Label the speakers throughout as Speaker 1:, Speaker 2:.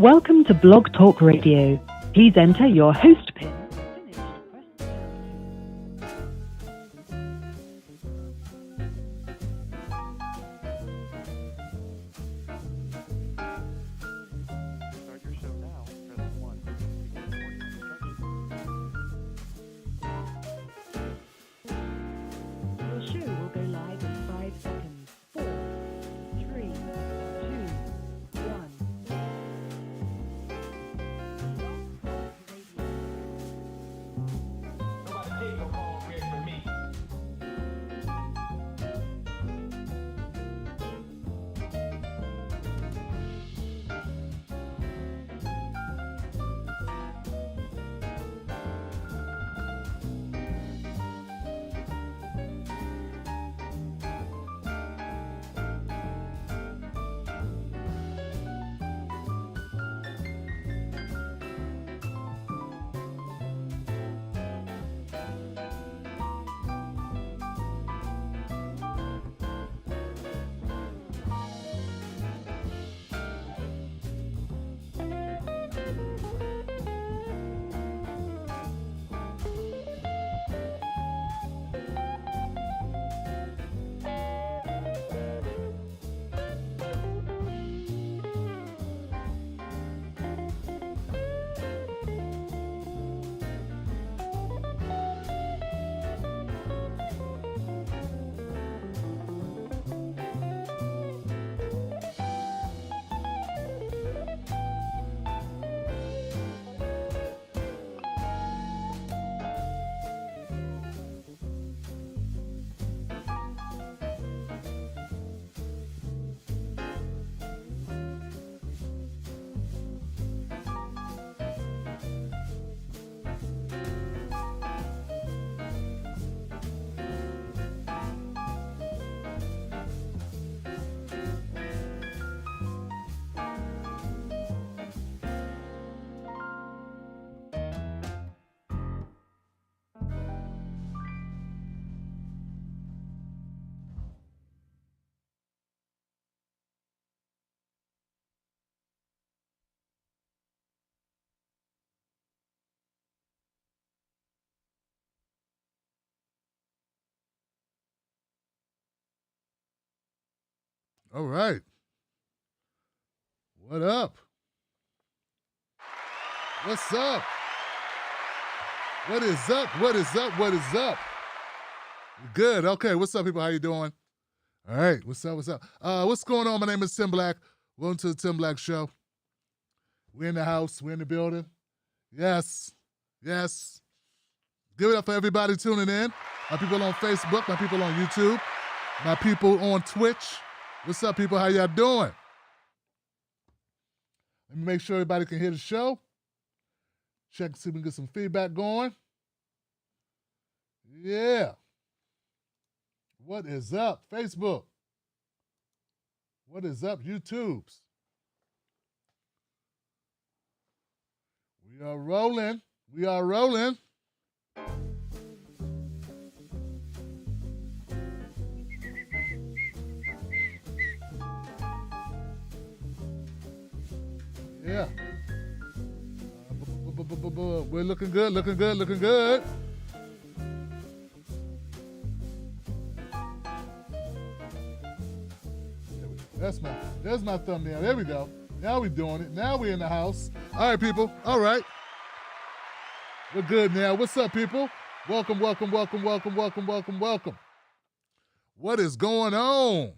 Speaker 1: Welcome to Blog Talk Radio. Please enter your host PIN. Your show will go live in 5 seconds. 4, 3, 2, 1.
Speaker 2: All right. What up? What's up? What is up? What is up? What is up? Good. Okay. What's up, people? How you doing? All right. What's up? What's up? What's going on? My name is Tim Black. Welcome to the Tim Black Show. We're in the house. We're in the building. Yes. Yes. Give it up for everybody tuning in. My people on Facebook. My people on YouTube. My people on Twitch. What's up, people? How y'all doing? Let me make sure everybody can hear the show. Check to see if we can get some feedback going. Yeah. What is up, Facebook? What is up, YouTubes? We are rolling. We are rolling. Yeah. We're looking good, looking good, looking good. There's my thumbnail. There we go. Now we're doing it. Now we're in the house. All right, people. All right. We're good now. What's up, people? Welcome, welcome, welcome, welcome, welcome, welcome, welcome. What is going on?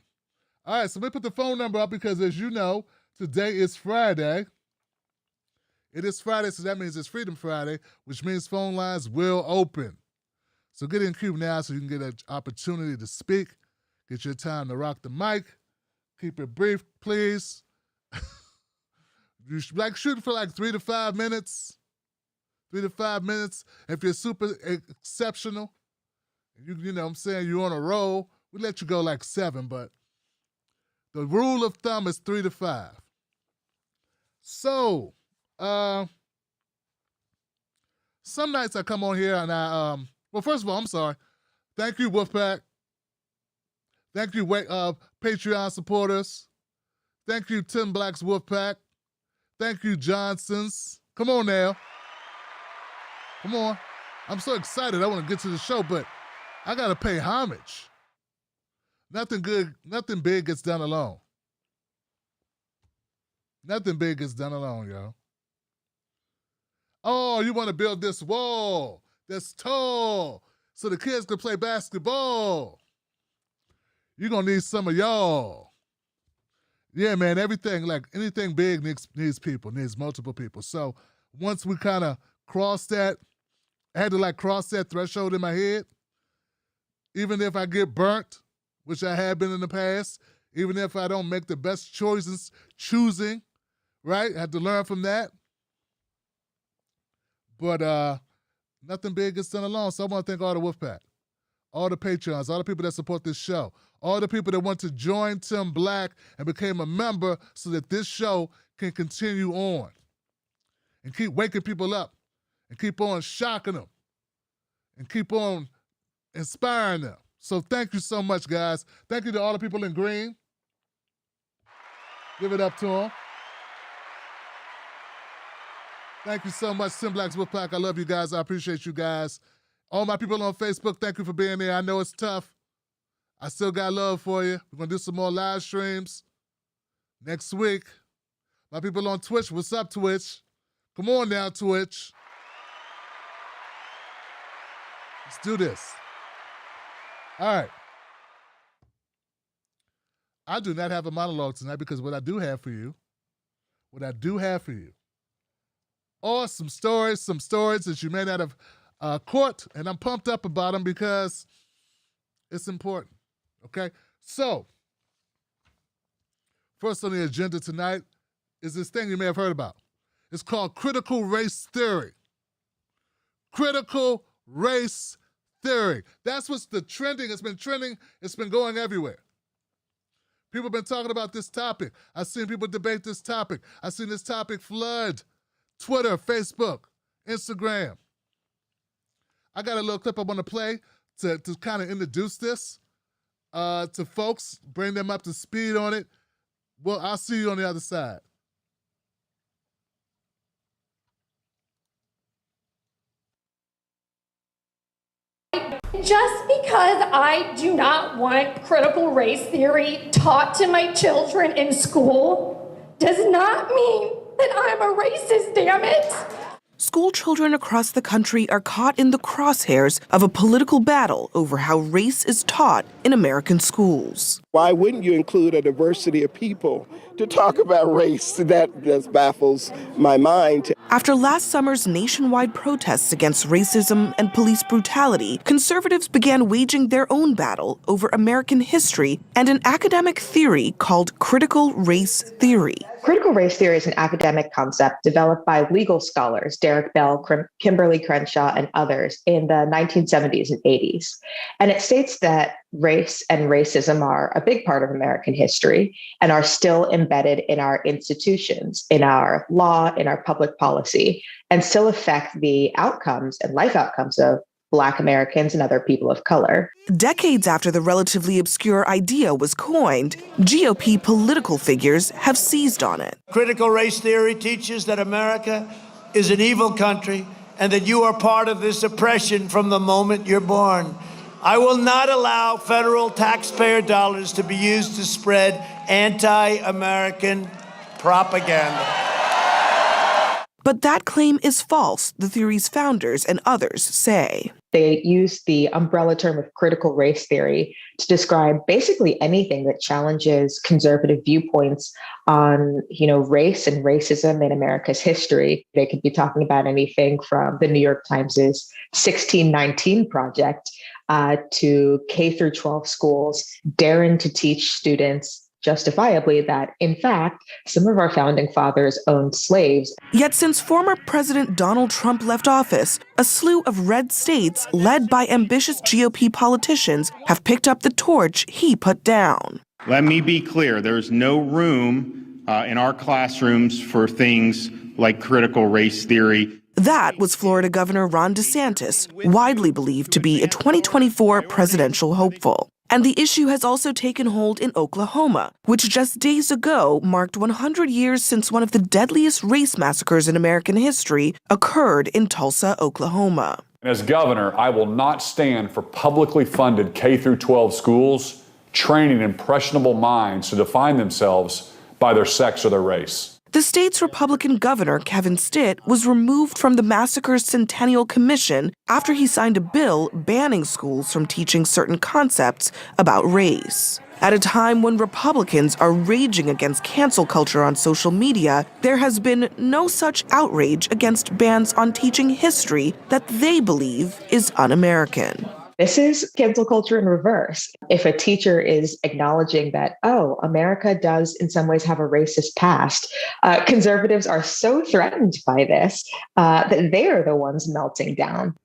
Speaker 2: All right, so let me put the phone number up because, as you know, today is Friday. It is Friday, so that means it's Freedom Friday, which means phone lines will open. So get in queue now so you can get an opportunity to speak. Get your time to rock the mic. Keep it brief, please. You should like shooting for like 3 to 5 minutes. 3 to 5 minutes. If you're super exceptional, you know what I'm saying, you're on a roll, we let you go like 7, but the rule of thumb is 3 to 5. So, some nights I come on here and well, first of all, I'm sorry. Thank you, Wolfpack. Thank you, Patreon supporters. Thank you, Tim Black's Wolfpack. Thank you, Johnsons. Come on now. Come on. I'm so excited. I want to get to the show, but I got to pay homage. Nothing big gets done alone. Nothing big gets done alone, yo. Oh, you want to build this wall that's tall so the kids can play basketball. You're going to need some of y'all. Yeah, man, anything big needs people, needs multiple people. So once we kind of cross that, I had to cross that threshold in my head. Even if I get burnt, which I have been in the past, even if I don't make the best choices, choosing, right? I had to learn from that. But nothing big gets done alone. So I want to thank all the Wolfpack, all the Patreons, all the people that support this show, all the people that want to join Tim Black and became a member so that this show can continue on and keep waking people up and keep on shocking them and keep on inspiring them. So thank you so much, guys. Thank you to all the people in green. Give it up to them. Thank you so much, Tim Black's Wolfpack. I love you guys. I appreciate you guys. All my people on Facebook, thank you for being there. I know it's tough. I still got love for you. We're going to do some more live streams next week. My people on Twitch, what's up, Twitch? Come on now, Twitch. Let's do this. All right. I do not have a monologue tonight because what I do have for you are some stories that you may not have caught, and I'm pumped up about them because it's important, okay? So, first on the agenda tonight is this thing you may have heard about. It's called critical race theory. Critical race theory. That's what's trending. It's been trending. It's been going everywhere. People have been talking about this topic. I've seen people debate this topic. I've seen this topic flood Twitter, Facebook, Instagram. I got a little clip I want to play to kind of introduce this to folks, bring them up to speed on it. Well, I'll see you on the other side.
Speaker 3: Just because I do not want critical race theory taught to my children in school does not mean that I'm a racist, damn it.
Speaker 4: School children across the country are caught in the crosshairs of a political battle over how race is taught in American schools.
Speaker 5: Why wouldn't you include a diversity of people to talk about race? That just baffles my mind.
Speaker 4: After last summer's nationwide protests against racism and police brutality, conservatives began waging their own battle over American history and an academic theory called critical race theory.
Speaker 6: Critical race theory is an academic concept developed by legal scholars Derek Bell, Kimberly Crenshaw, and others in the 1970s and 80s. And it states that race and racism are a big part of American history and are still embedded in our institutions, in our law, in our public policy, and still affect the outcomes and life outcomes of Black Americans and other people of color.
Speaker 4: Decades after the relatively obscure idea was coined, GOP political figures have seized on it.
Speaker 7: Critical race theory teaches that America is an evil country and that you are part of this oppression from the moment you're born. I will not allow federal taxpayer dollars to be used to spread anti-American propaganda.
Speaker 4: But that claim is false, the theory's founders and others say.
Speaker 6: They use the umbrella term of critical race theory to describe basically anything that challenges conservative viewpoints on, race and racism in America's history. They could be talking about anything from the New York Times' 1619 Project to K through 12 schools daring to teach students justifiably that, in fact, some of our founding fathers owned slaves.
Speaker 4: Yet since former President Donald Trump left office, a slew of red states led by ambitious GOP politicians have picked up the torch he put down.
Speaker 8: Let me be clear, there's no room in our classrooms for things like critical race theory.
Speaker 4: That was Florida Governor Ron DeSantis, widely believed to be a 2024 presidential hopeful. And the issue has also taken hold in Oklahoma, which just days ago marked 100 years since one of the deadliest race massacres in American history occurred in Tulsa, Oklahoma.
Speaker 9: As governor, I will not stand for publicly funded K-12 schools training impressionable minds to define themselves by their sex or their race.
Speaker 4: The state's Republican governor, Kevin Stitt, was removed from the Massacres Centennial Commission after he signed a bill banning schools from teaching certain concepts about race. At a time when Republicans are raging against cancel culture on social media, there has been no such outrage against bans on teaching history that they believe is un-American.
Speaker 6: This is cancel culture in reverse. If a teacher is acknowledging that, oh, America does in some ways have a racist past, conservatives are so threatened by this that they are the ones melting down.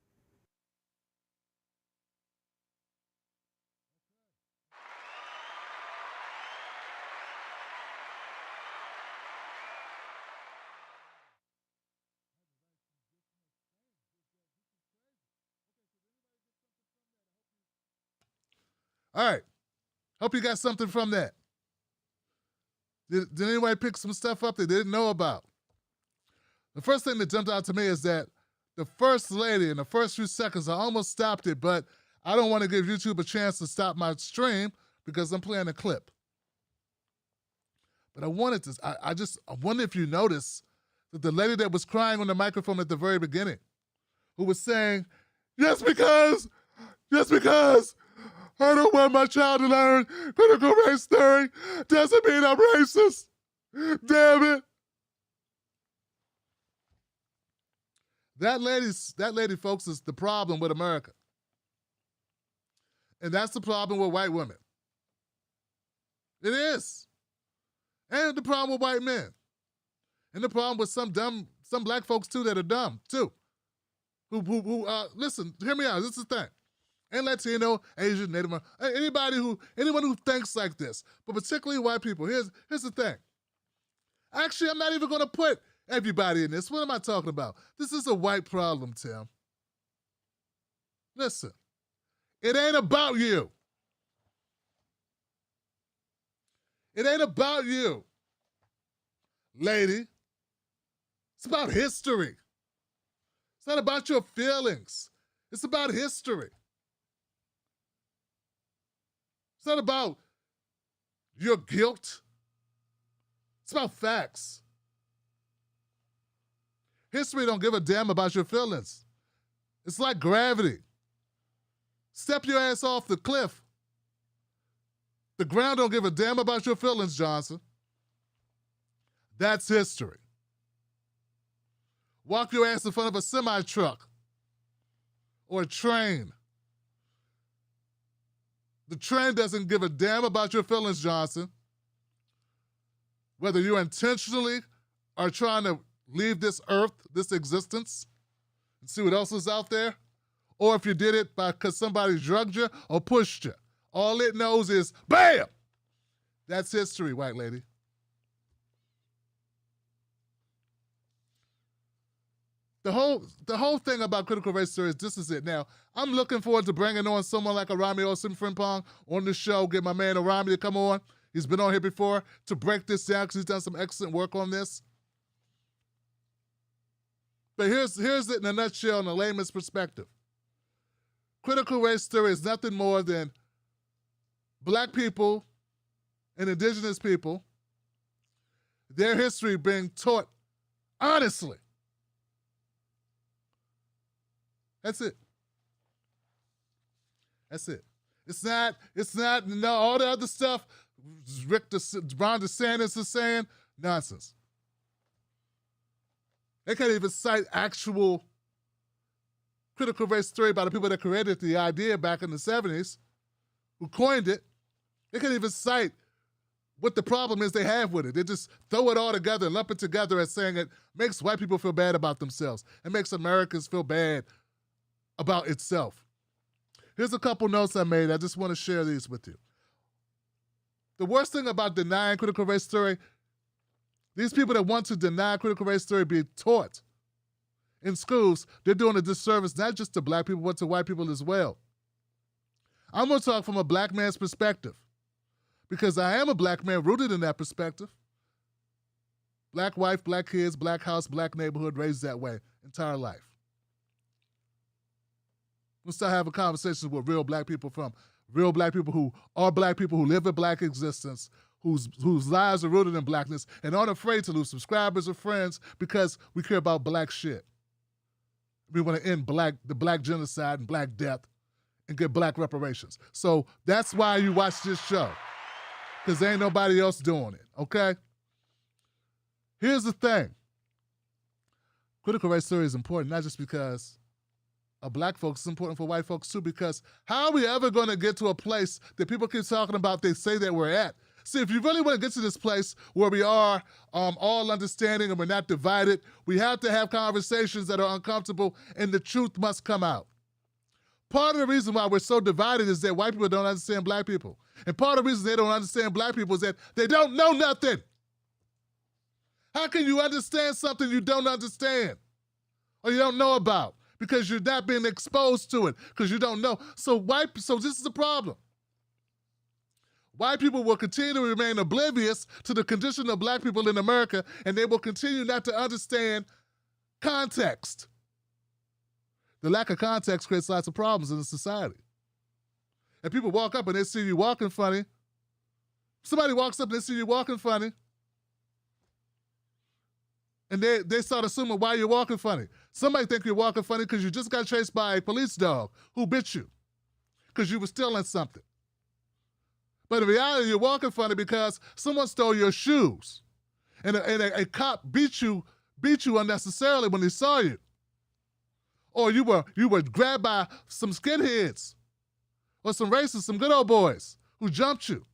Speaker 2: All right. Hope you got something from that. Did anybody pick some stuff up they didn't know about? The first thing that jumped out to me is that the first lady, in the first few seconds, I almost stopped it, but I don't want to give YouTube a chance to stop my stream because I'm playing a clip. But I wanted to, I wonder if you noticed that the lady that was crying on the microphone at the very beginning, who was saying, just because I don't want my child to learn critical race theory doesn't mean I'm racist. Damn it. That lady, folks, is the problem with America. And that's the problem with white women. It is. And the problem with white men. And the problem with some black folks too that are dumb too. Who listen, hear me out, this is the thing. And Latino, Asian, Native American, anyone who thinks like this, but particularly white people. Here's the thing. Actually, I'm not even going to put everybody in this. What am I talking about? This is a white problem, Tim. Listen, it ain't about you. It ain't about you, lady. It's about history. It's not about your feelings. It's about history. It's not about your guilt. It's about facts. History don't give a damn about your feelings. It's like gravity. Step your ass off the cliff. The ground don't give a damn about your feelings, Johnson. That's history. Walk your ass in front of a semi-truck or a train. The train doesn't give a damn about your feelings, Johnson. Whether you intentionally are trying to leave this earth, this existence, and see what else is out there, or if you did it because somebody drugged you or pushed you. All it knows is, bam! That's history, white lady. The whole thing about critical race theory is this is it. Now, I'm looking forward to bringing on someone like Arami Osimfrimpong on the show, get my man Arami to come on. He's been on here before to break this down because he's done some excellent work on this. But here's it in a nutshell, in a layman's perspective. Critical race theory is nothing more than black people and indigenous people, their history being taught honestly. That's it. That's it. It's not no, all the other stuff Ron DeSantis is saying, nonsense. They can't even cite actual critical race theory by the people that created the idea back in the 70s, who coined it. They can't even cite what the problem is they have with it. They just throw it all together and lump it together as saying it makes white people feel bad about themselves. It makes Americans feel bad about itself. Here's a couple notes I made. I just want to share these with you. The worst thing about denying critical race theory, these people that want to deny critical race theory being taught in schools, they're doing a disservice not just to black people, but to white people as well. I'm going to talk from a black man's perspective because I am a black man rooted in that perspective. Black wife, black kids, black house, black neighborhood, raised that way, entire life. We'll start having conversations with real black people from real black people who are black people who live a black existence, whose lives are rooted in blackness and aren't afraid to lose subscribers or friends because we care about black shit. We want to end the black genocide and black death and get black reparations. So that's why you watch this show, because there ain't nobody else doing it, okay? Here's the thing. Critical race theory is important, not just because of black folks, it's important for white folks too, because how are we ever going to get to a place that people keep talking about they say that we're at? See, if you really want to get to this place where we are all understanding and we're not divided, we have to have conversations that are uncomfortable and the truth must come out. Part of the reason why we're so divided is that white people don't understand black people. And part of the reason they don't understand black people is that they don't know nothing. How can you understand something you don't understand or you don't know about? Because you're not being exposed to it, because you don't know. So this is the problem. White people will continue to remain oblivious to the condition of black people in America, and they will continue not to understand context. The lack of context creates lots of problems in the society. And people walk up and they see you walking funny. Somebody walks up and they see you walking funny. And they start assuming why you're walking funny. Somebody think you're walking funny because you just got chased by a police dog who bit you because you were stealing something. But in reality, you're walking funny because someone stole your shoes. And a cop beat you unnecessarily when he saw you. Or you were grabbed by some skinheads or some racists, some good old boys who jumped you.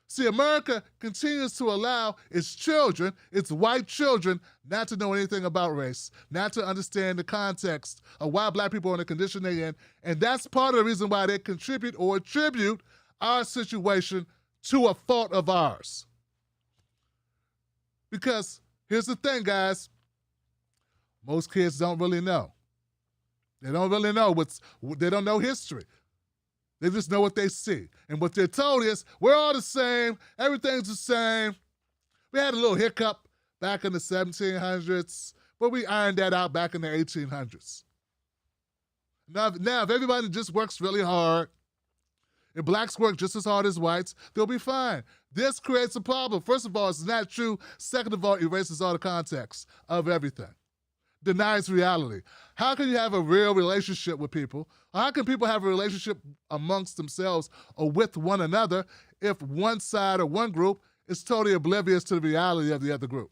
Speaker 2: See, America continues to allow its children, its white children, not to know anything about race, not to understand the context of why black people are in the condition they're in, and that's part of the reason why they contribute or attribute our situation to a fault of ours. Because here's the thing, guys. Most kids don't really know. They don't really know they don't know history. They just know what they see. And what they're told is, we're all the same, everything's the same. We had a little hiccup back in the 1700s, but we ironed that out back in the 1800s. Now if everybody just works really hard, if blacks work just as hard as whites, they'll be fine. This creates a problem. First of all, it's not true. Second of all, it erases all the context of everything. Denies reality. How can you have a real relationship with people? How can people have a relationship amongst themselves or with one another if one side or one group is totally oblivious to the reality of the other group?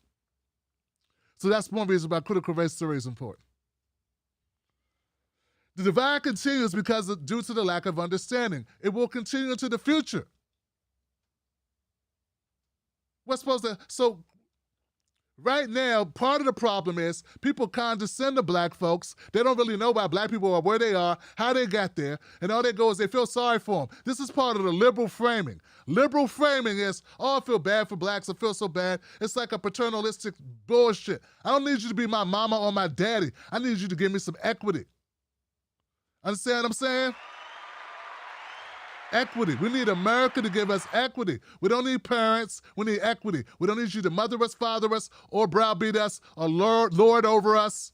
Speaker 2: So that's one reason why critical race theory is important. The divide continues due to the lack of understanding. It will continue into the future. Right now, part of the problem is people condescend to black folks. They don't really know why black people are where they are, how they got there, and all they go is they feel sorry for them. This is part of the liberal framing. Liberal framing is, oh, I feel bad for blacks, I feel so bad. It's like a paternalistic bullshit. I don't need you to be my mama or my daddy. I need you to give me some equity. Understand what I'm saying? Equity. We need America to give us equity. We don't need parents. We need equity. We don't need you to mother us, father us, or browbeat us, or lord over us.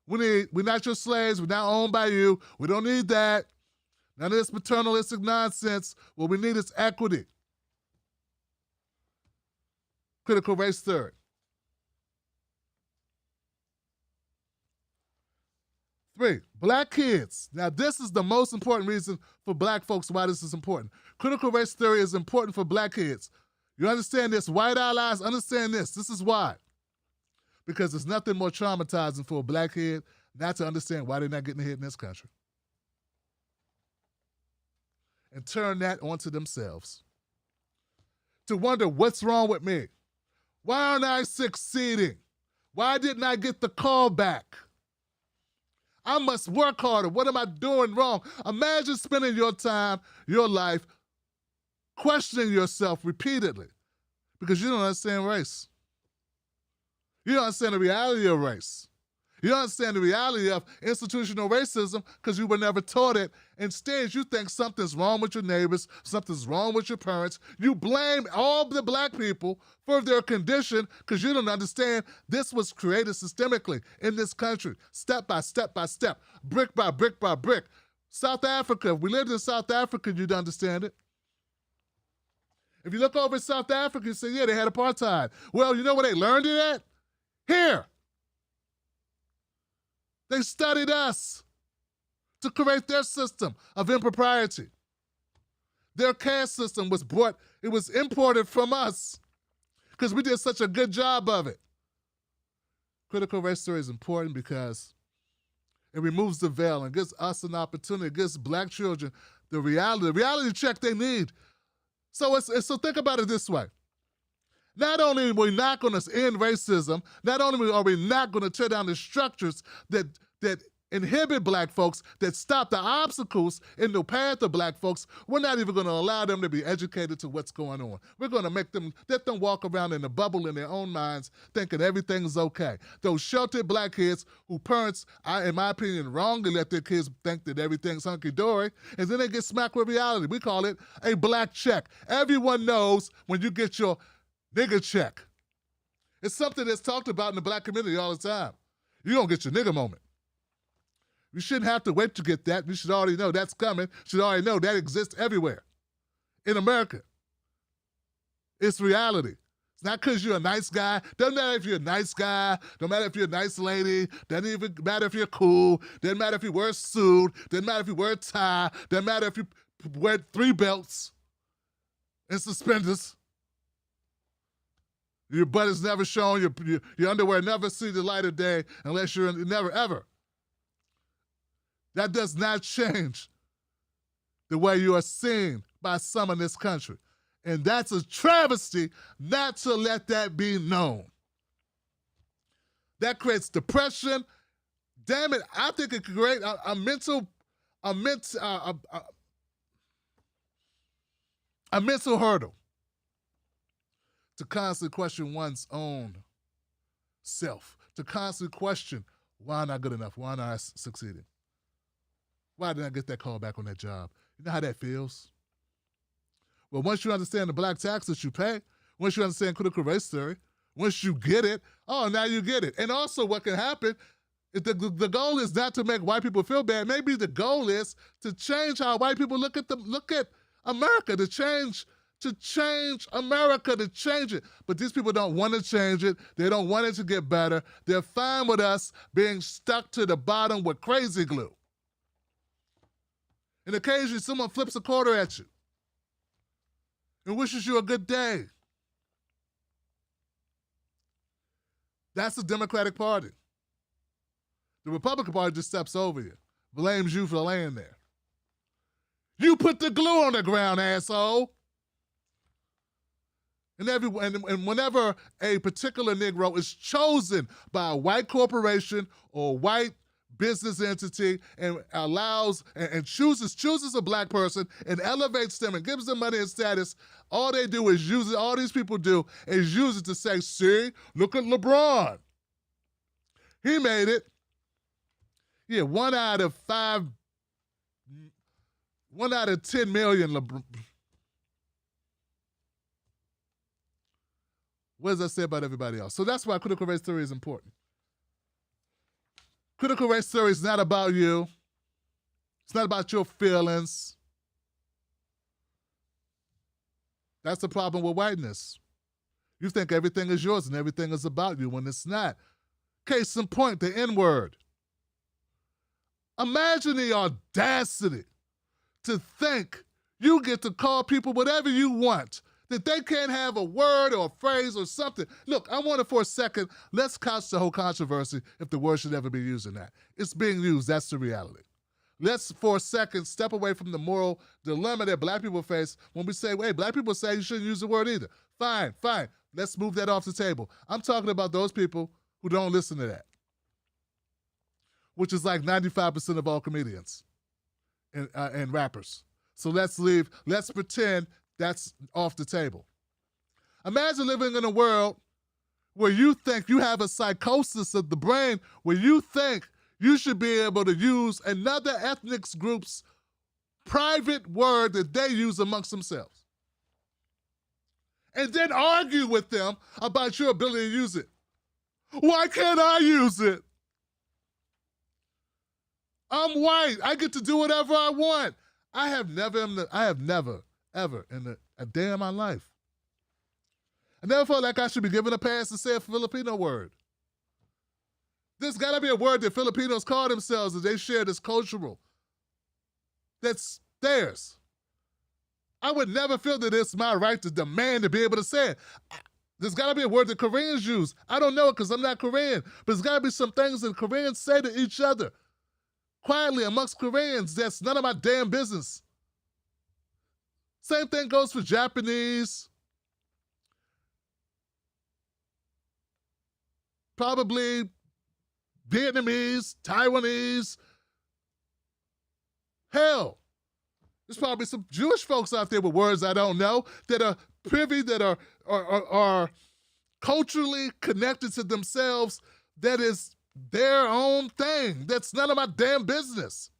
Speaker 2: We're not your slaves. We're not owned by you. We don't need that. None of this paternalistic nonsense. What we need is equity. Critical race theory. 3, black kids. Now, this is the most important reason for black folks why this is important. Critical race theory is important for black kids. You understand this? White allies understand this. This is why. Because there's nothing more traumatizing for a black kid not to understand why they're not getting hit in this country. And turn that onto themselves. To wonder, what's wrong with me? Why aren't I succeeding? Why didn't I get the call back? I must work harder. What am I doing wrong? Imagine spending your time, your life, questioning yourself repeatedly because you don't understand race. You don't understand the reality of race. You don't understand the reality of institutional racism because you were never taught it. Instead, you think something's wrong with your neighbors, something's wrong with your parents. You blame all the black people for their condition because you don't understand this was created systemically in this country, step by step by step, brick by brick by brick. South Africa, if we lived in South Africa, you'd understand it. If you look over at South Africa, you say, yeah, they had apartheid. Well, you know where they learned it at? Here. They studied us to create their system of impropriety. Their caste system was imported from us because we did such a good job of it. Critical race theory is important because it removes the veil and gives us an opportunity, it gives black children the reality check they need. So think about it this way. Not only are we not going to end racism, not only are we not going to tear down the structures that inhibit black folks, that stop the obstacles in the path of black folks, we're not even going to allow them to be educated to what's going on. We're going to let them walk around in a bubble in their own minds thinking everything's okay. Those sheltered black kids who parents, in my opinion, wrongly let their kids think that everything's hunky-dory, and then they get smacked with reality. We call it a black check. Everyone knows when you get your nigger check. It's something that's talked about in the black community all the time. You're going to get your nigger moment. You shouldn't have to wait to get that. You should already know that's coming. You should already know that exists everywhere in America. It's reality. It's not because you're a nice guy. Doesn't matter if you're a nice guy. Don't matter if you're a nice lady. Doesn't even matter if you're cool. Doesn't matter if you wear a suit. Doesn't matter if you wear a tie. Doesn't matter if you wear 3 belts and suspenders. Your butt is never shown. Your underwear never see the light of day unless you're never, ever. That does not change the way you are seen by some in this country. And that's a travesty not to let that be known. That creates depression. Damn it, I think it could create a mental hurdle to constantly question one's own self, to constantly question, why am I good enough? Why am I succeeding? Why didn't I get that call back on that job? You know how that feels? Well, once you understand the black taxes you pay, once you understand critical race theory, once you get it, now you get it. And also what can happen, if the goal is not to make white people feel bad, maybe the goal is to change how white people look at America, to change America, to change it. But these people don't want to change it. They don't want it to get better. They're fine with us being stuck to the bottom with crazy glue. And occasionally someone flips a quarter at you and wishes you a good day. That's the Democratic Party. The Republican Party just steps over you, blames you for laying there. You put the glue on the ground, asshole. And whenever a particular Negro is chosen by a white corporation or white business entity and chooses a black person and elevates them and gives them money and status, all they do is use it, all these people do is use it to say, see, look at LeBron. He made it. Yeah, 1 out of 10 million LeBron. What does that say about everybody else? So that's why critical race theory is important. Critical race theory is not about you. It's not about your feelings. That's the problem with whiteness. You think everything is yours and everything is about you when it's not. Case in point, the N-word. Imagine the audacity to think you get to call people whatever you want, that they can't have a word or a phrase or something. Look, I want it for a second. Let's couch the whole controversy if the word should ever be used in that. It's being used. That's the reality. Let's, for a second, step away from the moral dilemma that black people face when we say, hey, black people say you shouldn't use the word either. Fine. Let's move that off the table. I'm talking about those people who don't listen to that, which is like 95% of all comedians and rappers. So let's pretend that's off the table. Imagine living in a world where you think you have a psychosis of the brain, where you think you should be able to use another ethnic group's private word that they use amongst themselves, and then argue with them about your ability to use it. Why can't I use it? I'm white. I get to do whatever I want. I have never, ever in a day of my life, I never felt like I should be given a pass to say a Filipino word. There's got to be a word that Filipinos call themselves that they share this cultural. That's theirs. I would never feel that it's my right to demand to be able to say it. There's got to be a word that Koreans use. I don't know it because I'm not Korean, but there's got to be some things that Koreans say to each other quietly amongst Koreans that's none of my damn business. Same thing goes for Japanese, probably Vietnamese, Taiwanese. Hell, there's probably some Jewish folks out there with words I don't know that are privy, that are culturally connected to themselves, that is their own thing. That's none of my damn business.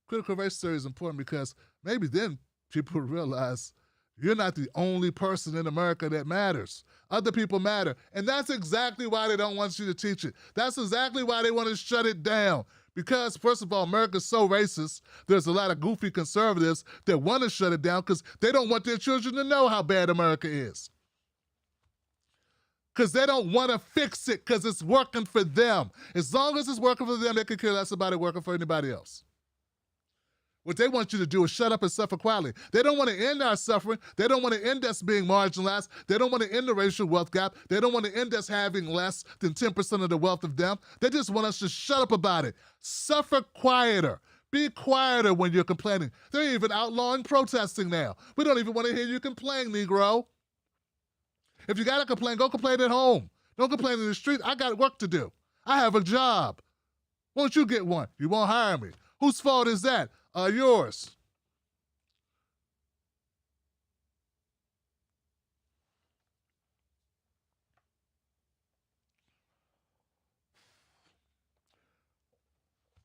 Speaker 2: Critical race theory is important because maybe then people realize you're not the only person in America that matters. Other people matter. And that's exactly why they don't want you to teach it. That's exactly why they want to shut it down. Because, first of all, America's so racist, there's a lot of goofy conservatives that want to shut it down because they don't want their children to know how bad America is. Because they don't want to fix it because it's working for them. As long as it's working for them, they can care less about it working for anybody else. What they want you to do is shut up and suffer quietly. They don't want to end our suffering. They don't want to end us being marginalized. They don't want to end the racial wealth gap. They don't want to end us having less than 10% of the wealth of them. They just want us to shut up about it. Suffer quieter. Be quieter when you're complaining. They're even outlawing protesting now. We don't even want to hear you complain, Negro. If you got to complain, go complain at home. Don't complain in the street. I got work to do. I have a job. Won't you get one? You won't hire me. Whose fault is that? Yours.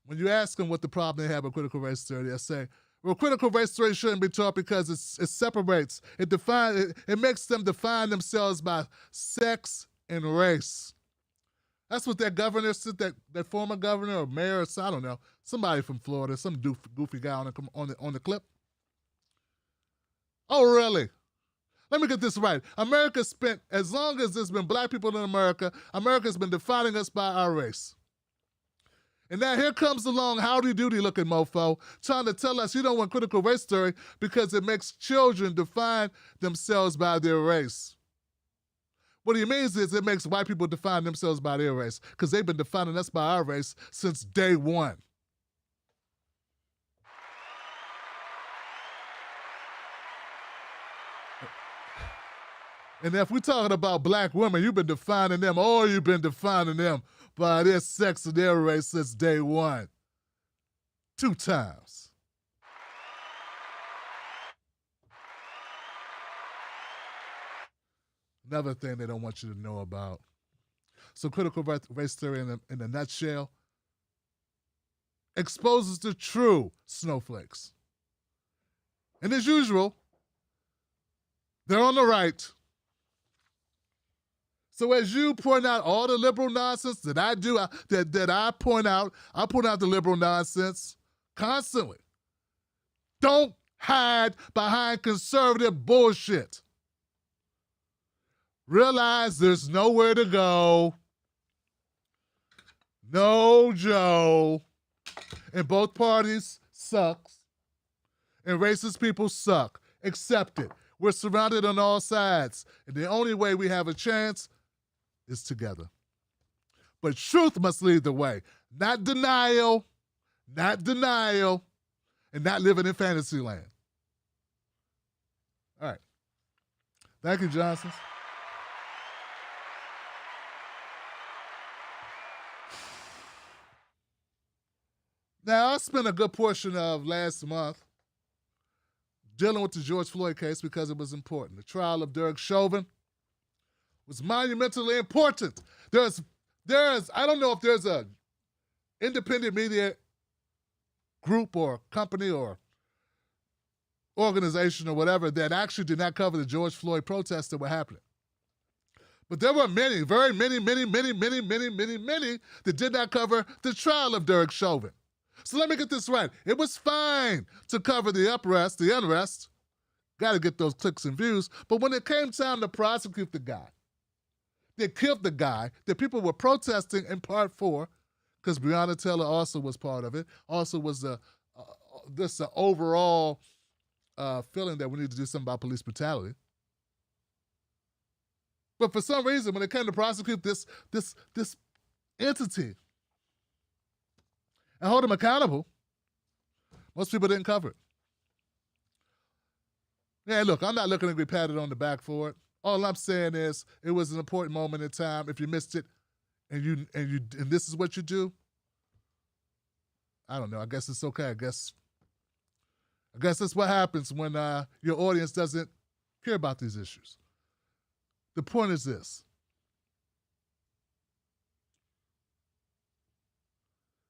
Speaker 2: When you ask them what the problem they have with critical race theory, they say, well, critical race theory shouldn't be taught because it separates, it makes them define themselves by sex and race. That's what that governor said, that former governor or mayor, I don't know, somebody from Florida, some goofy guy on the clip. Oh, really? Let me get this right. America spent, as long as there's been black people in America, America's been defining us by our race. And now here comes along Howdy Doody looking mofo trying to tell us you don't want critical race theory because it makes children define themselves by their race. What he means is it makes white people define themselves by their race because they've been defining us by our race since day one. And if we're talking about black women, you've been defining them by their sex and their race since day one. 2 times. Another thing they don't want you to know about. So critical race theory in a nutshell exposes the true snowflakes. And as usual, they're on the right. So as you point out all the liberal nonsense that I do, that I point out the liberal nonsense constantly. Don't hide behind conservative bullshit. Realize there's nowhere to go. No Joe. And both parties sucks. And racist people suck. Accept it. We're surrounded on all sides. And the only way we have a chance is together. But truth must lead the way. Not denial, and not living in fantasy land. All right. Thank you, Johnson. Now, I spent a good portion of last month dealing with the George Floyd case because it was important. The trial of Derek Chauvin, was monumentally important. There's I don't know if there's a independent media group or company or organization or whatever that actually did not cover the George Floyd protests that were happening. But there were many, very many that did not cover the trial of Derek Chauvin. So let me get this right. It was fine to cover the unrest. Got to get those clicks and views. But when it came time to prosecute the guy, they killed the guy that people were protesting in part for, because Breonna Taylor also was part of it, also was the overall feeling that we need to do something about police brutality. But for some reason, when it came to prosecute this entity and hold him accountable, most people didn't cover it. Yeah, look, I'm not looking to be patted on the back for it. All I'm saying is it was an important moment in time. If you missed it and this is what you do, I don't know. I guess it's okay. I guess that's what happens when your audience doesn't care about these issues. The point is this.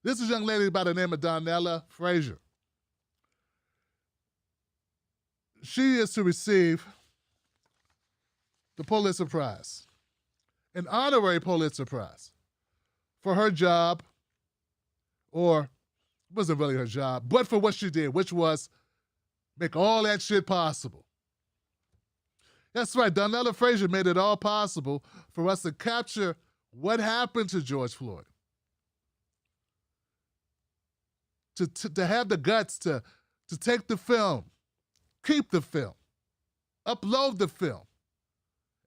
Speaker 2: This is a young lady by the name of Darnella Frazier. She is to receive the Pulitzer Prize, an honorary Pulitzer Prize, for her job, or it wasn't really her job, but for what she did, which was make all that shit possible. That's right, Darnella Frazier made it all possible for us to capture what happened to George Floyd. To have the guts to take the film, keep the film, upload the film,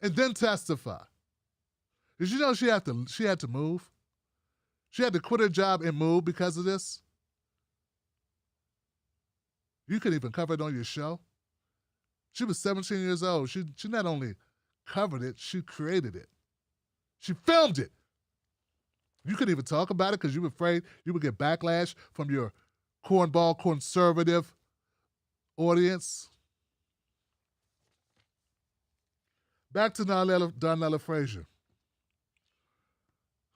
Speaker 2: and then testify. Did you know she had to move? She had to quit her job and move because of this? You could even cover it on your show. She was 17 years old. She not only covered it, she created it. She filmed it. You couldn't even talk about it because you were afraid you would get backlash from your cornball conservative audience. Back to Darnella Frazier.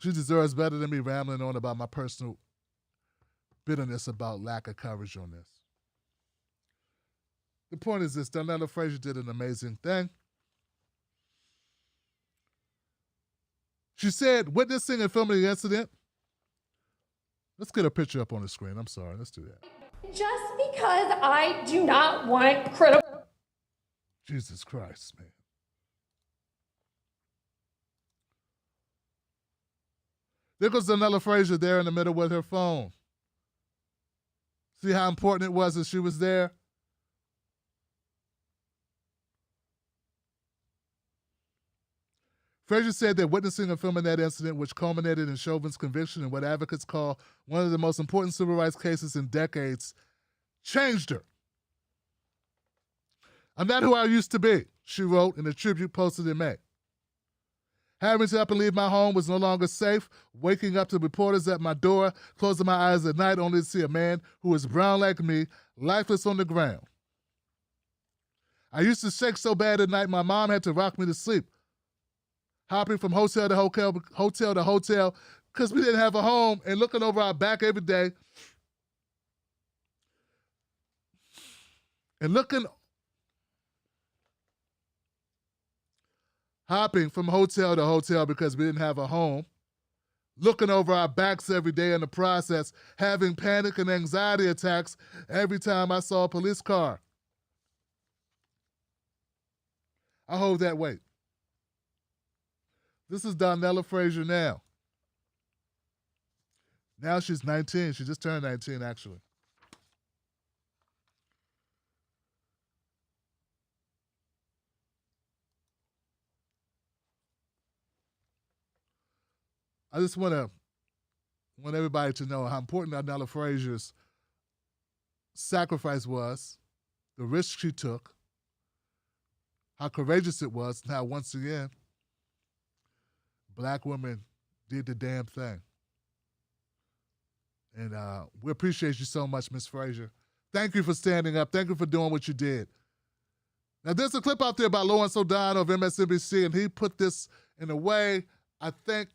Speaker 2: She deserves better than me rambling on about my personal bitterness about lack of coverage on this. The point is this, Darnella Frazier did an amazing thing. She said, witnessing and filming the incident. Let's get a picture up on the screen. I'm sorry, let's do that.
Speaker 3: Just because I do not want critical...
Speaker 2: Jesus Christ, man. There goes Darnella Frazier there in the middle with her phone. See how important it was that she was there? Frazier said that witnessing and filming that incident, which culminated in Chauvin's conviction in what advocates call one of the most important civil rights cases in decades, changed her. I'm not who I used to be, she wrote in a tribute posted in May. Having to up and leave my home was no longer safe, waking up to reporters at my door, closing my eyes at night only to see a man who was brown like me, lifeless on the ground. I used to shake so bad at night my mom had to rock me to sleep, hopping from hotel to hotel, because we didn't have a home, and looking over our back every day, and hopping from hotel to hotel because we didn't have a home, looking over our backs every day in the process, having panic and anxiety attacks every time I saw a police car. I hold that weight. This is Darnella Frazier now. Now she's 19. She just turned 19, actually. I just want everybody to know how important Darnella Frazier's sacrifice was, the risk she took, how courageous it was, and how, once again, Black women did the damn thing. And we appreciate you so much, Miss Frazier. Thank you for standing up. Thank you for doing what you did. Now, there's a clip out there by Lawrence O'Donnell of MSNBC, and he put this in a way, I think,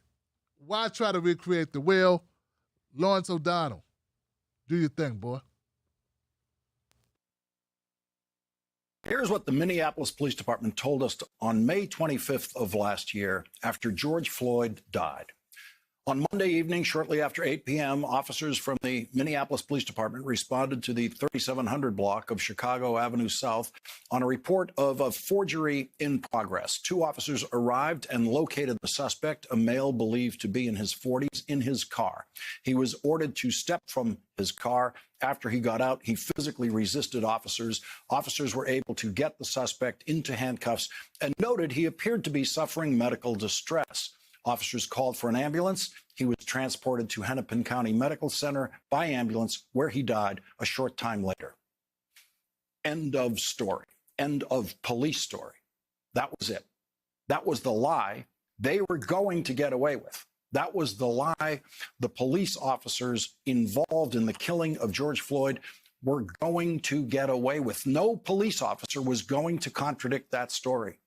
Speaker 2: why try to recreate the wheel? Lawrence O'Donnell, do your thing, boy.
Speaker 10: Here's what the Minneapolis Police Department told us on May 25th of last year after George Floyd died. On Monday evening, shortly after 8 p.m., officers from the Minneapolis Police Department responded to the 3700 block of Chicago Avenue South on a report of a forgery in progress. Two officers arrived and located the suspect, a male believed to be in his 40s, in his car. He was ordered to step from his car. After he got out, he physically resisted officers. Officers were able to get the suspect into handcuffs and noted he appeared to be suffering medical distress. Officers called for an ambulance. He was transported to Hennepin County Medical Center by ambulance, where he died a short time later. End of story. End of police story. That was it. That was the lie they were going to get away with. That was the lie the police officers involved in the killing of George Floyd were going to get away with. No police officer was going to contradict that story.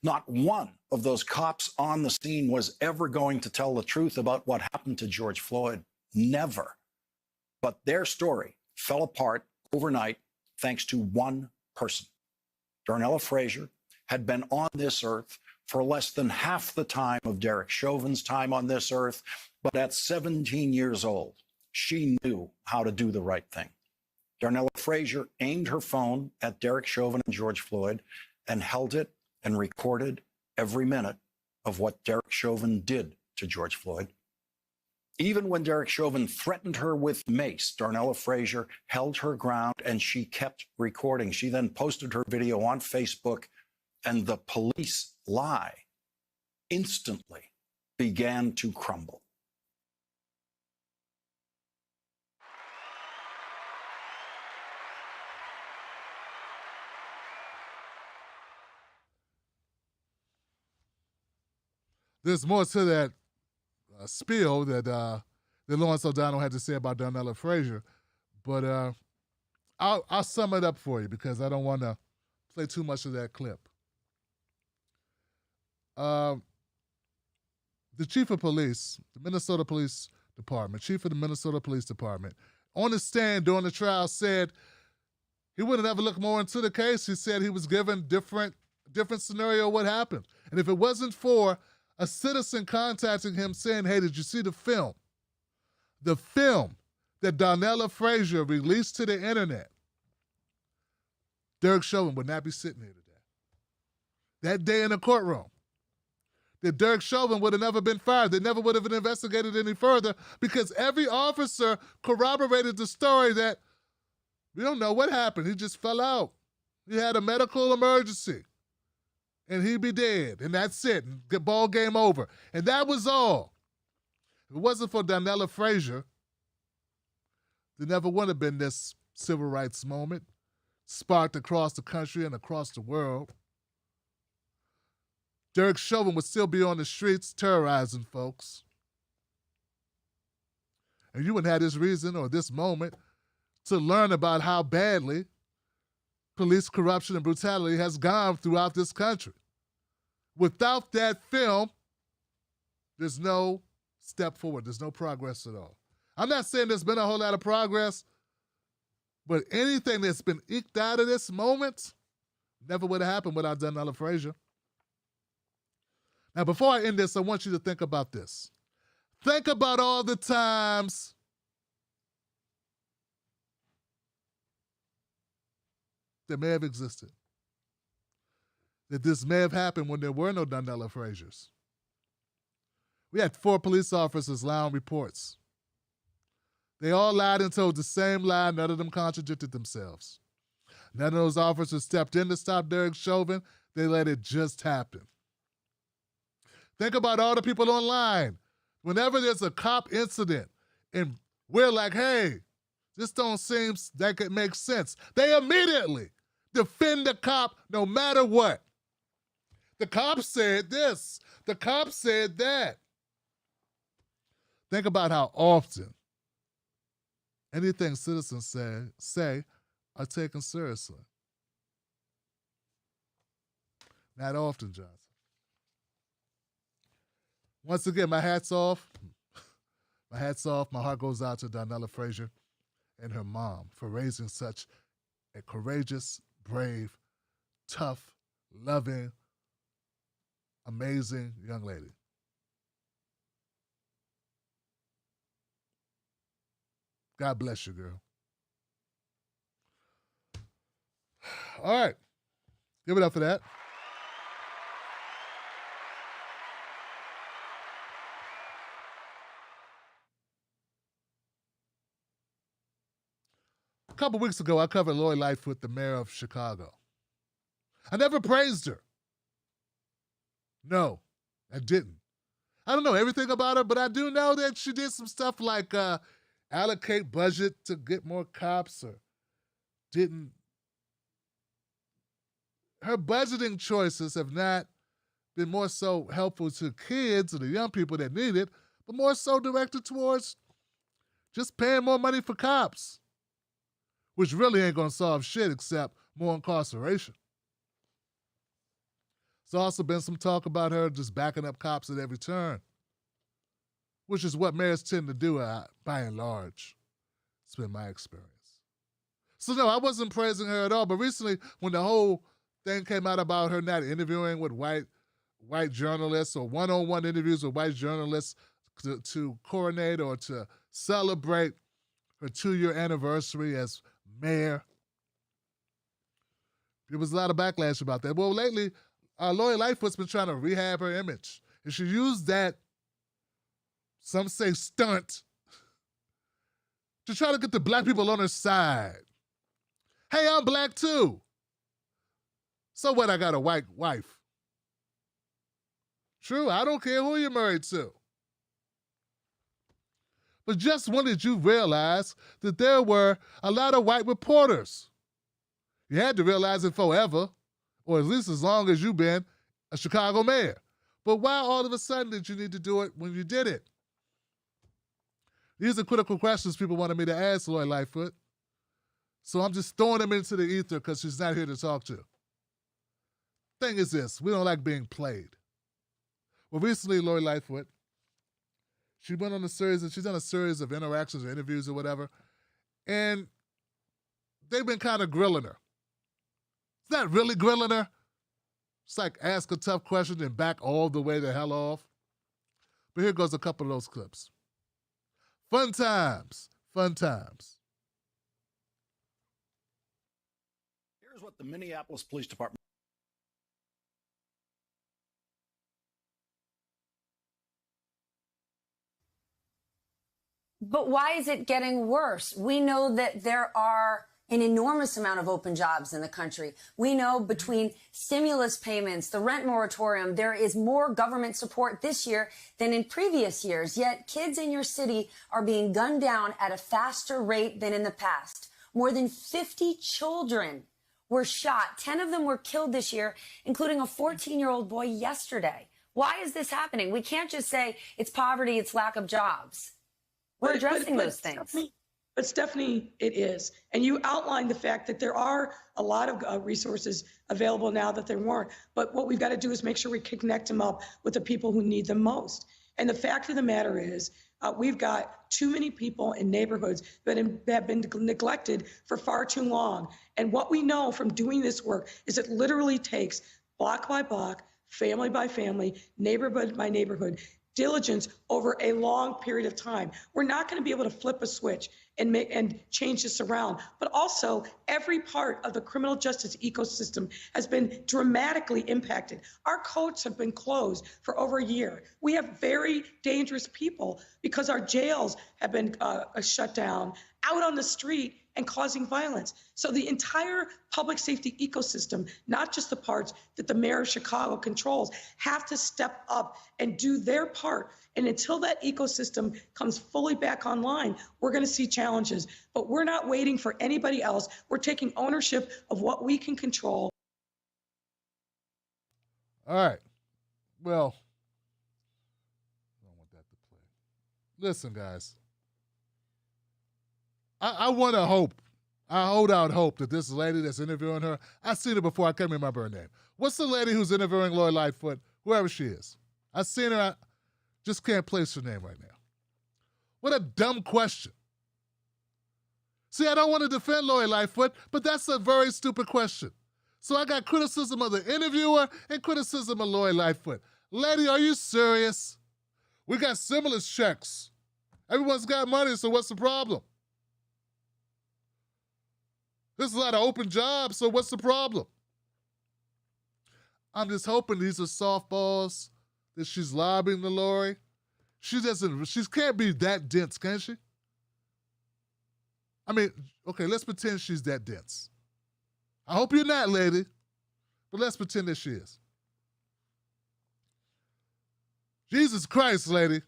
Speaker 10: Not one of those cops on the scene was ever going to tell the truth about what happened to George Floyd. Never. But their story fell apart overnight thanks to one person. Darnella Frazier had been on this earth for less than half the time of Derek Chauvin's time on this earth, but at 17 years old, she knew how to do the right thing. Darnella Frazier aimed her phone at Derek Chauvin and George Floyd and held it and recorded every minute of what Derek Chauvin did to George Floyd. Even when Derek Chauvin threatened her with mace, Darnella Frazier held her ground and she kept recording. She then posted her video on Facebook, and the police lie instantly began to crumble.
Speaker 2: There's more to that spiel that Lawrence O'Donnell had to say about Darnella Frazier, but I'll sum it up for you because I don't want to play too much of that clip. The chief of police, the Minnesota Police Department, chief of the Minnesota Police Department, on the stand during the trial said he wouldn't ever look more into the case. He said he was given different scenario what happened. And if it wasn't for a citizen contacting him saying, hey, did you see the film? The film that Darnella Frazier released to the internet, Derek Chauvin would not be sitting here today. That day in the courtroom, that Derek Chauvin would have never been fired. They never would have been investigated any further because every officer corroborated the story that we don't know what happened. He just fell out. He had a medical emergency. And he'd be dead, and that's it. And ball game over. And that was all. If it wasn't for Darnella Frazier, there never would have been this civil rights moment sparked across the country and across the world. Derek Chauvin would still be on the streets terrorizing folks. And you wouldn't have this reason or this moment to learn about how badly police corruption and brutality has gone throughout this country. Without that film, there's no step forward. There's no progress at all. I'm not saying there's been a whole lot of progress, but anything that's been eked out of this moment never would have happened without Darnella Frazier. Now, before I end this, I want you to think about this. Think about all the times that may have existed, that this may have happened when there were no Darnella Fraziers. We had 4 police officers lie on reports. They all lied and told the same lie. None of them contradicted themselves. None of those officers stepped in to stop Derek Chauvin. They let it just happen. Think about all the people online. Whenever there's a cop incident and we're like, hey, this don't seem like it makes sense, they immediately defend the cop no matter what. The cop said this. The cop said that. Think about how often anything citizens say are taken seriously. Not often, Johnson. Once again, my hat's off. My hat's off. My heart goes out to Darnella Frazier and her mom for raising such a courageous, brave, tough, loving, amazing young lady. God bless you, girl. All right. Give it up for that. A couple weeks ago, I covered Lori Lightfoot, the mayor of Chicago. I never praised her. No, I didn't. I don't know everything about her, but I do know that she did some stuff like allocate budget to get more cops, or didn't. Her budgeting choices have not been more so helpful to kids and the young people that need it, but more so directed towards just paying more money for cops, which really ain't going to solve shit except more incarceration. There's also been some talk about her just backing up cops at every turn, which is what mayors tend to do by and large. It's been my experience. So no, I wasn't praising her at all, but recently when the whole thing came out about her not interviewing with white journalists or one-on-one interviews with white journalists to coronate or to celebrate her 2-year anniversary as mayor, there was a lot of backlash about that. Well, lately, Lori Lightfoot's been trying to rehab her image, and she used that, some say stunt, to try to get the black people on her side. Hey, I'm black too. So what, I got a white wife? True, I don't care who you're married to. But just when did you realize that there were a lot of white reporters? You had to realize it forever, or at least as long as you've been a Chicago mayor. But why all of a sudden did you need to do it when you did it? These are critical questions people wanted me to ask Lori Lightfoot. So I'm just throwing them into the ether because she's not here to talk to. Thing is this, we don't like being played. Well, recently, Lori Lightfoot, she's done a series of interactions or interviews or whatever, and they've been kind of grilling her. It's not really grilling her. It's like ask a tough question and back all the way the hell off. But here goes a couple of those clips. Fun times, fun times.
Speaker 10: Here's what the Minneapolis Police Department.
Speaker 11: But why is it getting worse? We know that there are an enormous amount of open jobs in the country. We know between stimulus payments, the rent moratorium, there is more government support this year than in previous years. Yet kids in your city are being gunned down at a faster rate than in the past. More than 50 children were shot. 10 of them were killed this year, including a 14-year-old boy yesterday. Why is this happening? We can't just say it's poverty, it's lack of jobs. We're addressing those things.
Speaker 12: But Stephanie, it is. And you outlined the fact that there are a lot of resources available now that there weren't. But what we've got to do is make sure we connect them up with the people who need them most. And the fact of the matter is, we've got too many people in neighborhoods that have been neglected for far too long. And what we know from doing this work is it literally takes block by block, family by family, neighborhood by neighborhood, diligence over a long period of time. We're not going to be able to flip a switch and change this around. But also, every part of the criminal justice ecosystem has been dramatically impacted. Our courts have been closed for over a year. We have very dangerous people because our jails have been shut down, out on the street and causing violence. So the entire public safety ecosystem, not just the parts that the mayor of Chicago controls, have to step up and do their part. And until that ecosystem comes fully back online, we're going to see challenges. But we're not waiting for anybody else. We're taking ownership of what we can control.
Speaker 2: All right. Well, I don't want that to play. Listen, guys. I want to hope. I hold out hope that this lady that's interviewing her, I've seen her before. I can't remember her name. What's the lady who's interviewing Lori Lightfoot, whoever she is? I've seen her. Just can't place her name right now. What a dumb question. See, I don't want to defend Lori Lightfoot, but that's a very stupid question. So I got criticism of the interviewer and criticism of Lori Lightfoot. Lady, are you serious? We got stimulus checks. Everyone's got money, so what's the problem? There's a lot of open jobs, so what's the problem? I'm just hoping these are softballs that she's lobbying to Lori. She can't be that dense, can she? I mean, okay, let's pretend she's that dense. I hope you're not, lady, but let's pretend that she is. Jesus Christ, lady.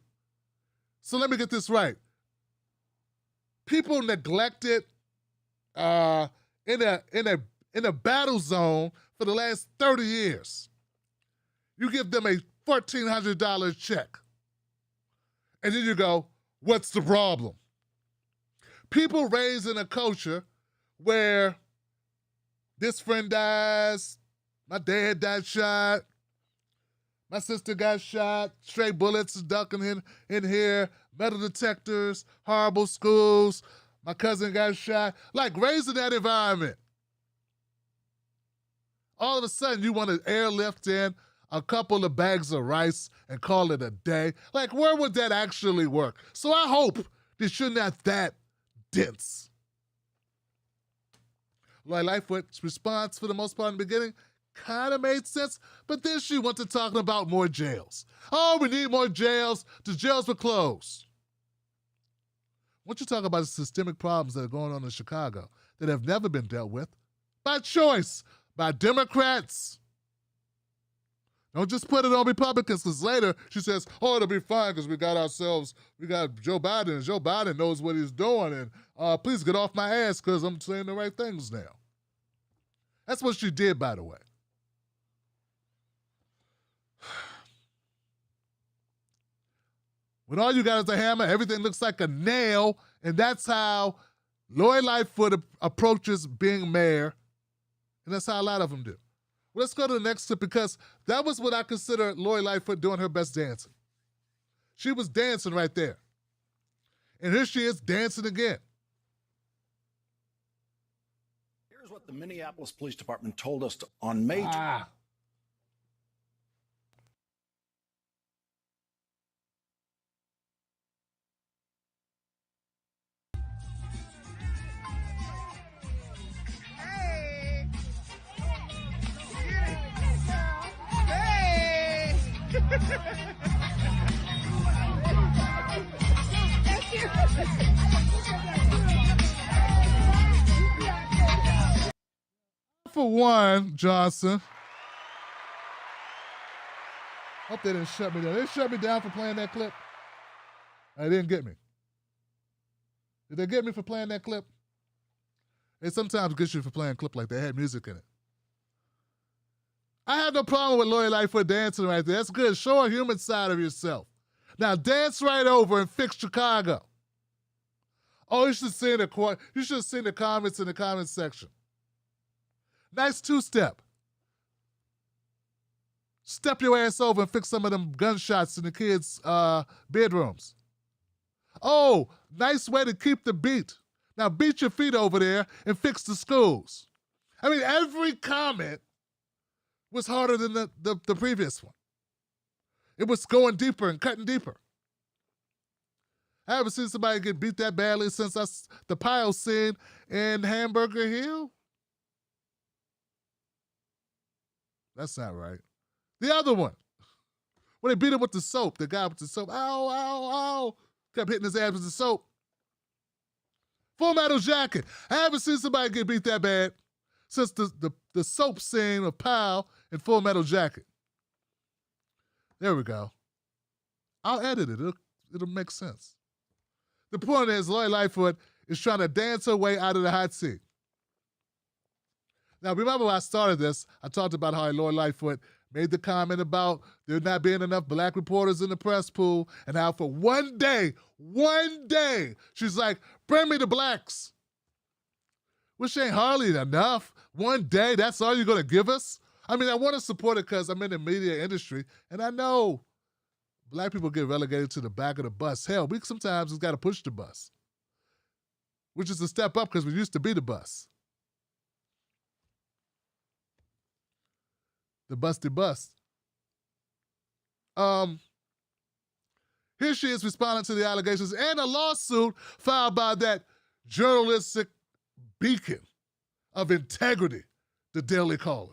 Speaker 2: So let me get this right. People neglected in a battle zone for the last 30 years. You give them a $1,400 check. And then you go, what's the problem? People raised in a culture where this friend dies, my dad got shot, my sister got shot, stray bullets ducking in here, metal detectors, horrible schools, my cousin got shot. Like, raised in that environment. All of a sudden, you want to airlift in a couple of bags of rice and call it a day. Like, where would that actually work? So I hope that you're not that dense. Lori Lightfoot's response, for the most part in the beginning, kind of made sense, but then she went to talking about more jails. Oh, we need more jails. The jails were closed. I want you to talk about the systemic problems that are going on in Chicago that have never been dealt with by choice, by Democrats. Don't just put it on Republicans, because later she says, oh, it'll be fine because we got Joe Biden, and Joe Biden knows what he's doing, and please get off my ass because I'm saying the right things now. That's what she did, by the way. When all you got is a hammer, everything looks like a nail, and that's how Lori Lightfoot approaches being mayor, and that's how a lot of them do. Let's go to the next clip, because that was what I consider Lori Lightfoot doing her best dancing. She was dancing right there. And here she is dancing again.
Speaker 10: Here's what the Minneapolis Police Department told us on May.
Speaker 2: For one, Johnson. Hope they didn't shut me down. They shut me down for playing that clip. They didn't get me. Did they get me for playing that clip? They sometimes get you for playing a clip like that. It had music in it. I have no problem with Lori Lightfoot dancing right there. That's good. Show a human side of yourself. Now dance right over and fix Chicago. Oh, you should have seen the comments in the comments section. Nice two-step. Step your ass over and fix some of them gunshots in the kids' bedrooms. Oh, nice way to keep the beat. Now beat your feet over there and fix the schools. I mean, every comment was harder than the previous one. It was going deeper and cutting deeper. I haven't seen somebody get beat that badly since the pile scene in Hamburger Hill. That's not right. The other one, when they beat him with the soap, the guy with the soap, ow, ow, ow, kept hitting his ass with the soap. Full Metal Jacket. I haven't seen somebody get beat that bad since the soap scene of Powell in Full Metal Jacket. There we go. I'll edit it. It'll make sense. The point is, Lori Lightfoot is trying to dance her way out of the hot seat. Now, remember when I started this, I talked about how Lori Lightfoot made the comment about there not being enough black reporters in the press pool, and how for one day, she's like, bring me the blacks. Which ain't hardly enough. One day, that's all you're going to give us? I mean, I want to support it because I'm in the media industry, and I know black people get relegated to the back of the bus. Hell, we sometimes just got to push the bus, which is a step up because we used to be the bus. The busty bus. Here she is responding to the allegations and a lawsuit filed by that journalistic beacon of integrity, the Daily Caller.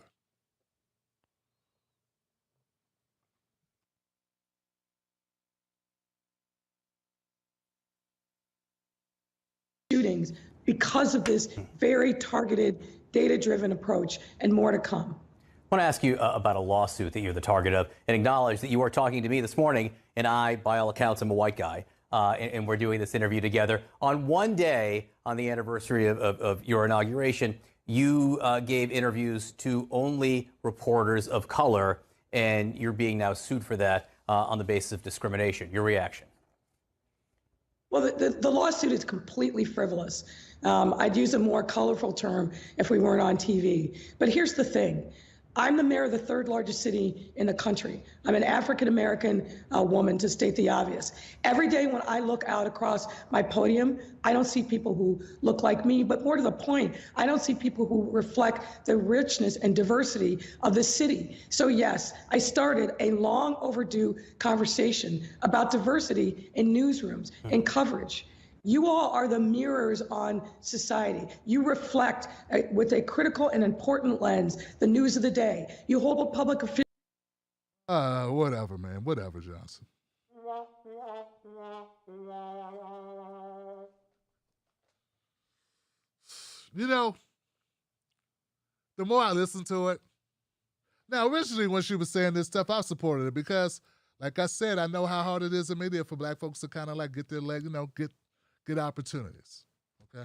Speaker 12: Shootings because of this very targeted, data-driven approach, and more to come.
Speaker 13: I want to ask you about a lawsuit that you're the target of and acknowledge that you are talking to me this morning, and I, by all accounts, am a white guy, and we're doing this interview together. On one day, on the anniversary of your inauguration, you gave interviews to only reporters of color, and you're being now sued for that on the basis of discrimination. Your reaction?
Speaker 12: Well, the lawsuit is completely frivolous. I'd use a more colorful term if we weren't on TV. But here's the thing. I'm the mayor of the third largest city in the country. I'm an African-American woman, to state the obvious. Every day when I look out across my podium, I don't see people who look like me, but more to the point, I don't see people who reflect the richness and diversity of the city. So yes, I started a long overdue conversation about diversity in newsrooms and coverage. You all are the mirrors on society. You reflect with a critical and important lens the news of the day. You hold a public official.
Speaker 2: Whatever, man. Whatever, Johnson. You know, the more I listen to it, now originally when she was saying this stuff, I supported it because, like I said, I know how hard it is in media for black folks to kind of like get their leg, get opportunities, okay?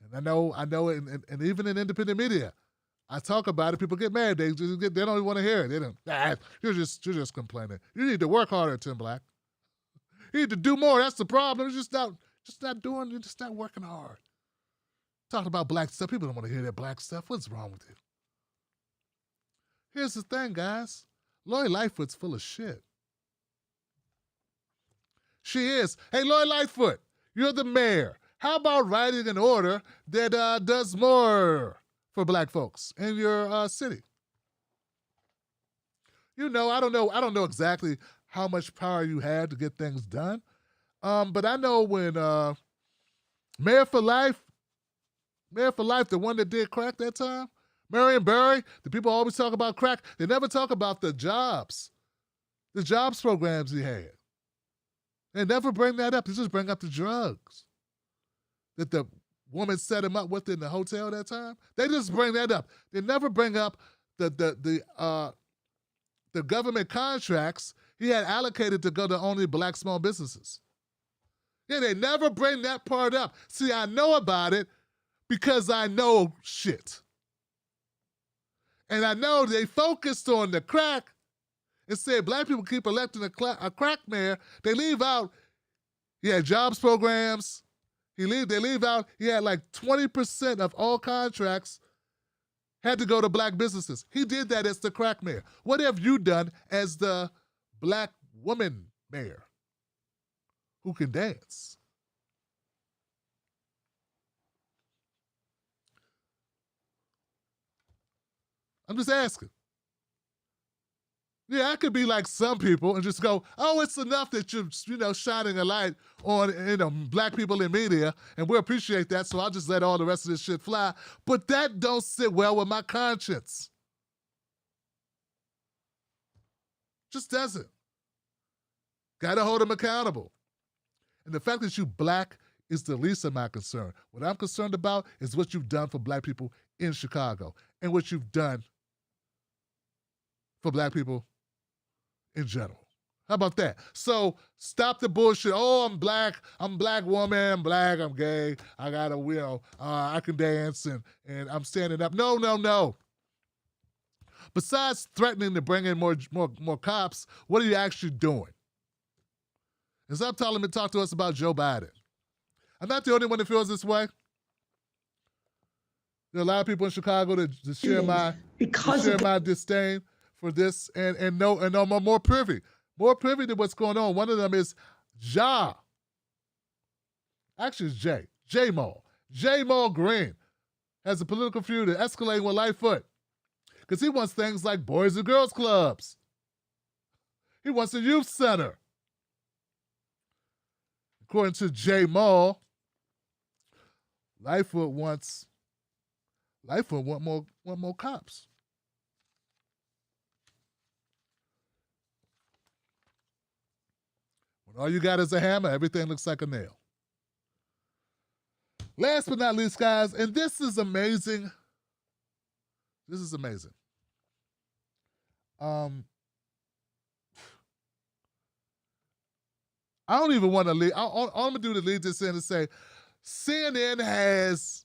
Speaker 2: And I know, and even in independent media, I talk about it. People get mad. They don't even want to hear it. They don't. You're just complaining. You need to work harder, Tim Black. You need to do more. That's the problem. You're just not doing. You're just not working hard. Talking about black stuff. People don't want to hear that black stuff. What's wrong with you? Here's the thing, guys. Lori Lightfoot's full of shit. She is. Hey, Lori Lightfoot. You're the mayor. How about writing an order that does more for black folks in your city? I don't know exactly how much power you had to get things done, but I know when Mayor for Life, the one that did crack that time, Marion Barry, the people always talk about crack. They never talk about the jobs programs he had. They never bring that up. They just bring up the drugs that the woman set him up with in the hotel that time. They just bring that up. They never bring up the government contracts he had allocated to go to only black small businesses. Yeah, they never bring that part up. See, I know about it because I know shit. And I know they focused on the crack and said black people keep electing a crack mayor. They leave out, he had jobs programs. They leave out, he had like 20% of all contracts had to go to black businesses. He did that as the crack mayor. What have you done as the black woman mayor who can dance? I'm just asking. Yeah, I could be like some people and just go, oh, it's enough that you're, shining a light on, black people in media, and we appreciate that, so I'll just let all the rest of this shit fly. But that don't sit well with my conscience. Just doesn't. Gotta hold them accountable. And the fact that you black is the least of my concern. What I'm concerned about is what you've done for black people in Chicago and what you've done for black people in general. How about that? So stop the bullshit. Oh, I'm black woman, I'm black, I'm gay, I got a will, I can dance and I'm standing up. No. Besides threatening to bring in more cops, what are you actually doing? And stop telling me to talk to us about Joe Biden. I'm not the only one that feels this way. There are a lot of people in Chicago that share my disdain for this and no more privy. more privy to what's going on. One of them is Ja. Actually, it's Jay. J-Mall. J-Mall Green has a political feud escalating with Lightfoot because he wants things like Boys and Girls Clubs. He wants a youth center. According to J-Mall, Lightfoot want more cops. When all you got is a hammer, everything looks like a nail. Last but not least, guys, and this is amazing. This is amazing. I don't even want to lead. All I'm going to do is lead this in and say, CNN has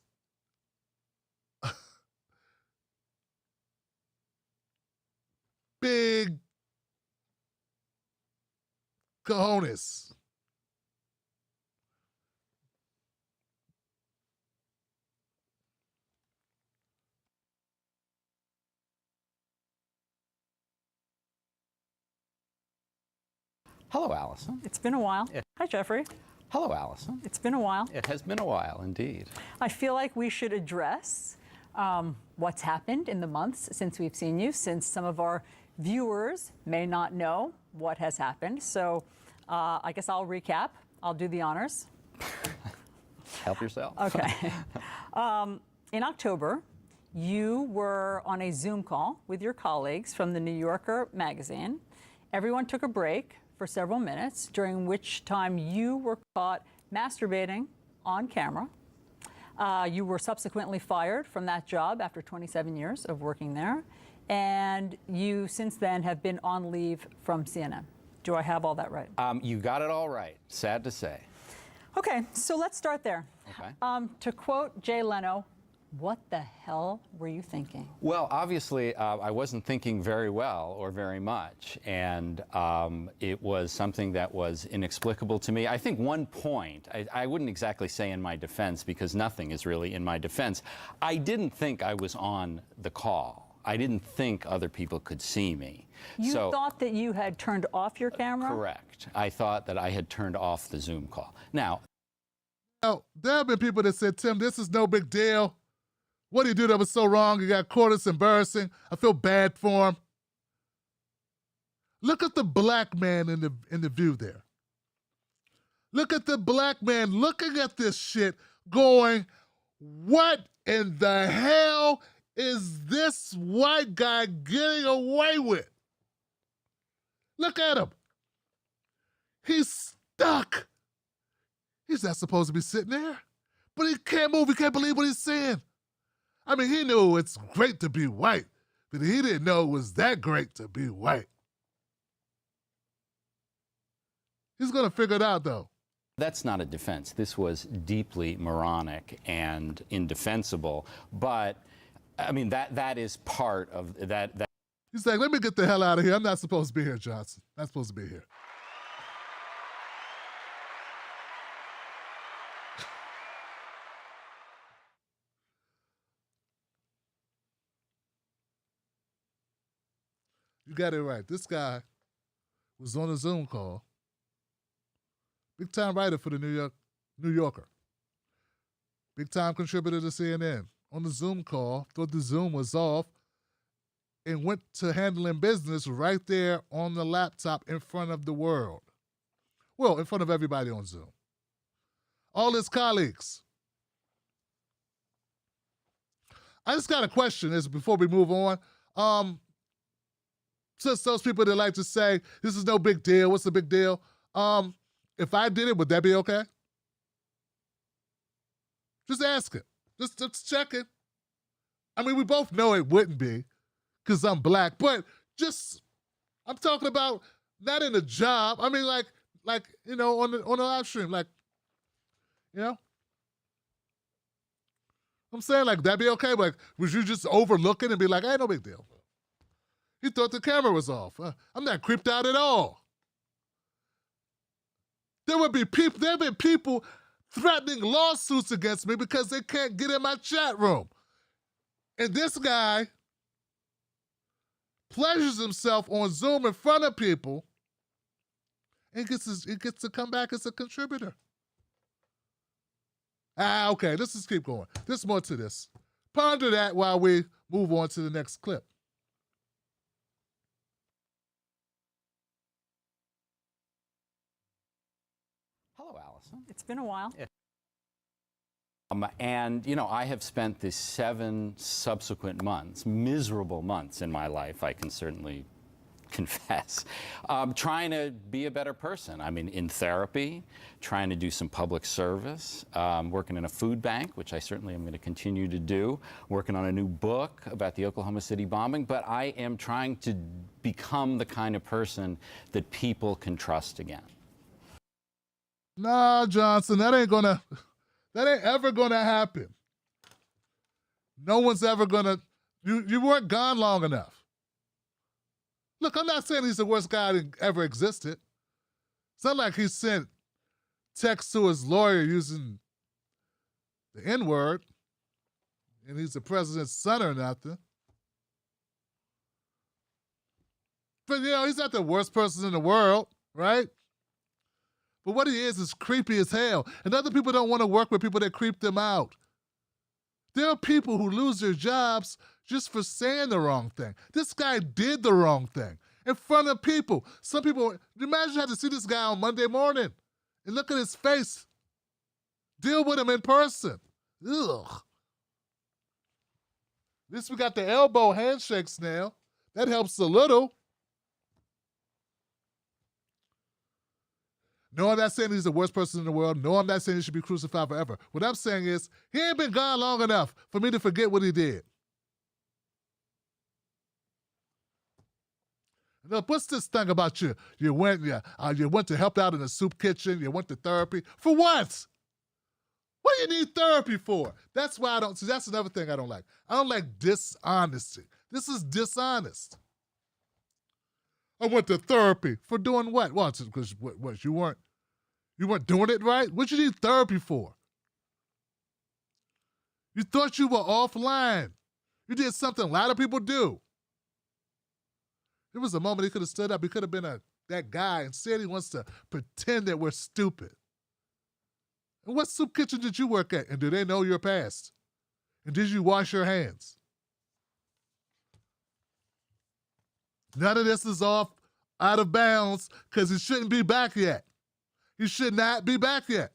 Speaker 2: big cojones.
Speaker 14: Hello, Allison.
Speaker 15: It's been a while. Hi, Jeffrey.
Speaker 14: Hello, Allison.
Speaker 15: It's been a while.
Speaker 14: It has been a while, indeed.
Speaker 15: I feel like we should address what's happened in the months since we've seen you, since some of our viewers may not know what has happened. So I guess I'll recap. I'll do the honors.
Speaker 14: Help yourself.
Speaker 15: Okay. In October, you were on a Zoom call with your colleagues from the New Yorker magazine. Everyone took a break for several minutes, during which time you were caught masturbating on camera. You were subsequently fired from that job after 27 years of working there. And you, since then, have been on leave from CNN. Do I have all that right?
Speaker 14: You got it all right, sad to say.
Speaker 15: Okay, so let's start there.
Speaker 14: Okay.
Speaker 15: To quote Jay Leno, what the hell were you thinking?
Speaker 14: Well, obviously, I wasn't thinking very well or very much, and it was something that was inexplicable to me. I think one point, I wouldn't exactly say in my defense, because nothing is really in my defense. I didn't think I was on the call. I didn't think other people could see me.
Speaker 15: You thought that you had turned off your camera?
Speaker 14: Correct. I thought that I had turned off the Zoom call. Now,
Speaker 2: there have been people that said, Tim, this is no big deal. What did he do that was so wrong? He got caught. It's embarrassing. I feel bad for him. Look at the black man in the view there. Look at the black man looking at this shit going, what in the hell is this white guy getting away with? Look at him. He's stuck. He's not supposed to be sitting there, but he can't move. He can't believe what he's saying. I mean, he knew it's great to be white, but he didn't know it was that great to be white. He's going to figure it out, though.
Speaker 14: that's not a defense. This was deeply moronic and indefensible. But, I mean, that is part of that.
Speaker 2: He's like, let me get the hell out of here. I'm not supposed to be here, Johnson. Not supposed to be here. You got it right. This guy was on a Zoom call. Big time writer for the New Yorker. Big time contributor to CNN. On the Zoom call, thought the Zoom was off and went to handling business right there on the laptop in front of the world. Well, in front of everybody on Zoom. All his colleagues. I just got a question before we move on. Since those people that like to say, this is no big deal, what's the big deal? If I did it, would that be okay? Just ask it. Just check it. I mean, we both know it wouldn't be because I'm black, but I'm talking about not in a job. I mean, like you know, on the live stream, like, you know? I'm saying, like, that'd be okay, but would you just overlook it and be like, hey, no big deal? He thought the camera was off. I'm not creeped out at all. There have been people threatening lawsuits against me because they can't get in my chat room. And this guy pleasures himself on Zoom in front of people and it gets to come back as a contributor. Okay, let's just keep going. There's more to this. Ponder that while we move on to the next clip.
Speaker 14: Hello, Allison.
Speaker 15: It's been a while.
Speaker 14: Yeah. And, I have spent the 7 subsequent months, miserable months in my life, I can certainly confess, trying to be a better person. I mean, in therapy, trying to do some public service, working in a food bank, which I certainly am going to continue to do, working on a new book about the Oklahoma City bombing, but I am trying to become the kind of person that people can trust again.
Speaker 2: Nah, Johnson, that ain't ever gonna happen. No one's ever gonna, you weren't gone long enough. Look, I'm not saying he's the worst guy that ever existed. It's not like he sent texts to his lawyer using the N-word, and he's the president's son or nothing. But, he's not the worst person in the world, right? But what he is creepy as hell. And other people don't want to work with people that creep them out. There are people who lose their jobs just for saying the wrong thing. This guy did the wrong thing in front of people. Some people, imagine having to see this guy on Monday morning and look at his face. Deal with him in person. Ugh. At least we got the elbow handshakes now. That helps a little. No, I'm not saying he's the worst person in the world. No, I'm not saying he should be crucified forever. What I'm saying is, he ain't been gone long enough for me to forget what he did. Now, what's this thing about you? You went to help out in the soup kitchen. You went to therapy. For what? What do you need therapy for? That's why I don't, see, that's another thing I don't like. I don't like dishonesty. This is dishonest. I went to therapy for doing what? Well, because what you weren't doing it right? What you need therapy for? You thought you were offline. You did something a lot of people do. There was a moment he could have stood up. He could have been that guy. Instead, he wants to pretend that we're stupid. And what soup kitchen did you work at? And do they know your past? And did you wash your hands? None of this is out of bounds because he shouldn't be back yet. He should not be back yet.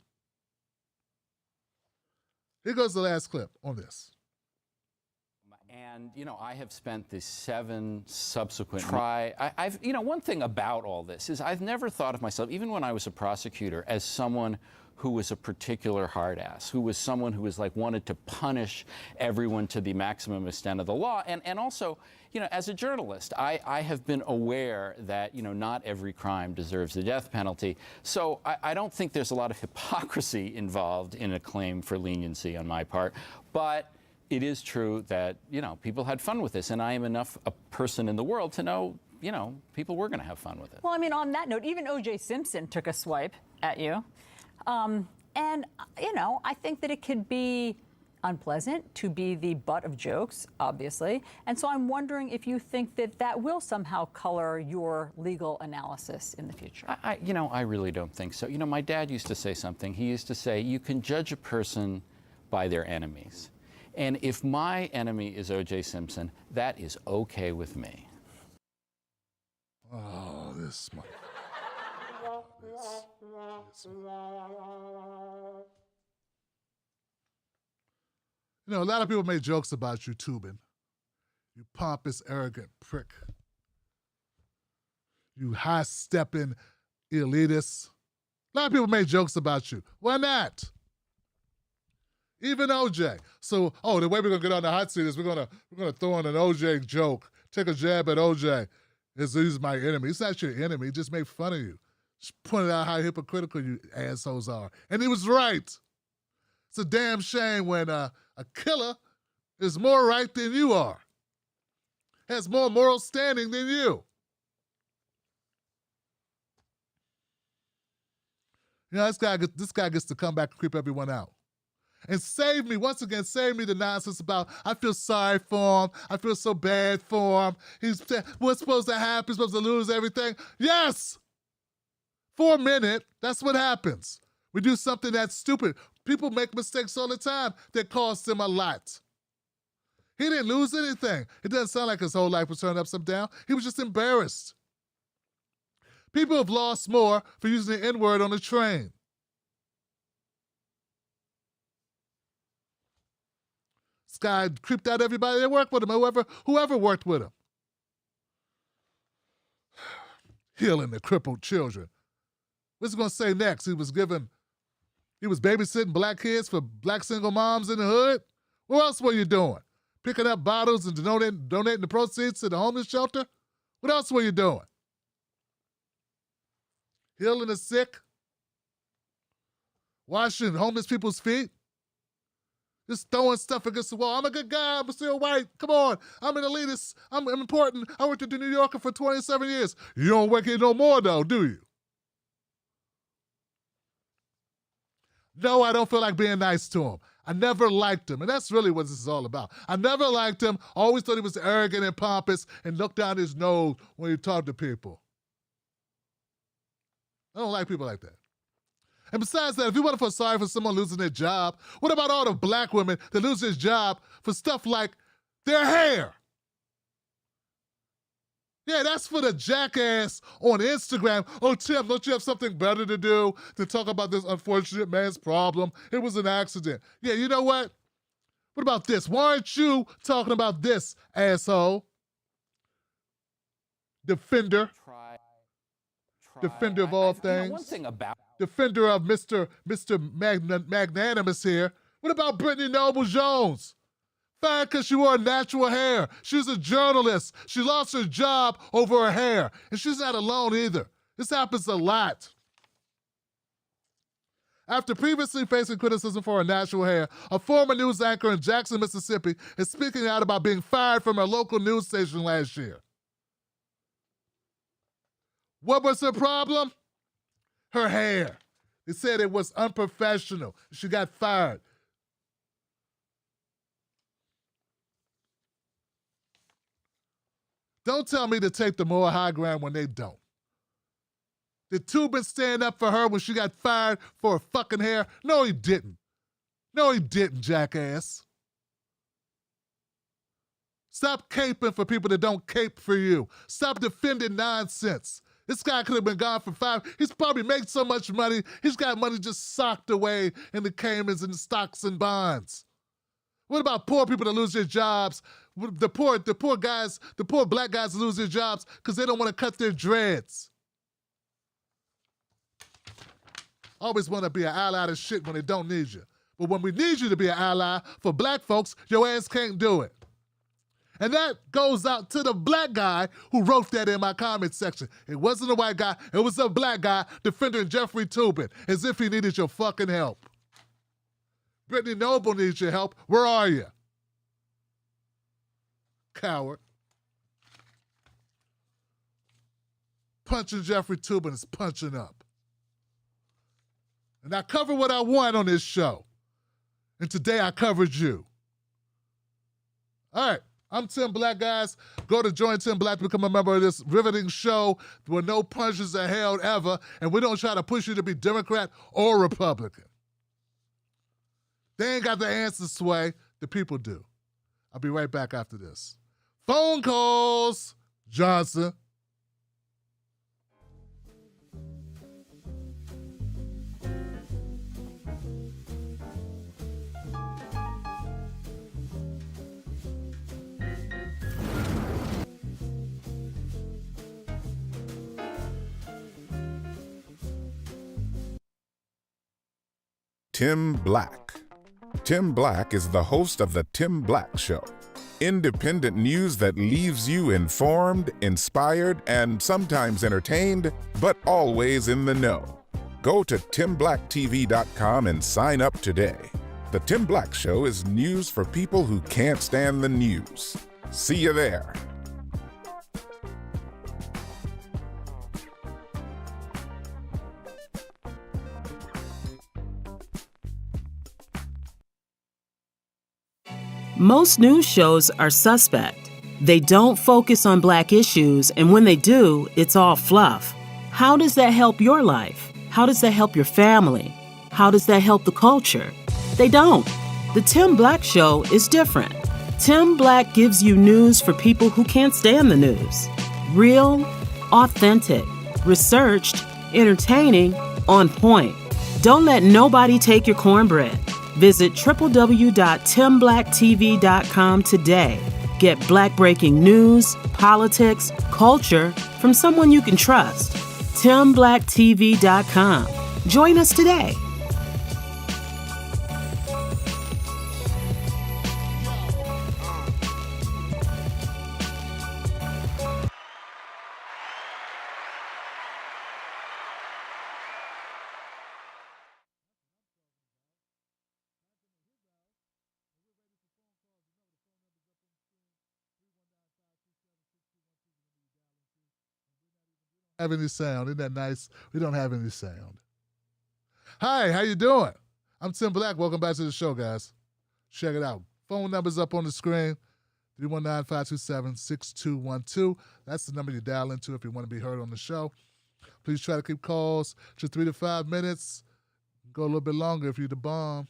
Speaker 2: Here goes the last clip on this.
Speaker 14: And, I have spent the 7 subsequent one thing about all this is I've never thought of myself, even when I was a prosecutor, as someone who was a particular hard ass, who was someone who was wanted to punish everyone to the maximum extent of the law. And also, as a journalist, I have been aware that, not every crime deserves the death penalty. So I don't think there's a lot of hypocrisy involved in a claim for leniency on my part. But it is true that, people had fun with this. And I am enough a person in the world to know, people were going to have fun with it.
Speaker 15: Well, I mean, on that note, even O.J. Simpson took a swipe at you. And, I think that it could be unpleasant to be the butt of jokes, obviously. And so I'm wondering if you think that will somehow color your legal analysis in the future.
Speaker 14: I really don't think so. My dad used to say something. He used to say, you can judge a person by their enemies. And if my enemy is O.J. Simpson, that is okay with me.
Speaker 2: Oh, this might... a lot of people make jokes about you tubing. You pompous, arrogant prick. You high-stepping elitist. A lot of people make jokes about you. Why not? Even OJ. So, the way we're gonna get on the hot seat is we're gonna throw in an OJ joke, take a jab at OJ. He's my enemy. He's not your enemy. He just made fun of you. Just pointed out how hypocritical you assholes are. And he was right. It's a damn shame when a killer is more right than you are. Has more moral standing than you. This guy gets to come back and creep everyone out. And save me the nonsense about, I feel sorry for him. I feel so bad for him. What's supposed to happen? He's supposed to lose everything. Yes! For a minute, that's what happens. We do something that's stupid. People make mistakes all the time that cost him a lot. He didn't lose anything. It doesn't sound like his whole life was turned upside down. He was just embarrassed. People have lost more for using the N-word on the train. This guy creeped out everybody that worked with him, whoever worked with him. Healing the crippled children. What's he going to say next? He was babysitting black kids for black single moms in the hood? What else were you doing? Picking up bottles and donating the proceeds to the homeless shelter? What else were you doing? Healing the sick? Washing homeless people's feet? Just throwing stuff against the wall. I'm a good guy. I'm still white. Come on. I'm an elitist. I'm important. I worked at the New Yorker for 27 years. You don't work here no more, though, do you? No, I don't feel like being nice to him. I never liked him, and that's really what this is all about. I never liked him. Always thought he was arrogant and pompous and looked down his nose when he talked to people. I don't like people like that. And besides that, if you want to feel sorry for someone losing their job, what about all the black women that lose their job for stuff like their hair? Yeah, that's for the jackass on Instagram. Oh, Tim, don't you have something better to do than talk about this unfortunate man's problem? It was an accident. Yeah, you know what? What about this? Why aren't you talking about this, asshole? Defender. Defender of all things.
Speaker 14: One thing about
Speaker 2: Defender of Mr. Magnanimous here. What about Brittany Noble-Jones? Fired because she wore natural hair. She's a journalist. She lost her job over her hair. And she's not alone either. This happens a lot. After previously facing criticism for her natural hair, a former news anchor in Jackson, Mississippi is speaking out about being fired from her local news station last year. What was her problem? Her hair. They said it was unprofessional. She got fired. Don't tell me to take the moral high ground when they don't. Did Tubin stand up for her when she got fired for her fucking hair? No, he didn't. No, he didn't, jackass. Stop caping for people that don't cape for you. Stop defending nonsense. This guy could have been gone for 5. He's probably made so much money. He's got money just socked away in the Caymans and the stocks and bonds. What about poor people that lose their jobs? The poor black guys that lose their jobs because they don't want to cut their dreads. Always want to be an ally to shit when they don't need you. But when we need you to be an ally for black folks, your ass can't do it. And that goes out to the black guy who wrote that in my comment section. It wasn't a white guy, it was a black guy defending Jeffrey Toobin as if he needed your fucking help. Brittany Noble needs your help. Where are you? Coward. Punching Jeffrey Toobin is punching up. And I cover what I want on this show. And today I covered you. All right. I'm Tim Black, guys. Go to Join Tim Black to become a member of this riveting show where no punches are held ever, and we don't try to push you to be Democrat or Republican. They ain't got the answers, Sway. The people do. I'll be right back after this. Phone calls, Johnson.
Speaker 16: Tim Black. Tim Black is the host of The Tim Black Show. Independent news that leaves you informed, inspired, and sometimes entertained, but always in the know. Go to timblacktv.com and sign up today. The Tim Black Show is news for people who can't stand the news. See you there.
Speaker 17: Most news shows are suspect. They don't focus on Black issues, and when they do, it's all fluff. How does that help your life? How does that help your family? How does that help the culture? They don't. The Tim Black Show is different. Tim Black gives you news for people who can't stand the news. Real, authentic, researched, entertaining, on point. Don't let nobody take your cornbread. Visit www.timblacktv.com today. Get Black breaking news, politics, culture from someone you can trust. TimBlackTV.com. Join us today.
Speaker 2: Have any sound. Isn't that nice? We don't have any sound. Hi, how you doing? I'm Tim Black. Welcome back to the show, guys. Check it out. Phone number's up on the screen. 319-527-6212. That's the number you dial into if you want to be heard on the show. Please try to keep calls to 3 to 5 minutes. Go a little bit longer if you're the bomb.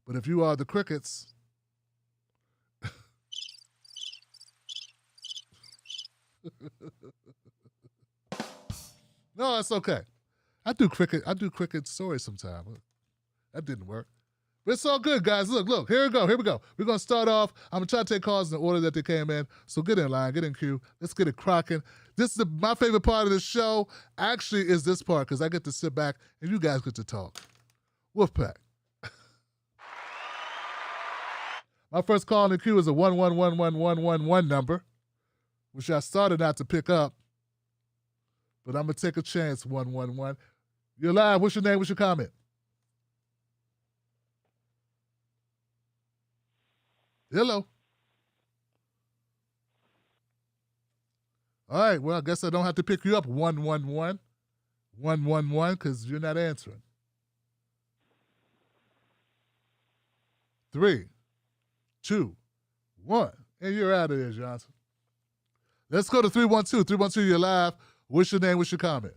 Speaker 2: But if you are the crickets, no, it's okay. I do cricket stories sometimes. That didn't work. But it's all good, guys. Look, here we go. We're going to start off. I'm going to try to take calls in the order that they came in. So get in line, get in queue. Let's get it cracking. This is my favorite part of the show. Actually, is this part because I get to sit back and you guys get to talk. Wolfpack. My first call in the queue is a 111111 number, which I started not to pick up. But I'm going to take a chance, 111. You're live. What's your name? What's your comment? Hello. All right. Well, I guess I don't have to pick you up, 111. 111, because you're not answering. 3, 2, 1. And you're out of there, Johnson. Let's go to 312. 312, you're live. What's your name? What's your comment?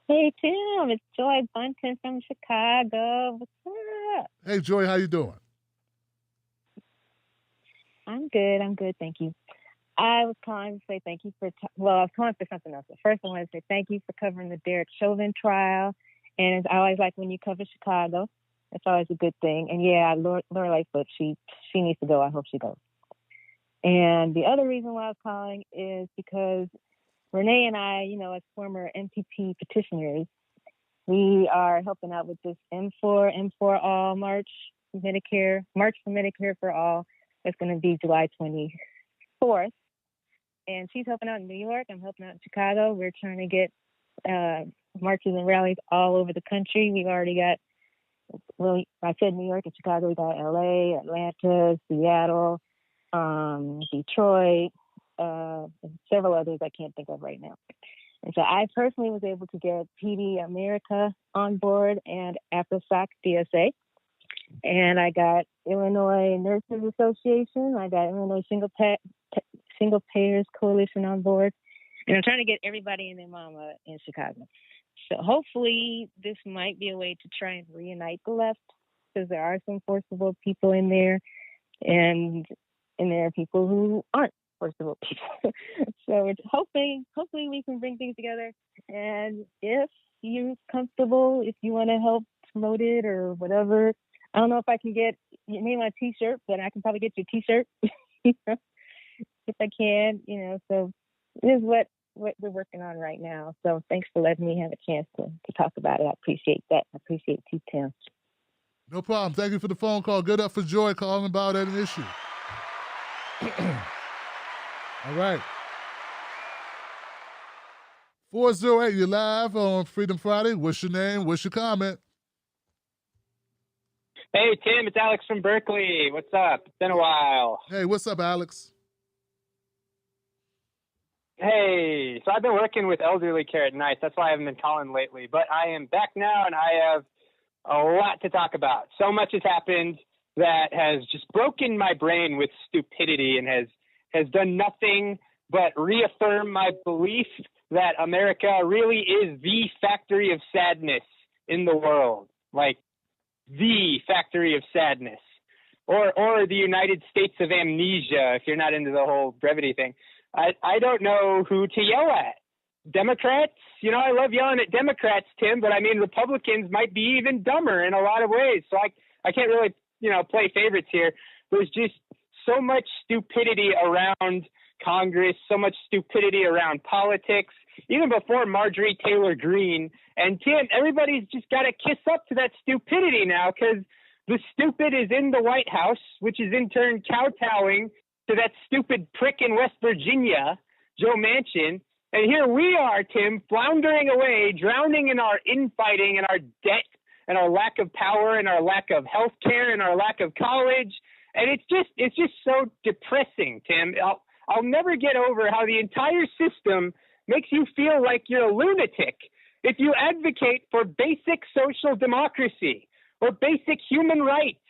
Speaker 18: Hey, Tim. It's Joy Bunton from Chicago. What's up?
Speaker 2: Hey, Joy. How you doing?
Speaker 18: I'm good. Thank you. I was calling to say thank you for, I was calling for something else. But first, I want to say thank you for covering the Derek Chauvin trial. And I always like when you cover Chicago. It's always a good thing. And yeah, Lori Lightfoot, she needs to go. I hope she goes. And the other reason why I was calling is because Renee and I, as former MPP petitioners, we are helping out with this M4 All March for Medicare for All. That's going to be July 24th. And she's helping out in New York. I'm helping out in Chicago. We're trying to get marches and rallies all over the country. We've already got, I said New York and Chicago. We got LA, Atlanta, Seattle, Detroit, and several others I can't think of right now. And so I personally was able to get PD America on board and AFRISOC DSA. And I got Illinois Nurses Association. I got Illinois Single Payers Coalition on board. And I'm trying to get everybody and their mama in Chicago. So hopefully this might be a way to try and reunite the left, because there are some forcible people in there. And there are people who aren't forcible people. So we're hopefully we can bring things together. And if you're comfortable, if you want to help promote it or whatever, I don't know if I can get your name on a T-shirt, but I can probably get your T-shirt if I can. So this is what we're working on right now. So thanks for letting me have a chance to talk about it. I appreciate that. I appreciate you, Tim.
Speaker 2: No problem. Thank you for the phone call. Good up for Joy calling about an issue. All right. 408, you're live on Freedom Friday. What's your name? What's your comment?
Speaker 19: Hey, Tim, it's Alex from Berkeley. What's up? It's been a while.
Speaker 2: Hey, what's up, Alex?
Speaker 19: Hey, so I've been working with elderly care at night. That's why I haven't been calling lately. But I am back now, and I have a lot to talk about. So much has happened that has just broken my brain with stupidity and has done nothing but reaffirm my belief that America really is the factory of sadness in the world, like the factory of sadness, or the United States of amnesia, if you're not into the whole brevity thing. I don't know who to yell at. Democrats, you know, I love yelling at Democrats, Tim, but I mean, Republicans might be even dumber in a lot of ways. So I can't really, you know, play favorites here. There's just so much stupidity around Congress, so much stupidity around politics, even before Marjorie Taylor Greene. And Tim, everybody's just got to kiss up to that stupidity now, because the stupid is in the White House, which is in turn kowtowing to that stupid prick in West Virginia, Joe Manchin. And here we are, Tim, floundering away, drowning in our infighting and our debt and our lack of power and our lack of health care and our lack of college. And it's just so depressing, Tim. I'll never get over how the entire system makes you feel like you're a lunatic if you advocate for basic social democracy or basic human rights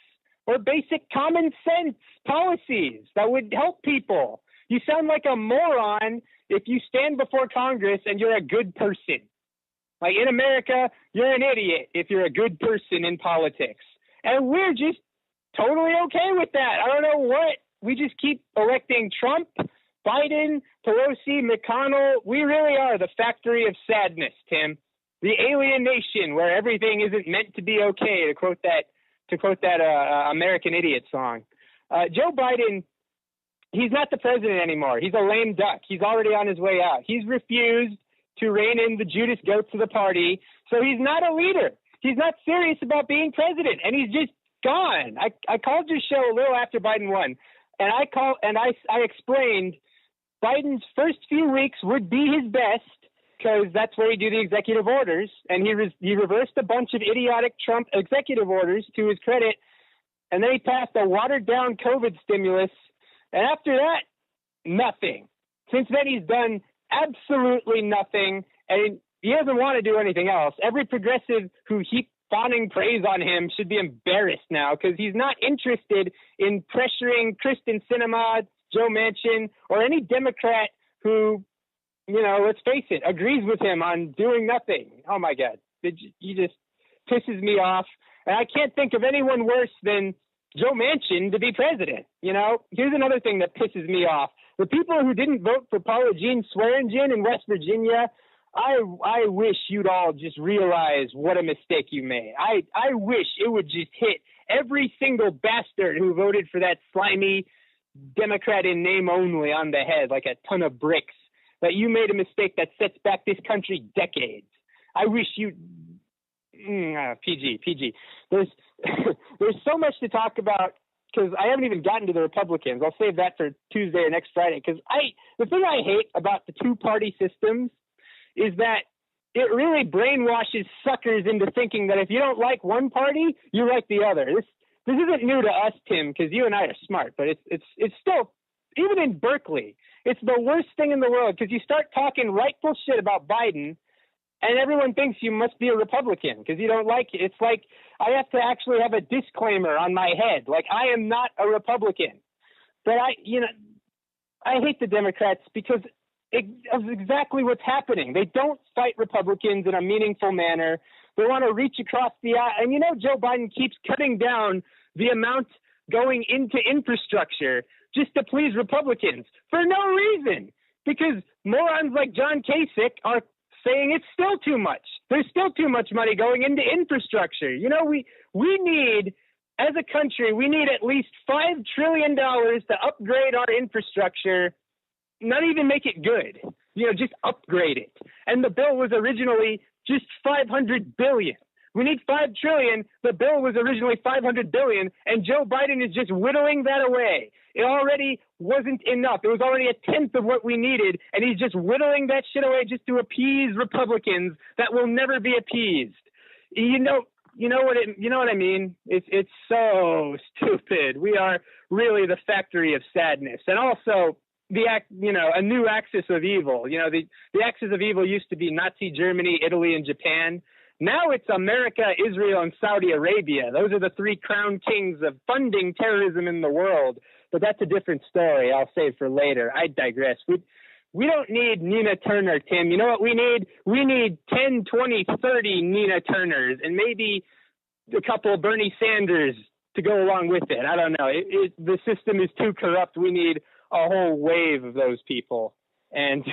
Speaker 19: or basic common sense policies that would help people. You sound like a moron if you stand before Congress and you're a good person. Like in America, you're an idiot if you're a good person in politics. And we're just totally okay with that. I don't know what. We just keep electing Trump, Biden, Pelosi, McConnell. We really are the factory of sadness, Tim. The alien nation where everything isn't meant to be okay, to quote that American Idiot song. Joe Biden, he's not the president anymore. He's a lame duck. He's already on his way out. He's refused to rein in the Judas goats of the party, so he's not a leader. He's not serious about being president, and he's just gone. I called your show a little after Biden won, and I explained Biden's first few weeks would be his best because that's where he do the executive orders, and he reversed a bunch of idiotic Trump executive orders to his credit, and then he passed a watered-down COVID stimulus, and after that, nothing. Since then, he's done absolutely nothing, and he doesn't want to do anything else. Every progressive who heaped fawning praise on him should be embarrassed now because he's not interested in pressuring Kyrsten Sinema, Joe Manchin, or any Democrat who, you know, let's face it, agrees with him on doing nothing. Oh, my God. He just pisses me off. And I can't think of anyone worse than Joe Manchin to be president. You know, here's another thing that pisses me off. The people who didn't vote for Paula Jean Swearingen in West Virginia, I wish you'd all just realize what a mistake you made. I wish it would just hit every single bastard who voted for that slimy Democrat in name only on the head like a ton of bricks, that you made a mistake that sets back this country decades. I wish you PG. There's so much to talk about because I haven't even gotten to the Republicans. I'll save that for Tuesday or next Friday because the thing I hate about the two-party systems is that it really brainwashes suckers into thinking that if you don't like one party, you like the other. This isn't new to us, Tim, because you and I are smart, but it's still, even in Berkeley, it's the worst thing in the world because you start talking rightful shit about Biden and everyone thinks you must be a Republican because you don't like it. It's like I have to actually have a disclaimer on my head, like I am not a Republican. But I hate the Democrats because of exactly what's happening. They don't fight Republicans in a meaningful manner. They want to reach across the aisle. And you know, Joe Biden keeps cutting down the amount going into infrastructure just to please Republicans for no reason, because morons like John Kasich are saying it's still too much. There's still too much money going into infrastructure. You know, we need, as a country, we need at least $5 trillion to upgrade our infrastructure, not even make it good, you know, just upgrade it. And the bill was originally just $500 billion. We need $5 trillion. The bill was originally $500 billion, and Joe Biden is just whittling that away. It already wasn't enough. It was already a tenth of what we needed, and he's just whittling that shit away just to appease Republicans that will never be appeased. You know what I mean? It's so stupid. We are really the factory of sadness, and also a new axis of evil. You know, the axis of evil used to be Nazi Germany, Italy, and Japan. Now it's America, Israel, and Saudi Arabia. Those are the three crown kings of funding terrorism in the world. But that's a different story. I'll save for later. I digress. We don't need Nina Turner, Tim. You know what we need? We need 10, 20, 30 Nina Turners and maybe a couple of Bernie Sanders to go along with it. I don't know. The system is too corrupt. We need a whole wave of those people. And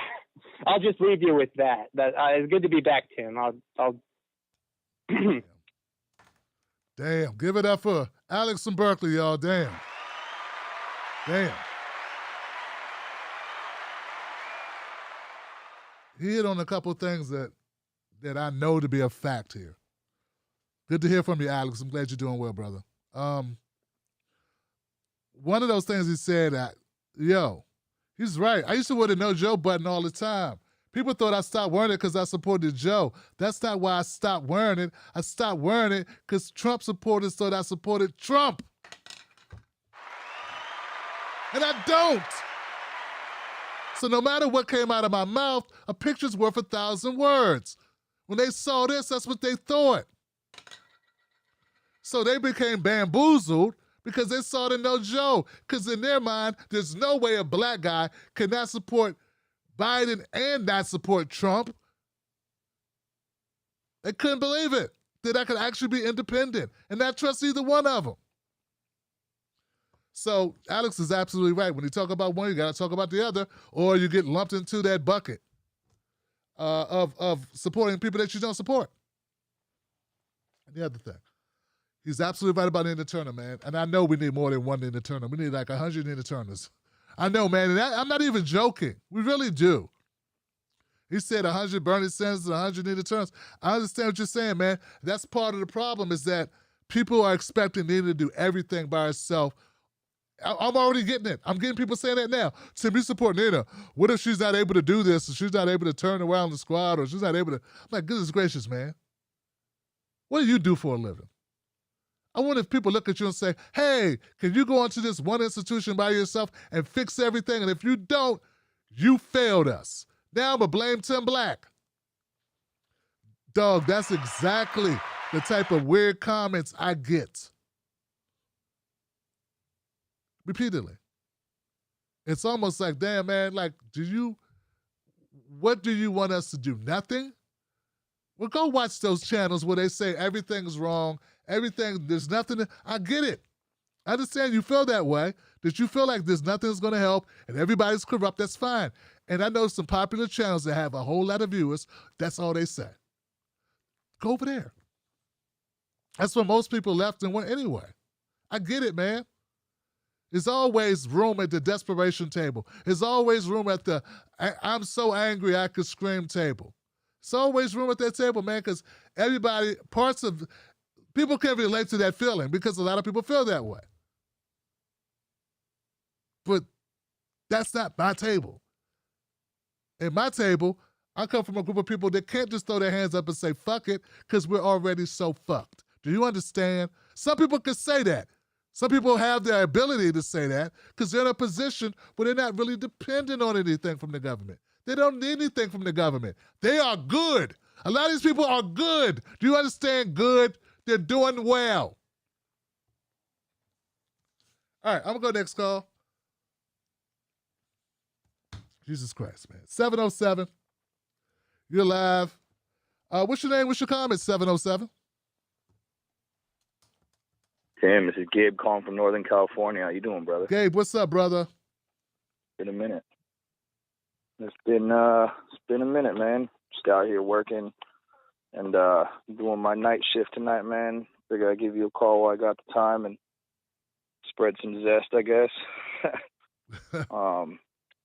Speaker 19: I'll just leave you with that. It's good to be back, Tim. I'll
Speaker 2: Damn. Give it up for Alex from Berkeley, y'all. Damn. He hit on a couple of things that I know to be a fact here. Good to hear from you, Alex. I'm glad you're doing well, brother. One of those things he said, he's right. I used to wear the No Joe button all the time. People thought I stopped wearing it because I supported Joe. That's not why I stopped wearing it. I stopped wearing it because Trump supporters thought I supported Trump. And I don't. So no matter what came out of my mouth, a picture's worth 1,000 words. When they saw this, that's what they thought. So they became bamboozled because they saw the No Joe. Because in their mind, there's no way a black guy cannot support Biden and not support Trump. They couldn't believe it, that I could actually be independent and not trust either one of them. So Alex is absolutely right. When you talk about one, you got to talk about the other, or you get lumped into that bucket of supporting people that you don't support. And the other thing, he's absolutely right about Nina Turner, man. And I know we need more than one Nina Turner. We need like 100 Nina Turners. I know, man, and I'm not even joking. We really do. He said 100 Bernie Sanders and 100 Nina Turners. I understand what you're saying, man. That's part of the problem is that people are expecting Nina to do everything by herself. I'm already getting it. I'm getting people saying that now. Tim, you support Nina. What if she's not able to do this, or she's not able to turn around the squad, or she's not able to... I'm like, goodness gracious, man. What do you do for a living? I wonder if people look at you and say, hey, can you go into this one institution by yourself and fix everything? And if you don't, you failed us. Now I'm going to blame Tim Black. Dog, that's exactly the type of weird comments I get. Repeatedly. It's almost like, damn, man, like, what do you want us to do? Nothing? Well, go watch those channels where they say everything's wrong, there's nothing. I get it. I understand you feel that way, that you feel like there's nothing that's going to help and everybody's corrupt. That's fine. And I know some popular channels that have a whole lot of viewers. That's all they say. Go over there. That's where most people left and went anyway. I get it, man. There's always room at the desperation table. There's always room at the I'm so angry I could scream table. There's always room at that table, man, because people can relate to that feeling because a lot of people feel that way. But that's not my table. At my table, I come from a group of people that can't just throw their hands up and say, fuck it, because we're already so fucked. Do you understand? Some people can say that. Some people have the ability to say that because they're in a position where they're not really dependent on anything from the government. They don't need anything from the government. They are good. A lot of these people are good. Do you understand good? They're doing well. All right, I'm going to go next call. Jesus Christ, man. 707. You're live. What's your name? What's your comment, 707?
Speaker 20: Tim, this is Gabe calling from Northern California. How you doing, brother?
Speaker 2: Gabe, what's up, brother?
Speaker 20: Been a minute. It's been a minute, man. Just out here working and doing my night shift tonight, man. Figured I'd give you a call while I got the time and spread some zest, I guess.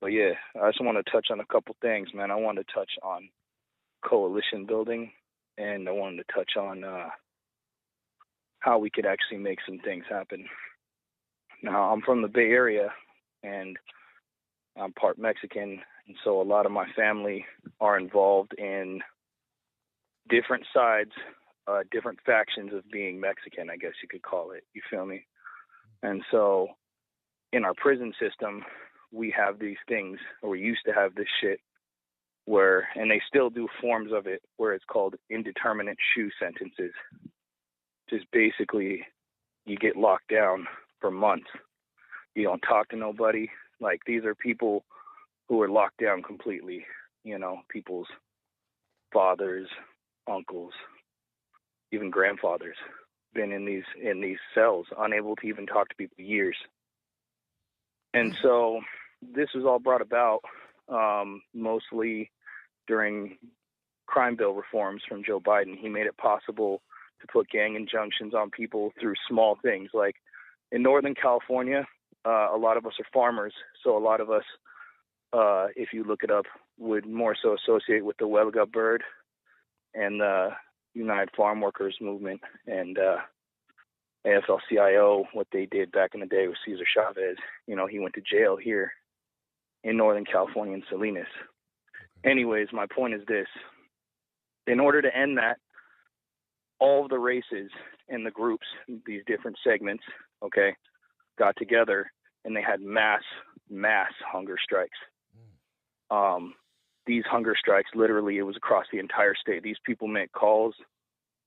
Speaker 20: But yeah, I just want to touch on a couple things, man. I wanted to touch on coalition building, and I wanted to touch on how we could actually make some things happen. Now, I'm from the Bay Area, and I'm part Mexican, and so a lot of my family are involved in different sides, different factions of being Mexican, I guess you could call it. You feel me? And so in our prison system, we have these things, or we used to have this shit where, and they still do forms of it, where it's called indeterminate shoe sentences. Just basically, you get locked down for months. You don't talk to nobody. Like, these are people who are locked down completely. People's fathers, uncles, even grandfathers been in these cells, unable to even talk to people years. And so this was all brought about mostly during crime bill reforms from Joe Biden. He made it possible to put gang injunctions on people through small things. Like in Northern California, a lot of us are farmers. So a lot of us, if you look it up, would more so associate with the Huelga bird and the United Farm Workers Movement and AFL-CIO, what they did back in the day with Cesar Chavez. He went to jail here in Northern California in Salinas. Anyways, my point is this. In order to end that, all of the races and the groups, these different segments, okay, got together and they had mass hunger strikes. These hunger strikes, literally, it was across the entire state. These people make calls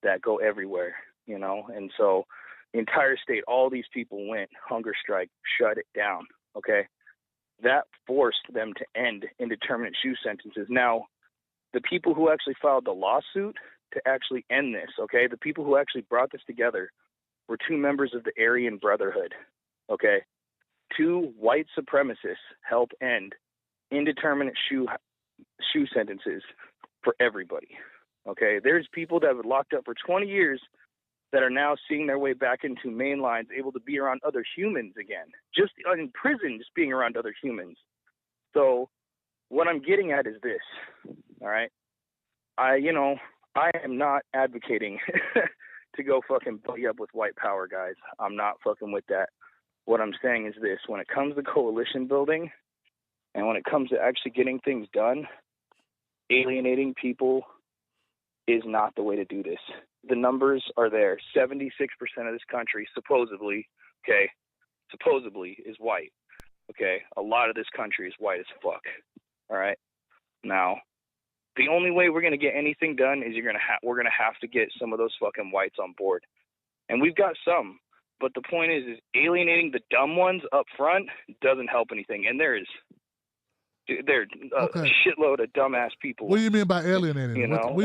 Speaker 20: that go everywhere, and so the entire state, all these people went hunger strike, shut it down, okay? That forced them to end indeterminate shoe sentences. Now, the people who actually filed the lawsuit to actually end this, okay, the people who actually brought this together were two members of the Aryan Brotherhood, okay? Two white supremacists helped end indeterminate shoe sentences for everybody, okay? There's people that were locked up for 20 years that are now seeing their way back into main lines, able to be around other humans again, just in prison, just being around other humans. So what I'm getting at is this, all right? I am not advocating to go fucking buddy up with white power, guys. I'm not fucking with that. What I'm saying is this. When it comes to coalition building and when it comes to actually getting things done, alienating people is not the way to do this. The numbers are there. 76% of this country, supposedly, is white. Okay? A lot of this country is white as fuck. All right? Now, the only way we're going to get anything done is we're going to have to get some of those fucking whites on board. And we've got some. But the point is alienating the dumb ones up front doesn't help anything. And there are a shitload of dumbass people.
Speaker 2: What do you mean by alienating?
Speaker 20: You know?
Speaker 2: What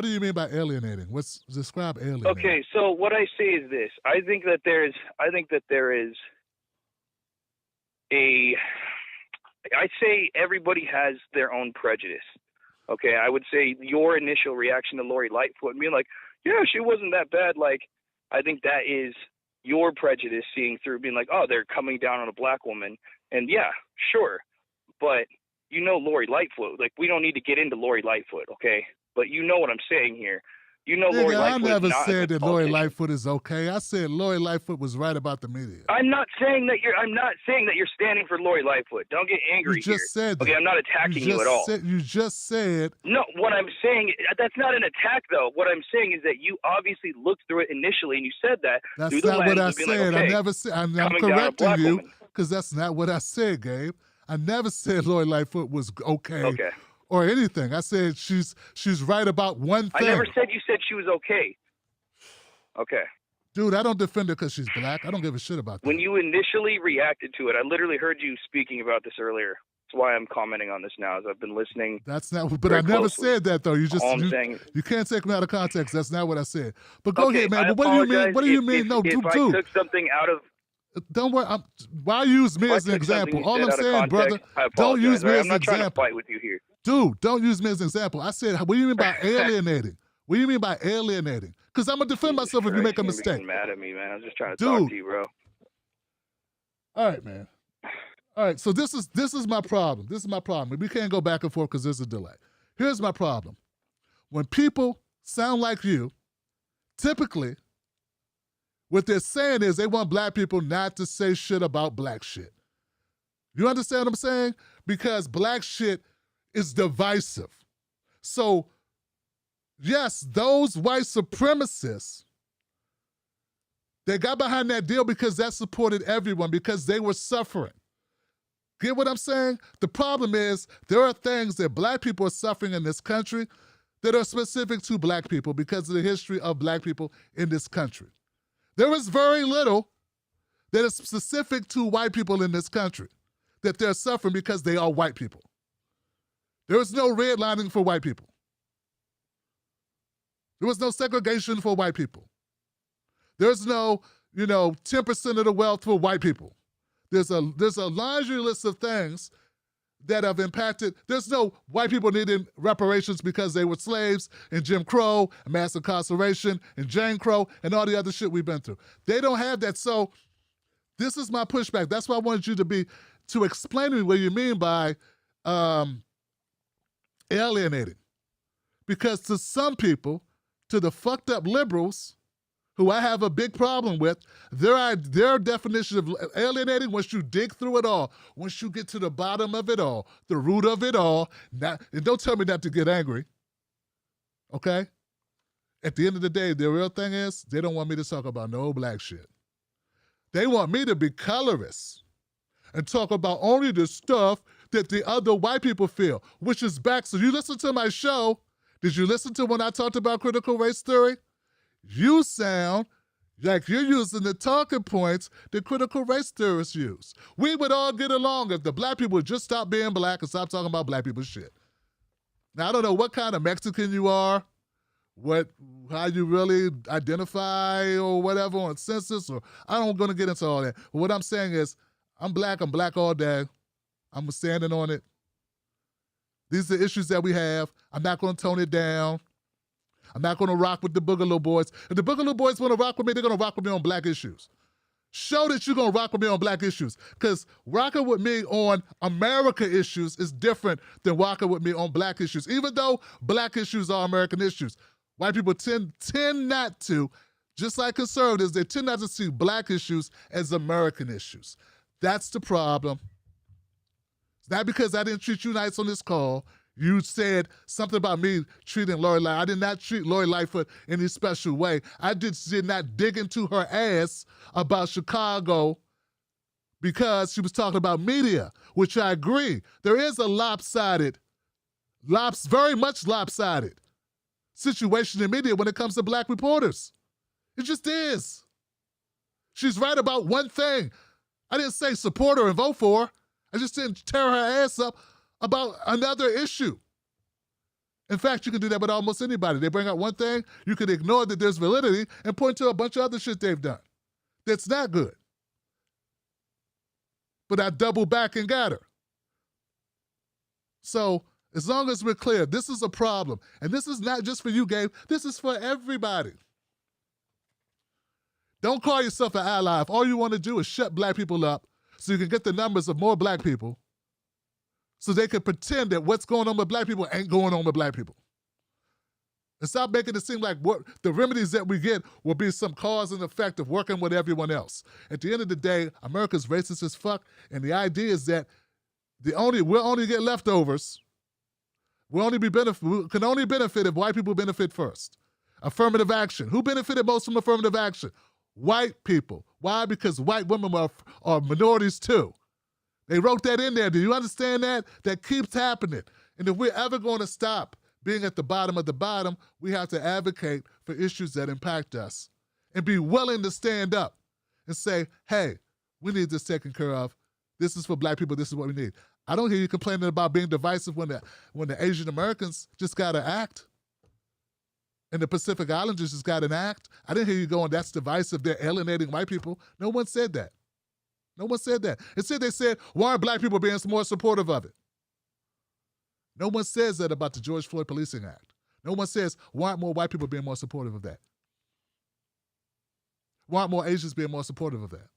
Speaker 2: do you mean by alienating? Describe alienating.
Speaker 20: Okay, so what I say is this. I think that there is I say everybody has their own prejudice. Okay, I would say your initial reaction to Lori Lightfoot being like, yeah, she wasn't that bad. Like, I think that is your prejudice seeing through, being like, oh, they're coming down on a black woman. And yeah, sure. But Lori Lightfoot, like, we don't need to get into Lori Lightfoot, okay? But you know what I'm saying here. Lori Lightfoot.
Speaker 2: I never said that Lori Lightfoot is okay. I said Lori Lightfoot was right about the media.
Speaker 20: I'm not saying that you're standing for Lori Lightfoot. Don't get angry
Speaker 2: You just said that.
Speaker 20: Okay, I'm not attacking you at all.
Speaker 2: You just said.
Speaker 20: No, what I'm saying, that's not an attack, though. What I'm saying is that you obviously looked through it initially, and you said that.
Speaker 2: That's not what I said.
Speaker 20: Like, okay,
Speaker 2: I never said. I'm correcting you because that's not what I said, Gabe. I never said Lori Lightfoot was okay. Or anything. I said she's right about one thing.
Speaker 20: I never said you said she was okay. Okay.
Speaker 2: Dude, I don't defend her because she's black. I don't give a shit about that.
Speaker 20: When you initially reacted to it, I literally heard you speaking about this earlier. That's why I'm commenting on this now, as I've been listening.
Speaker 2: That's not, but I never said that, though. You can't take me out of context. That's not what I said. But go ahead, man. But what do you mean? What do you mean? No,
Speaker 20: dude. If I took something out of...
Speaker 2: Don't worry. Why use me as an example? All I'm saying, brother, don't use me as an example. I'm not trying to
Speaker 20: fight with you here.
Speaker 2: Dude, don't use me as an example. I said, what do you mean by alienating? What do you mean by alienating? Because I'm going to defend myself if you make a mistake.
Speaker 20: You're mad at me, man. I'm just trying to talk to you, bro.
Speaker 2: All right, man. All right, so this is my problem. This is my problem. We can't go back and forth because there's a delay. Here's my problem. When people sound like you, typically, what they're saying is they want black people not to say shit about black shit. You understand what I'm saying? Because black shit is divisive. So, yes, those white supremacists, they got behind that deal because that supported everyone, because they were suffering. Get what I'm saying? The problem is there are things that black people are suffering in this country that are specific to black people because of the history of black people in this country. There is very little that is specific to white people in this country. that they're suffering because they are white people. There is no redlining for white people. There was no segregation for white people. There's no, 10% of the wealth for white people. There's a laundry list of things that have impacted. There's no white people needing reparations because they were slaves in Jim Crow and mass incarceration and Jane Crow and all the other shit we've been through. They don't have that. So this is my pushback. That's why I wanted you to explain to me what you mean by alienating. Because to some people, to the fucked up liberals, who I have a big problem with, their definition of alienating, once you dig through it all, once you get to the bottom of it all, the root of it all, and don't tell me not to get angry, okay? At the end of the day, the real thing is, they don't want me to talk about no black shit. They want me to be colorist and talk about only the stuff that the other white people feel, which is back. So you listen to my show. Did you listen to when I talked about critical race theory? You sound like you're using the talking points that critical race theorists use. We would all get along if the black people would just stop being black and stop talking about black people's shit. Now, I don't know what kind of Mexican you are, how you really identify or whatever on census, or I'm going to get into all that. But what I'm saying is, I'm black all day. I'm standing on it. These are the issues that we have. I'm not going to tone it down. I'm not going to rock with the Boogaloo Boys. If the Boogaloo Boys want to rock with me, they're going to rock with me on black issues. Show that you're going to rock with me on black issues. Because rocking with me on America issues is different than rocking with me on black issues. Even though black issues are American issues, white people tend not to, just like conservatives, they tend not to see black issues as American issues. That's the problem. It's not because I didn't treat you nice on this call. You said something about me treating Lori Lightfoot. I did not treat Lori Lightfoot in any special way. I did not dig into her ass about Chicago because she was talking about media, which I agree. There is a very much lopsided situation in media when it comes to black reporters. It just is. She's right about one thing. I didn't say support her and vote for her. I just didn't tear her ass up about another issue. In fact, you can do that with almost anybody. They bring out one thing, you can ignore that there's validity and point to a bunch of other shit they've done that's not good. But I doubled back and got her. So as long as we're clear, this is a problem. And this is not just for you, Gabe. This is for everybody. Don't call yourself an ally if all you want to do is shut black people up so you can get the numbers of more black people so they can pretend that what's going on with black people ain't going on with black people. And stop making it seem like what the remedies that we get will be some cause and effect of working with everyone else. At the end of the day, America's racist as fuck, and the idea is that we'll only get leftovers. We can only benefit if white people benefit first. Affirmative action. Who benefited most from affirmative action? White people. Why? Because white women are minorities too. They wrote that in there. Do you understand that? That keeps happening. And if we're ever going to stop being at the bottom of the bottom, we have to advocate for issues that impact us and be willing to stand up and say, hey, we need this taken care of. This is for black people. This is what we need. I don't hear you complaining about being divisive when the Asian Americans just got to act. And the Pacific Islanders just got an act. I didn't hear you going, that's divisive, they're alienating white people. No one said that. No one said that. Instead, they said, why aren't black people being more supportive of it? No one says that about the George Floyd Policing Act. No one says, why aren't more white people being more supportive of that? Why aren't more Asians being more supportive of that?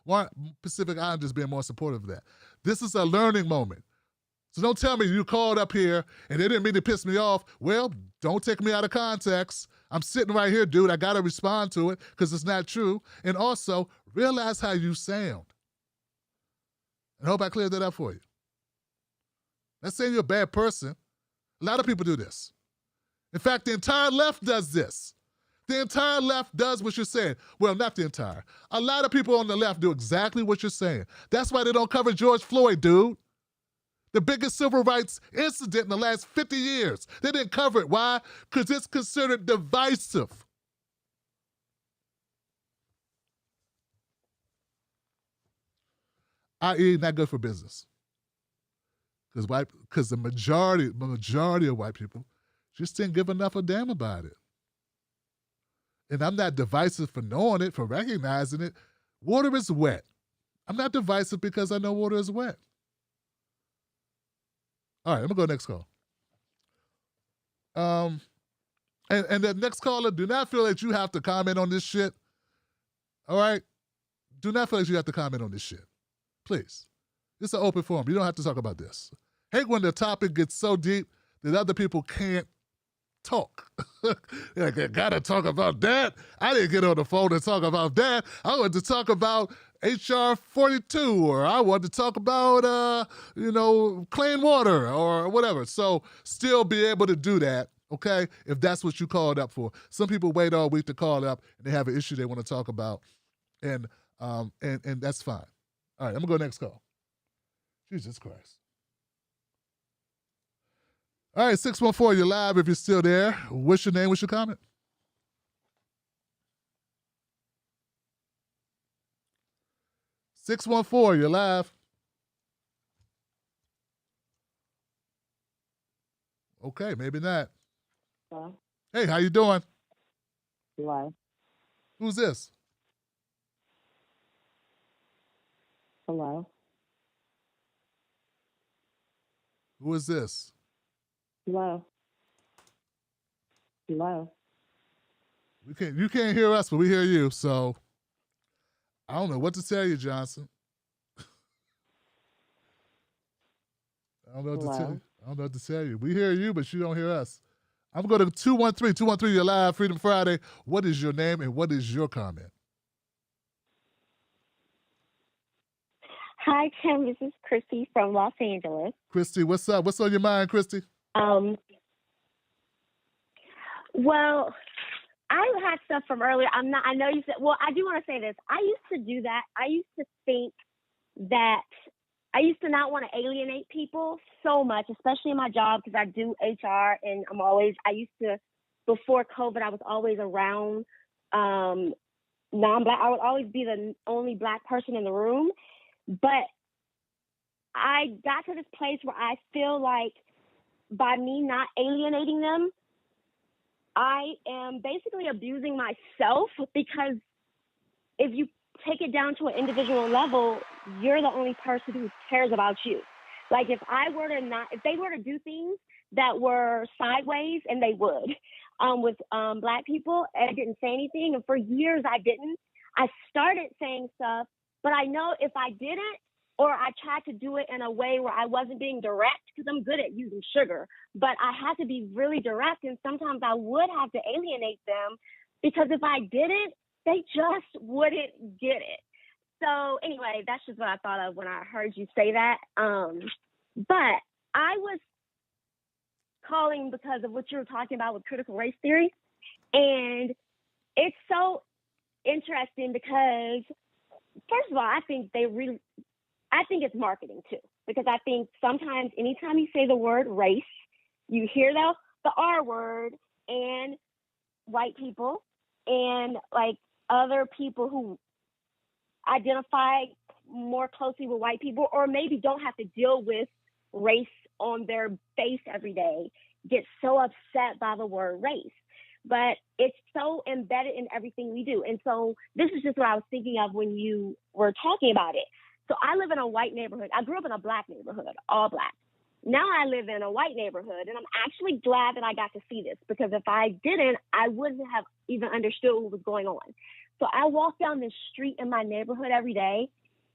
Speaker 2: Why aren't Pacific Islanders being more supportive of that? This is a learning moment. So don't tell me you called up here and they didn't mean to piss me off. Well, don't take me out of context. I'm sitting right here, dude. I got to respond to it because it's not true. And also, realize how you sound. And I hope I cleared that up for you. Not saying you're a bad person. A lot of people do this. In fact, the entire left does this. The entire left does what you're saying. Well, not the entire. A lot of people on the left do exactly what you're saying. That's why they don't cover George Floyd, dude. The biggest civil rights incident in the last 50 years. They didn't cover it. Why? Because it's considered divisive. i.e. not good for business. Because the majority of white people just didn't give enough of a damn about it. And I'm not divisive for knowing it, for recognizing it. Water is wet. I'm not divisive because I know water is wet. All right, I'm gonna go next call. And the next caller, do not feel that you have to comment on this shit. All right? Do not feel like you have to comment on this shit. Please. It's an open forum. You don't have to talk about this. Hate when the topic gets so deep that other people can't talk. Like, I gotta talk about that. I didn't get on the phone to talk about that. I wanted to talk about HR 42, or I wanted to talk about, clean water or whatever. So still be able to do that, okay, if that's what you called up for. Some people wait all week to call up and they have an issue they want to talk about, and that's fine. All right, I'm going to go next call. Jesus Christ. All right, 614, you're live if you're still there. What's your name? What's your comment? (614), you're live. Okay, maybe not.
Speaker 18: Hello?
Speaker 2: Hey, how you doing?
Speaker 18: Hello?
Speaker 2: Who's this?
Speaker 18: Hello?
Speaker 2: Who is this?
Speaker 18: Hello? Hello?
Speaker 2: You can't hear us, but we hear you, so I don't know what to tell you, Johnson. I don't know what to tell you. I don't know what to tell you. We hear you, but you don't hear us. I'm going to 213. 213, you're live, Freedom Friday. What is your name and what is your comment?
Speaker 21: Hi, Tim. This is Christy from Los Angeles.
Speaker 2: Christy, what's up? What's on your mind, Christy?
Speaker 21: Well, I had stuff from earlier. I know you said, well, I do want to say this. I used to do that. I used to think that I used to not want to alienate people so much, especially in my job, because I do HR and before COVID, I was always around non-Black. I would always be the only Black person in the room. But I got to this place where I feel like by me not alienating them, I am basically abusing myself, because if you take it down to an individual level, you're the only person who cares about you. Like if they were to do things that were sideways, and they would, with Black people, and I didn't say anything, and for years I didn't. I started saying stuff, but I know if I didn't, or I tried to do it in a way where I wasn't being direct, because I'm good at using sugar, but I had to be really direct, and sometimes I would have to alienate them, because if I didn't, they just wouldn't get it. So anyway, that's just what I thought of when I heard you say that. But I was calling because of what you were talking about with critical race theory, and it's so interesting because, first of all, I think it's marketing too, because I think sometimes anytime you say the word race, you hear the R word, and white people and like other people who identify more closely with white people, or maybe don't have to deal with race on their face every day, get so upset by the word race. But it's so embedded in everything we do. And so this is just what I was thinking of when you were talking about it. So I live in a white neighborhood. I grew up in a Black neighborhood, all Black. Now I live in a white neighborhood, and I'm actually glad that I got to see this, because if I didn't, I wouldn't have even understood what was going on. So I walk down the street in my neighborhood every day.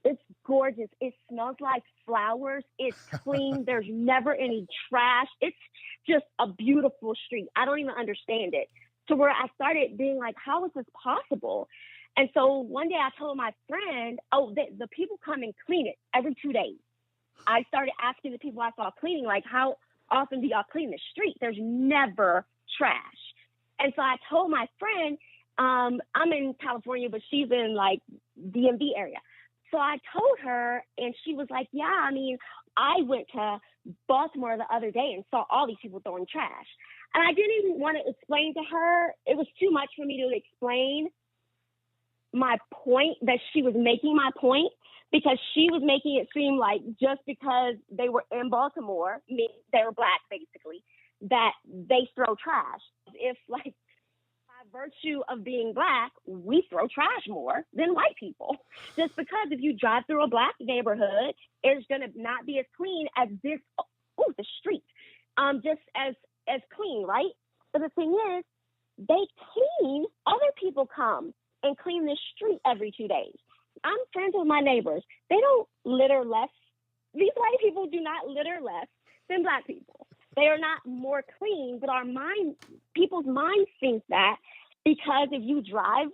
Speaker 21: It's gorgeous. It smells like flowers. It's clean. There's never any trash. It's just a beautiful street. I don't even understand it. To where I started being like, how is this possible? And so one day I told my friend, the people come and clean it every 2 days. I started asking the people I saw cleaning, like, how often do y'all clean the street? There's never trash. And so I told my friend, I'm in California, but she's in like DMV area. So I told her, and she was like, yeah, I mean, I went to Baltimore the other day and saw all these people throwing trash. And I didn't even want to explain to her. It was too much for me to explain my point, that she was making my point. because she was making it seem like just because they were in Baltimore, they were black basically, that they throw trash. If like by virtue of being black, we throw trash more than white people. Just because if you drive through a black neighborhood, it's going to not be as clean as this, the street, just as clean, right? But the thing is, they clean, other people come and clean this street every 2 days. I'm friends with my neighbors. They don't litter less. These white people do not litter less than black people. They are not more clean, but people's minds think that because if you drive,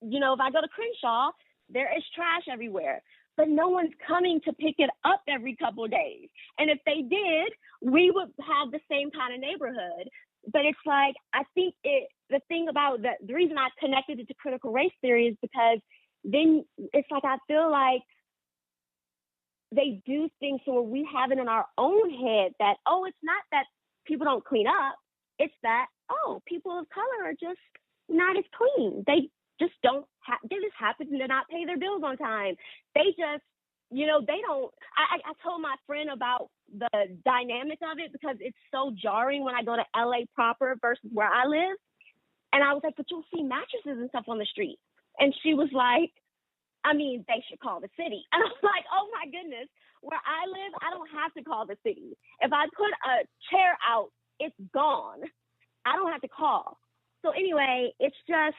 Speaker 21: if I go to Crenshaw, there is trash everywhere, but no one's coming to pick it up every couple of days. And if they did, we would have the same kind of neighborhood. But it's like, I think the thing about the reason I connected it to critical race theory is because then it's like, I feel like they do things so we have it in our own head that, it's not that people don't clean up. It's that, people of color are just not as clean. They just they just happen to not pay their bills on time. They just, they don't, I told my friend about the dynamic of it because it's so jarring when I go to LA proper versus where I live. And I was like, but you'll see mattresses and stuff on the street. And she was like, they should call the city. And I was like, oh my goodness, where I live, I don't have to call the city. If I put a chair out, it's gone. I don't have to call. So anyway, it's just,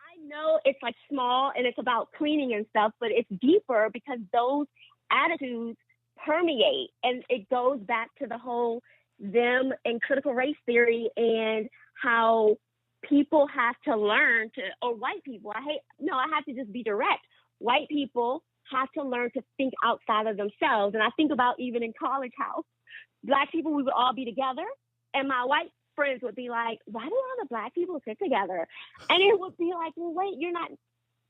Speaker 21: I know it's like small and it's about cleaning and stuff, but it's deeper because those attitudes permeate, and it goes back to the whole them and critical race theory and how people have to learn to, or white people, I have to just be direct. White people have to learn to think outside of themselves. And I think about even in college house, black people, we would all be together, and my white friends would be like, why do all the black people sit together? And it would be like, well, wait, you're not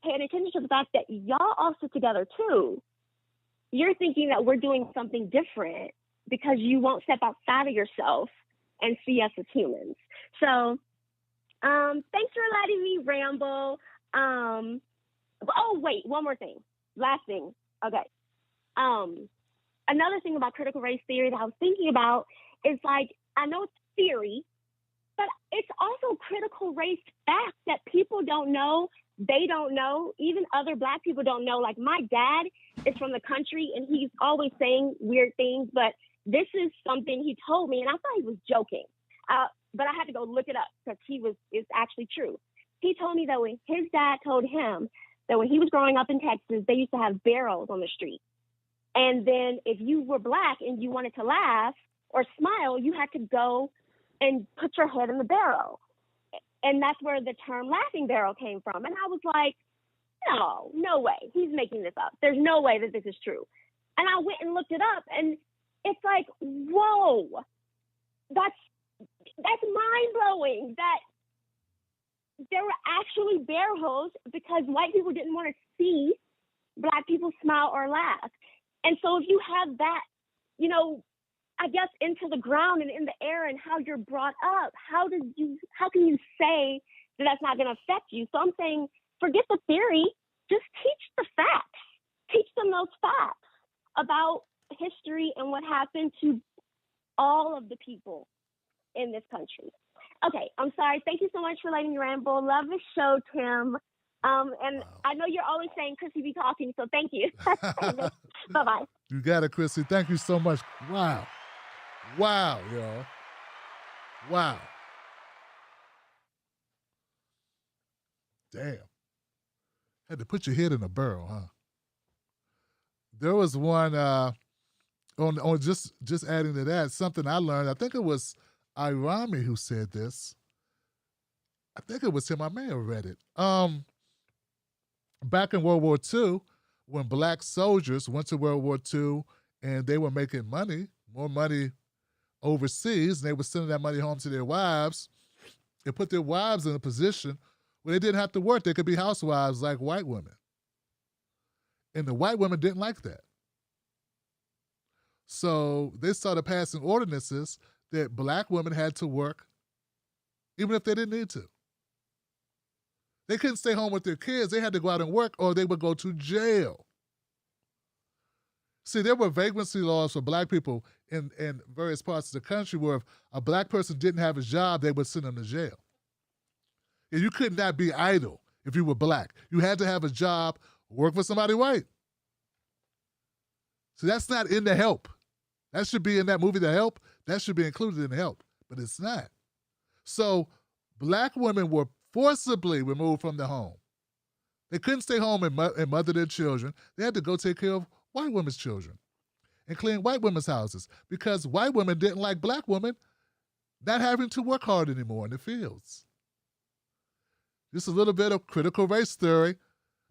Speaker 21: paying attention to the fact that y'all all sit together too. You're thinking that we're doing something different because you won't step outside of yourself and see us as humans. So thanks for letting me ramble. Wait, one more thing. Last thing. Okay. Another thing about critical race theory that I was thinking about is like, I know it's theory, but it's also critical race facts that people don't know. They don't know. Even other black people don't know. Like my dad is from the country and he's always saying weird things, but this is something he told me and I thought he was joking. But I had to go look it up because it's actually true. He told me that when his dad told him that when he was growing up in Texas, they used to have barrels on the street. And then if you were black and you wanted to laugh or smile, you had to go and put your head in the barrel. And that's where the term laughing barrel came from. And I was like, no way. He's making this up. There's no way that this is true. And I went and looked it up and it's like, whoa, that's mind blowing that there were actually barrels because white people didn't want to see black people smile or laugh. And so if you have that, I guess into the ground and in the air and how you're brought up, how can you say that that's not going to affect you? So I'm saying, forget the theory, just teach the facts. Teach them those facts about history and what happened to all of the people in this country. Okay, I'm sorry. Thank you so much for letting me ramble. Love the show, Tim. And I know you're always saying Chrissy be talking, so thank you. Bye-bye.
Speaker 2: You got it, Chrissy. Thank you so much. Wow, y'all. Wow. Damn. Had to put your head in a barrel, huh? There was one on just adding to that, something I learned. I think it was Irami who said this. I think it was him. I may have read it. Back in World War II, when black soldiers went to World War II and they were making more money overseas, and they were sending that money home to their wives, it put their wives in a position where they didn't have to work. They could be housewives like white women. And the white women didn't like that. So they started passing ordinances that black women had to work even if they didn't need to. They couldn't stay home with their kids. They had to go out and work or they would go to jail. See, there were vagrancy laws for black people in various parts of the country where if a black person didn't have a job, they would send them to jail. And you could not be idle if you were black. You had to have a job, work for somebody white. So that's not in the help. That should be in that movie, The Help. That should be included in the help, but it's not. So black women were forcibly removed from the home. They couldn't stay home and mother their children. They had to go take care of white women's children and clean white women's houses because white women didn't like black women not having to work hard anymore in the fields. Just a little bit of critical race theory.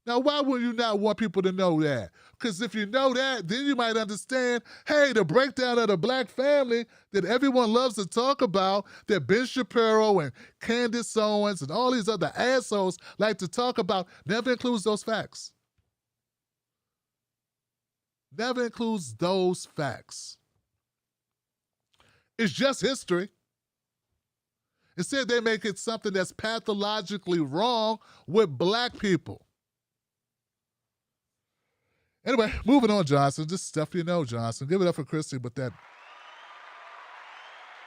Speaker 2: Now, why would you not want people to know that? Because if you know that, then you might understand, hey, the breakdown of the black family that everyone loves to talk about, that Ben Shapiro and Candace Owens and all these other assholes like to talk about, never includes those facts. Never includes those facts. It's just history. Instead, they make it something that's pathologically wrong with black people. Anyway, moving on, Johnson. Just stuff you know, Johnson. Give it up for Christy with that.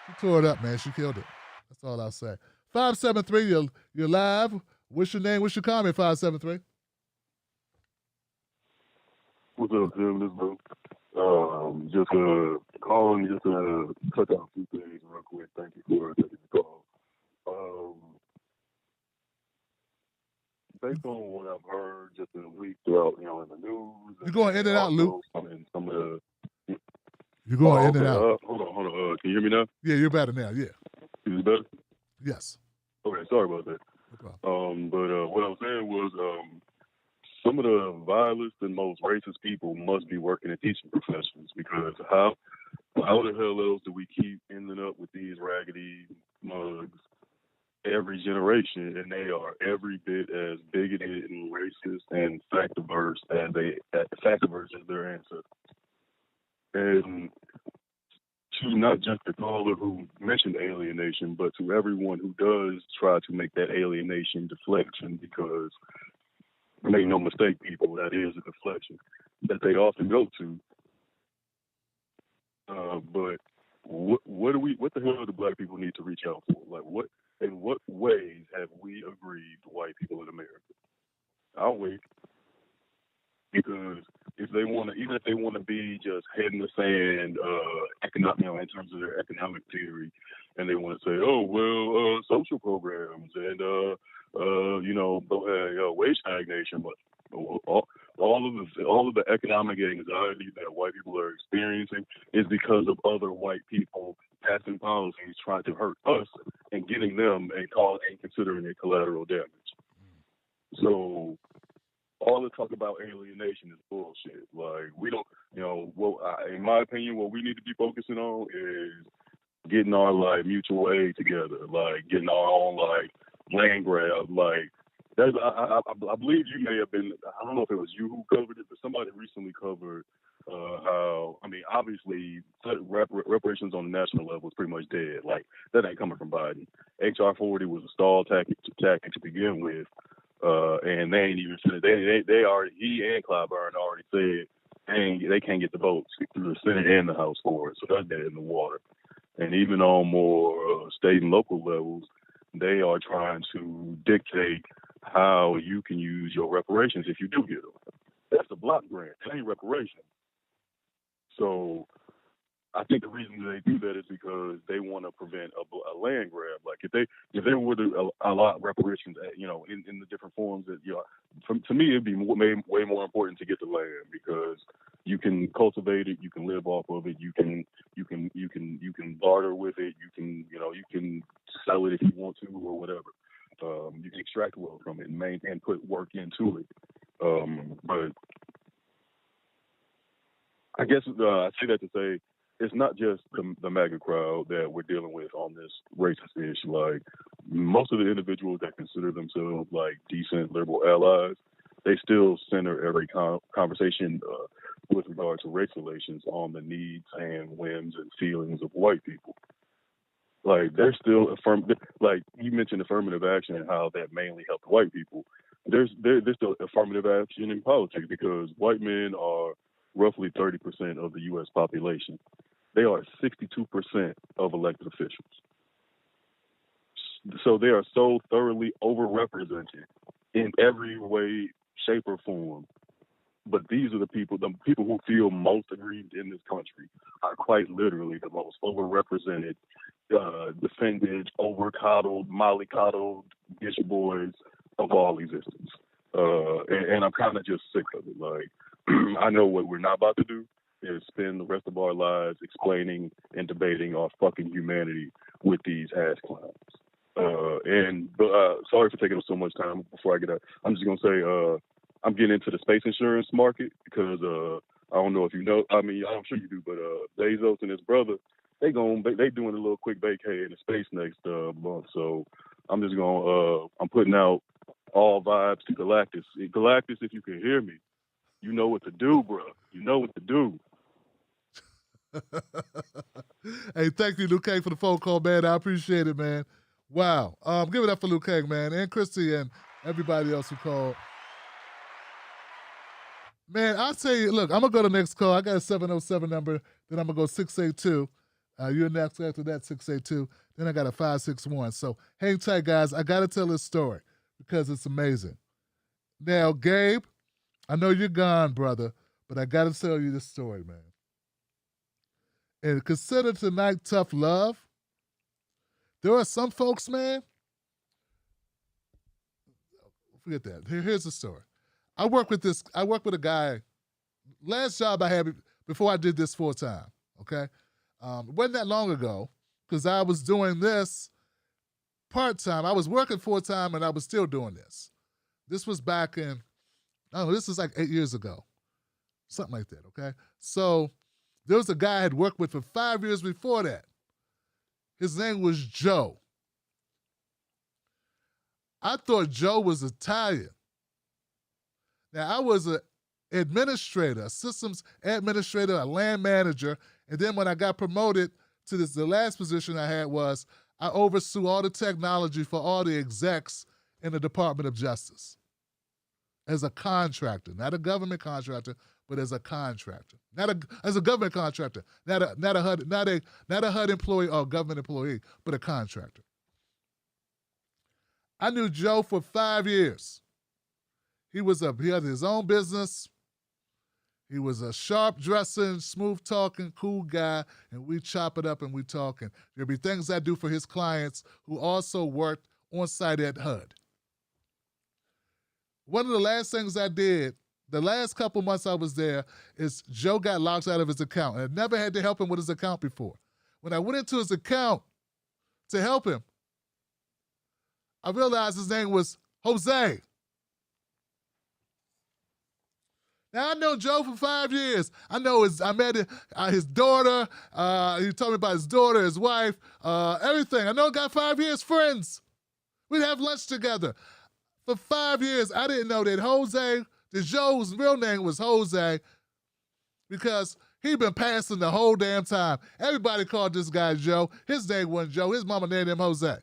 Speaker 2: She tore it up, man. She killed it. That's all I'll say. 573, you're live. What's your name? What's your comment, 573?
Speaker 1: What's up, Jim? This bro. Just calling, just to touch on a few things real quick. Thank you for taking the call. Based on what I've heard just in a week throughout, in the news.
Speaker 2: You're going in and out, Luke.
Speaker 1: Some of the.
Speaker 2: You're going in and out.
Speaker 1: Hold on. Can you hear me now?
Speaker 2: Yeah, you're better now. Yeah.
Speaker 1: Is it better?
Speaker 2: Yes.
Speaker 1: Okay, sorry about that.
Speaker 2: No problem.
Speaker 1: But what I was saying was, some of the vilest and most racist people must be working in teaching professions because how the hell else do we keep ending up with these raggedy mugs every generation, and they are every bit as bigoted and racist and fact-averse as their ancestors. And to not just the caller who mentioned alienation, but to everyone who does try to make that alienation deflection, because make no mistake, people, that is a deflection that they often go to. But what the hell do black people need to reach out for? Like, in what ways have we aggrieved white people in America? I'll wait. Because even if they want to be just head in the sand, in terms of their economic theory, and they want to say, social programs and wage stagnation, but all of the economic anxiety that white people are experiencing is because of other white people passing policies trying to hurt us and getting them and considering it collateral damage. So all the talk about alienation is bullshit. Like, we don't, in my opinion, what we need to be focusing on is getting our mutual aid together, getting our own land grab. I believe you may have been, I don't know if it was you who covered it, but somebody recently covered how, obviously reparations on the national level is pretty much dead. That ain't coming from Biden. HR 40 was a stall tactic to begin with. And they ain't even finished. They already, he and Clyburn already said they can't get the votes through the Senate and the House for it. So that's dead in the water. And even on more state and local levels, they are trying to dictate how you can use your reparations if you do get them. That's a block grant. It ain't reparations. So I think the reason they do that is because they want to prevent a land grab. If they were to allot reparations, in the different forms that to me it'd be way more important to get the land because you can cultivate it, you can live off of it, you can barter with it, you can sell it if you want to or whatever. You can extract wealth from it and put work into it. But I guess I say that to say, it's not just the MAGA crowd that we're dealing with on this racist issue. Most of the individuals that consider themselves decent liberal allies, they still center every conversation with regard to race relations on the needs and whims and feelings of white people. Like they're still like you mentioned affirmative action and how that mainly helped white people. There's still affirmative action in politics because white men are roughly 30% of the U.S. population. They are 62% of elected officials. So they are so thoroughly overrepresented in every way, shape, or form. But these are the people who feel most aggrieved in this country are quite literally the most overrepresented, defended, overcoddled, mollycoddled bitch boys of all existence. And I'm kind of just sick of it. Like, I know what we're not about to do is spend the rest of our lives explaining and debating our fucking humanity with these ass clowns. Sorry for taking up so much time before I get out. I'm just going to say, I'm getting into the space insurance market because I don't know if you know. I mean, I'm sure you do, but Bezos and his brother, they doing a little quick vacay in the space next month. So I'm just I'm putting out all vibes to Galactus. Galactus, if you can hear me, you know what to do, bro. You know what to do.
Speaker 2: Hey, thank you, Luke Kang, for the phone call, man. I appreciate it, man. Wow. Give it up for Luke Kang, man, and Christy and everybody else who called. Man, I'll tell you, look, I'm going to go to the next call. I got a 707 number. Then I'm going to go 682. You're next after that, 682. Then I got a 561. So hang tight, guys. I got to tell this story because it's amazing. Now, Gabe, I know you're gone, brother, but I got to tell you this story, man. And consider tonight tough love. There are some folks, man. Forget that. Here's the story. I work with a guy. Last job I had before I did this full time. Okay, it wasn't that long ago because I was doing this part time. I was working full time and I was still doing this. This was back in, this was like 8 years ago, something like that. Okay, so there was a guy I had worked with for 5 years before that. His name was Joe. I thought Joe was Italian. Now, I was an administrator, a systems administrator, a land manager, and then when I got promoted to the last position I had was I oversaw all the technology for all the execs in the Department of Justice as a contractor, not a government contractor, but as a contractor, as a government contractor, not a HUD employee or government employee, but a contractor. I knew Joe for 5 years. He had his own business. He was a sharp dressing, smooth talking, cool guy, and we chop it up and we talk. And there'd be things I do for his clients who also worked on site at HUD. One of the last things I did, the last couple months I was there, is Joe got locked out of his account. And I never had to help him with his account before. When I went into his account to help him, I realized his name was Jose. Now, I know Joe for 5 years. I met his daughter. He told me about his daughter, his wife, everything. I know got 5 years friends. We'd have lunch together. For 5 years, I didn't know that Joe's real name was Jose because he'd been passing the whole damn time. Everybody called this guy Joe. His name wasn't Joe. His mama named him Jose.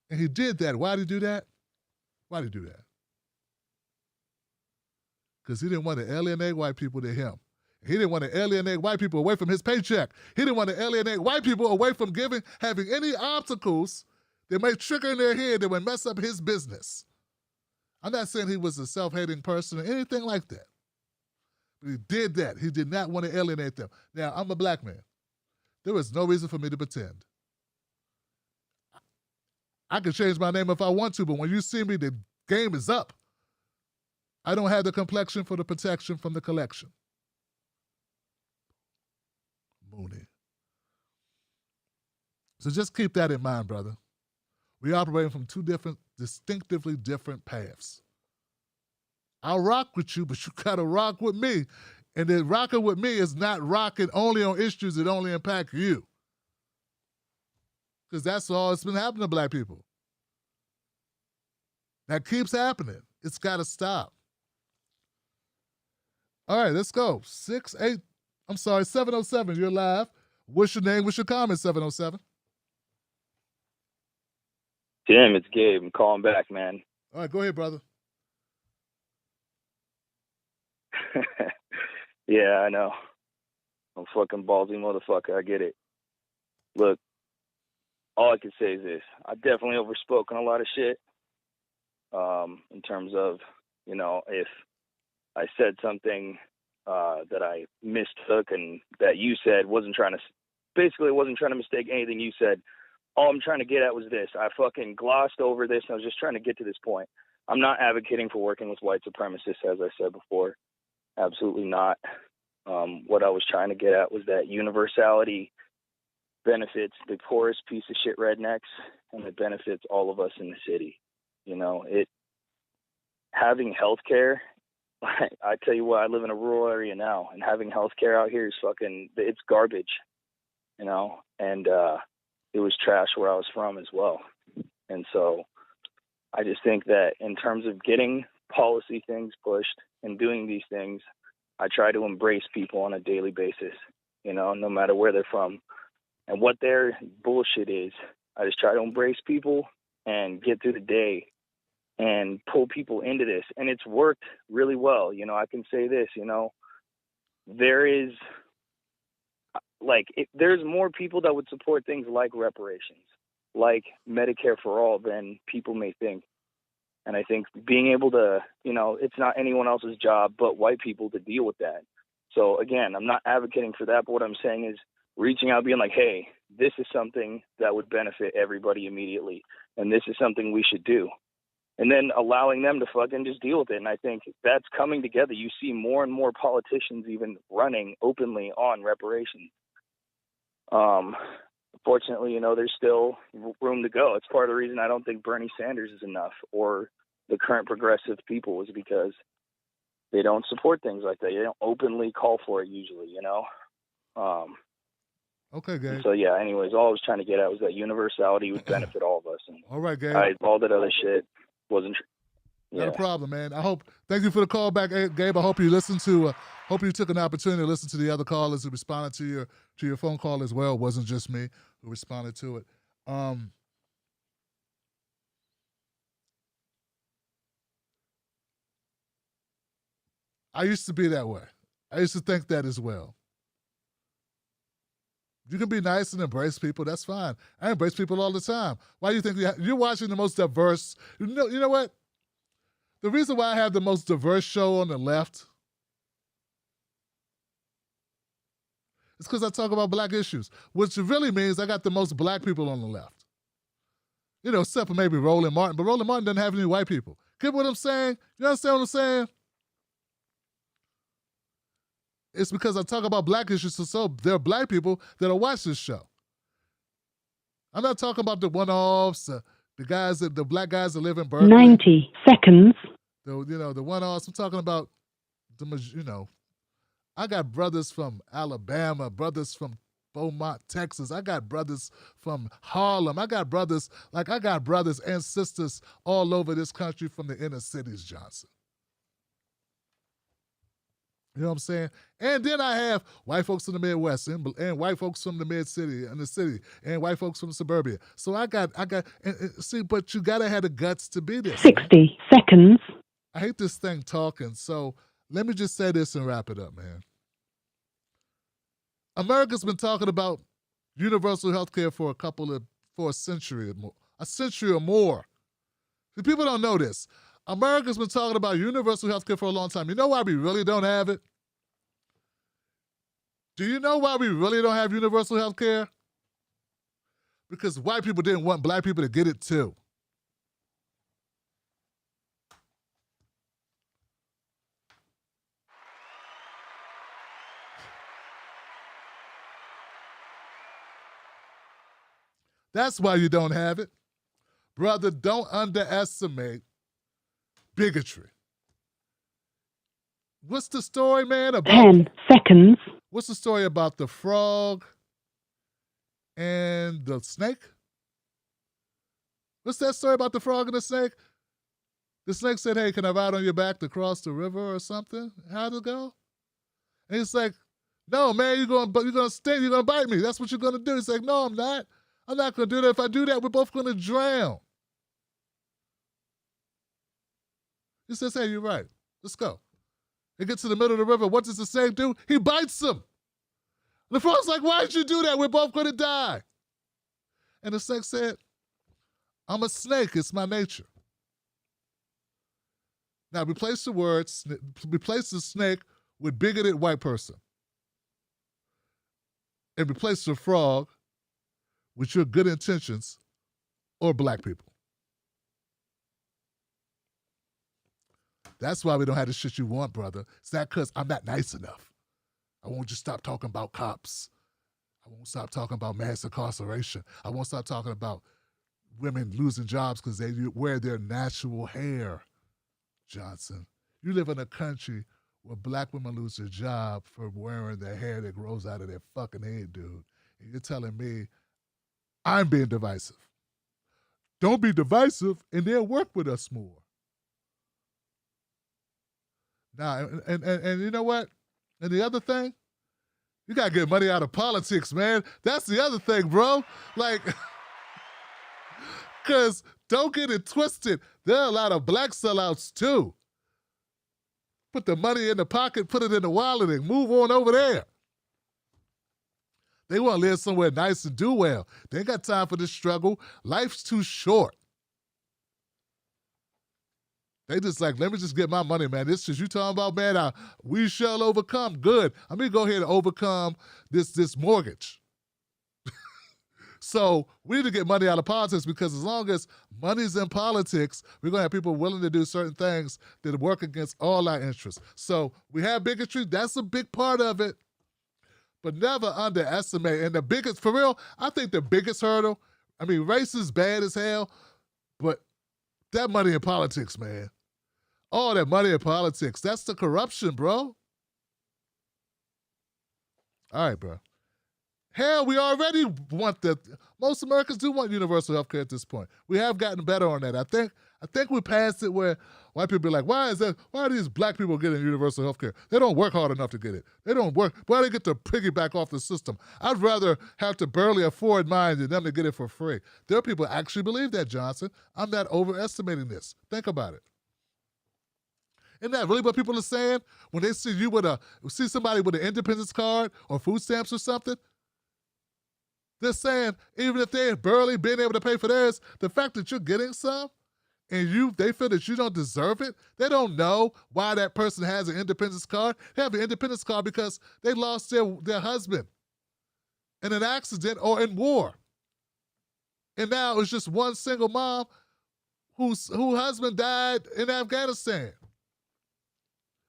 Speaker 2: And he did that. Why did he do that? Because he didn't want to alienate white people to him. He didn't want to alienate white people away from his paycheck. He didn't want to alienate white people away from having any obstacles that may trigger in their head that would mess up his business. I'm not saying he was a self-hating person or anything like that. But he did that. He did not want to alienate them. Now, I'm a black man. There was no reason for me to pretend. I can change my name if I want to, but when you see me, the game is up. I don't have the complexion for the protection from the collection. Mooney. So just keep that in mind, brother. We operate from two distinctively different paths. I'll rock with you, but you gotta rock with me. And then rocking with me is not rocking only on issues that only impact you. Because that's all that's been happening to black people. That keeps happening. It's gotta stop. All right, let's go. 707, you're live. What's your name? What's your comment, 707?
Speaker 20: Tim, it's Gabe. I'm calling back, man.
Speaker 2: All right, go ahead, brother.
Speaker 20: Yeah, I know. I'm a fucking ballsy motherfucker. I get it. Look, all I can say is this. I definitely overspoken a lot of shit in terms of, you know, if I said something that I mistook and that you said wasn't trying to mistake anything you said. All I'm trying to get at was this. I fucking glossed over this, and I was just trying to get to this point. I'm not advocating for working with white supremacists, as I said before. Absolutely not. What I was trying to get at was that universality benefits the poorest piece of shit rednecks, and it benefits all of us in the city. You know, having health care, I tell you what, I live in a rural area now, and having health care out here is it's garbage, you know, and it was trash where I was from as well. And so I just think that in terms of getting policy things pushed and doing these things, I try to embrace people on a daily basis, you know, no matter where they're from and what their bullshit is. I just try to embrace people and get through the day and pull people into this. And it's worked really well. You know, I can say this, you know, there's more people that would support things like reparations, like Medicare for all than people may think. And I think being able to, you know, it's not anyone else's job but white people to deal with that. So again, I'm not advocating for that, but what I'm saying is reaching out, being like, hey, this is something that would benefit everybody immediately, and this is something we should do. And then allowing them to fucking just deal with it. And I think that's coming together. You see more and more politicians even running openly on reparations. Fortunately, you know, there's still room to go. It's part of the reason I don't think Bernie Sanders is enough, or the current progressive people, is because they don't support things like that. They don't openly call for it usually, you know?
Speaker 2: Okay, Gabe.
Speaker 20: So, yeah, anyways, all I was trying to get at was that universality would benefit all of us. And
Speaker 2: all right, Gabe.
Speaker 20: all that other shit wasn't true.
Speaker 2: Not a problem, man. Thank you for the call back, Gabe. I hope you hope you took an opportunity to listen to the other callers who responded to your phone call as well. It wasn't just me who responded to it. I used to be that way. I used to think that as well. You can be nice and embrace people. That's fine. I embrace people all the time. Why do you think you're watching the most diverse? You know what? The reason why I have the most diverse show on the left is because I talk about black issues, which really means I got the most black people on the left. You know, except for maybe Roland Martin, but Roland Martin doesn't have any white people. Get what I'm saying? You understand what I'm saying? It's because I talk about black issues, so there are black people that'll watch this show. I'm not talking about the one-offs, the black guys that live in Berkeley.
Speaker 5: 90 seconds.
Speaker 2: The one-offs. I'm talking about I got brothers from Alabama, brothers from Beaumont, Texas. I got brothers from Harlem. I got brothers and sisters all over this country from the inner cities, Johnson. You know what I'm saying? And then I have white folks from the Midwest and white folks from the mid-city and the city and white folks from suburbia. So I got, but you got to have the guts to be this.
Speaker 5: 60 seconds.
Speaker 2: I hate this thing talking. So let me just say this and wrap it up, man. America's been talking about universal health care for a century or more. See, people don't know this. America's been talking about universal health care for a long time. You know why we really don't have it? Do you know why we really don't have universal health care? Because white people didn't want black people to get it too. That's why you don't have it. Brother, don't underestimate bigotry. What's the story, man? About
Speaker 5: 10 seconds.
Speaker 2: What's the story about the frog and the snake? What's that story about the frog and the snake? The snake said, hey, can I ride on your back to cross the river or something? How'd it go? And he's like, no, man, you're gonna sting, you're gonna bite me. That's what you're gonna do. He's like, no, I'm not. I'm not gonna do that. If I do that, we're both gonna drown. He says, hey, you're right. Let's go. He gets to the middle of the river. What does the snake do? He bites him. The frog's like, why did you do that? We're both going to die. And the snake said, I'm a snake. It's my nature. Now, replace the snake with bigoted white person. And replace the frog with your good intentions or black people. That's why we don't have the shit you want, brother. It's not because I'm not nice enough. I won't just stop talking about cops. I won't stop talking about mass incarceration. I won't stop talking about women losing jobs because they wear their natural hair, Johnson. You live in a country where black women lose their job for wearing the hair that grows out of their fucking head, dude. And you're telling me I'm being divisive. Don't be divisive and then work with us more. Now, and you know what? And the other thing, you got to get money out of politics, man. That's the other thing, bro. Like, because don't get it twisted. There are a lot of black sellouts, too. Put the money in the pocket, put it in the wallet, and move on over there. They want to live somewhere nice and do well. They ain't got time for this struggle. Life's too short. They just like, let me just get my money, man. This is you talking about, man, we shall overcome. Good. I'm going to go ahead and overcome this mortgage. So we need to get money out of politics because as long as money's in politics, we're going to have people willing to do certain things that work against all our interests. So we have bigotry. That's a big part of it. But never underestimate. And the biggest, for real, I think the biggest hurdle, I mean, race is bad as hell, but that money in politics, man. All that money in politics, that's the corruption, bro. All right, bro. Hell, we already want most Americans do want universal health care at this point. We have gotten better on that. I think we passed it where white people be like, why are these black people getting universal health care? They don't work hard enough to get it. They don't work. Why do they get to piggyback off the system? I'd rather have to barely afford mine than them to get it for free. There are people who actually believe that, Johnson. I'm not overestimating this. Think about it. Isn't that really what people are saying? When they see you see somebody with an independence card or food stamps or something, they're saying, even if they have barely been able to pay for theirs, the fact that you're getting some and they feel that you don't deserve it, they don't know why that person has an independence card. They have an independence card because they lost their husband in an accident or in war. And now it's just one single mom whose husband died in Afghanistan.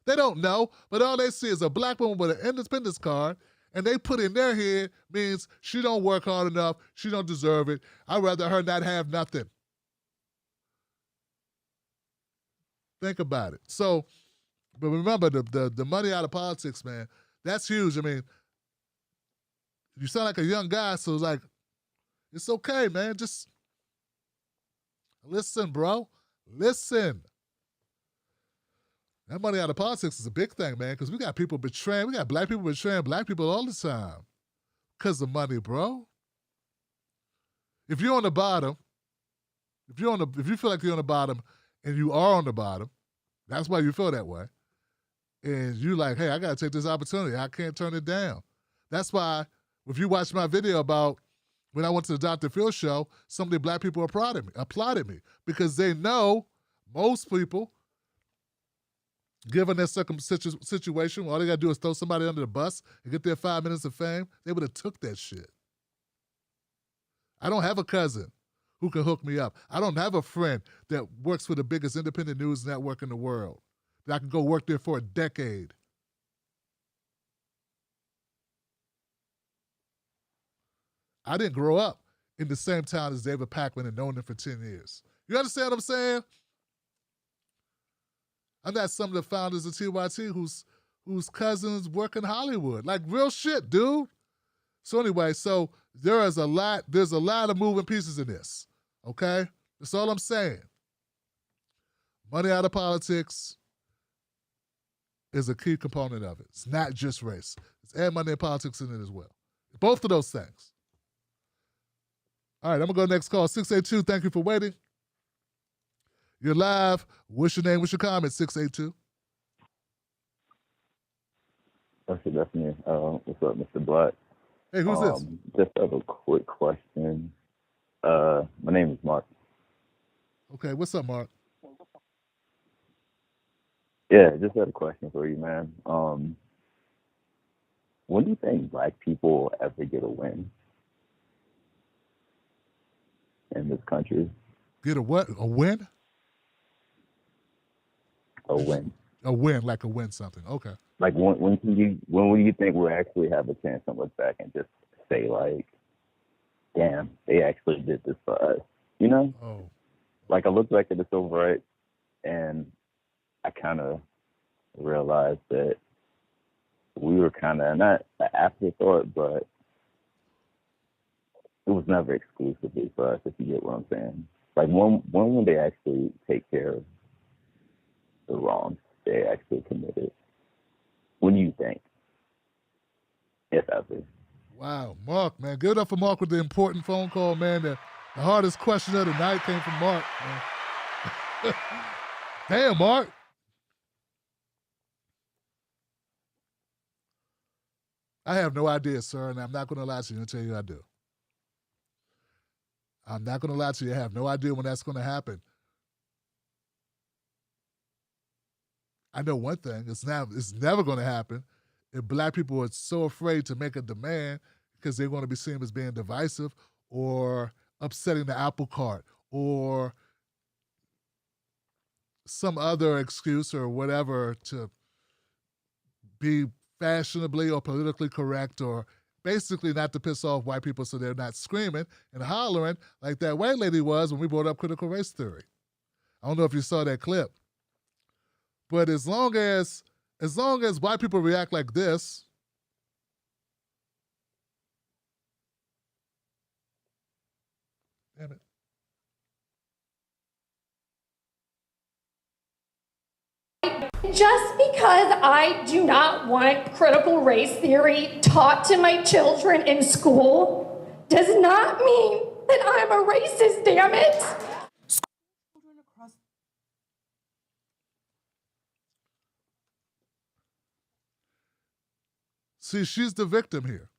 Speaker 2: They don't know, but all they see is a black woman with an independence card, and they put in their head means she don't work hard enough, she don't deserve it. I'd rather her not have nothing. Think about it. So, but remember, the money out of politics, man, that's huge. I mean, you sound like a young guy, so it's like, it's okay, man. Just listen, bro. Listen. That money out of politics is a big thing, man, because we got people betraying. We got black people betraying black people all the time because of money, bro. If you're on the bottom, if you feel like you're on the bottom and you are on the bottom, that's why you feel that way. And you like, hey, I got to take this opportunity. I can't turn it down. That's why if you watch my video about when I went to the Dr. Phil show, so many black people applauded me because they know most people, given their situation, all they got to do is throw somebody under the bus and get their 5 minutes of fame, they would have took that shit. I don't have a cousin who can hook me up. I don't have a friend that works for the biggest independent news network in the world that I can go work there for a decade. I didn't grow up in the same town as David Pakman and known him for 10 years. You understand what I'm saying? I'm not some of the founders of TYT whose cousins work in Hollywood. Like real shit, dude. So anyway, there's a lot of moving pieces in this. Okay? That's all I'm saying. Money out of politics is a key component of it. It's not just race. It's add money and politics in it as well. Both of those things. All right, I'm going to go next call. 682, thank you for waiting. You're live. What's your name? What's your comment? 682.
Speaker 7: That's me. What's up, Mr. Black?
Speaker 2: Hey, who's this?
Speaker 7: Just have a quick question. My name is Mark.
Speaker 2: Okay, what's up, Mark?
Speaker 7: Yeah, just had a question for you, man. When do you think Black people ever get a win in this country?
Speaker 2: Get a what? A win?
Speaker 7: A win.
Speaker 2: A win, like a win something. Okay.
Speaker 7: Like when will you think we'll actually have a chance to look back and just say like, damn, they actually did this for us, you know?
Speaker 2: Oh.
Speaker 7: Like I look back at the civil rights and I kind of realized that we were kind of not an afterthought, but it was never exclusively for us, if you get what I'm saying. Like when will they actually take care of the wrongs they actually committed? When do you think, if ever?
Speaker 2: Wow, Mark, man. Give it up for Mark with the important phone call, man. The hardest question of the night came from Mark, man. Damn, Mark. I have no idea, sir, and I'm not going to lie to you and tell you I do. I'm not going to lie to you. I have no idea when that's going to happen. I know one thing. It's never going to happen if Black people are so afraid to make a demand because they're going to be seen as being divisive or upsetting the apple cart or some other excuse or whatever to be fashionably or politically correct or basically not to piss off white people so they're not screaming and hollering like that white lady was when we brought up critical race theory. I don't know if you saw that clip. But as long as white people react like this, damn it.
Speaker 3: Just because I do not want critical race theory taught to my children in school does not mean that I'm a racist, damn it.
Speaker 2: See, she's the victim here.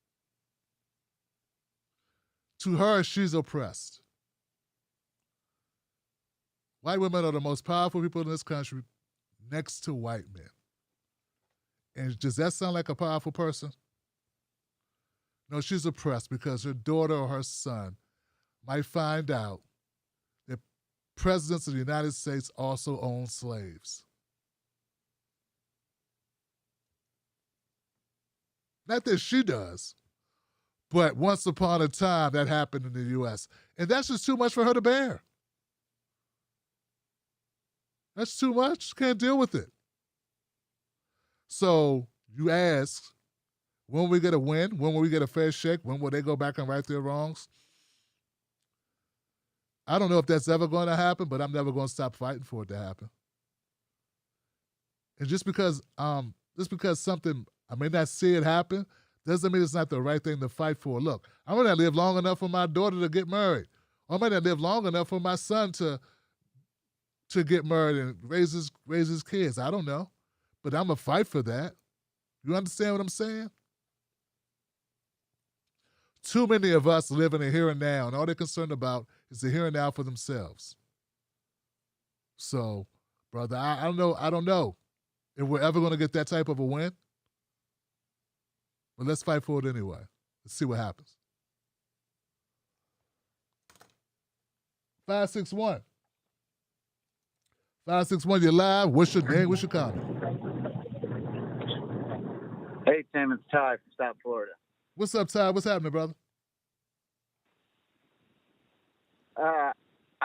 Speaker 2: To her, she's oppressed. White women are the most powerful people in this country next to white men. And does that sound like a powerful person? No, she's oppressed because her daughter or her son might find out that presidents of the United States also own slaves. Not that she does, but once upon a time that happened in the U.S. And that's just too much for her to bear. That's too much. Can't deal with it. So you ask, when will we get a win? When will we get a fair shake? When will they go back and right their wrongs? I don't know if that's ever going to happen, but I'm never going to stop fighting for it to happen. And just because something, I may not see it happen, doesn't mean it's not the right thing to fight for. Look, I may not live long enough for my daughter to get married. Or I may not live long enough for my son to get married and raise his kids. I don't know. But I'm going to fight for that. You understand what I'm saying? Too many of us live in the here and now, and all they're concerned about is the here and now for themselves. So, brother, I don't know if we're ever going to get that type of a win. But let's fight for it anyway. Let's see what happens. 561. 561, you're live. What's your name? What's your comment?
Speaker 22: Hey, Tim, it's Ty from South Florida.
Speaker 2: What's up, Ty? What's happening, brother?
Speaker 22: I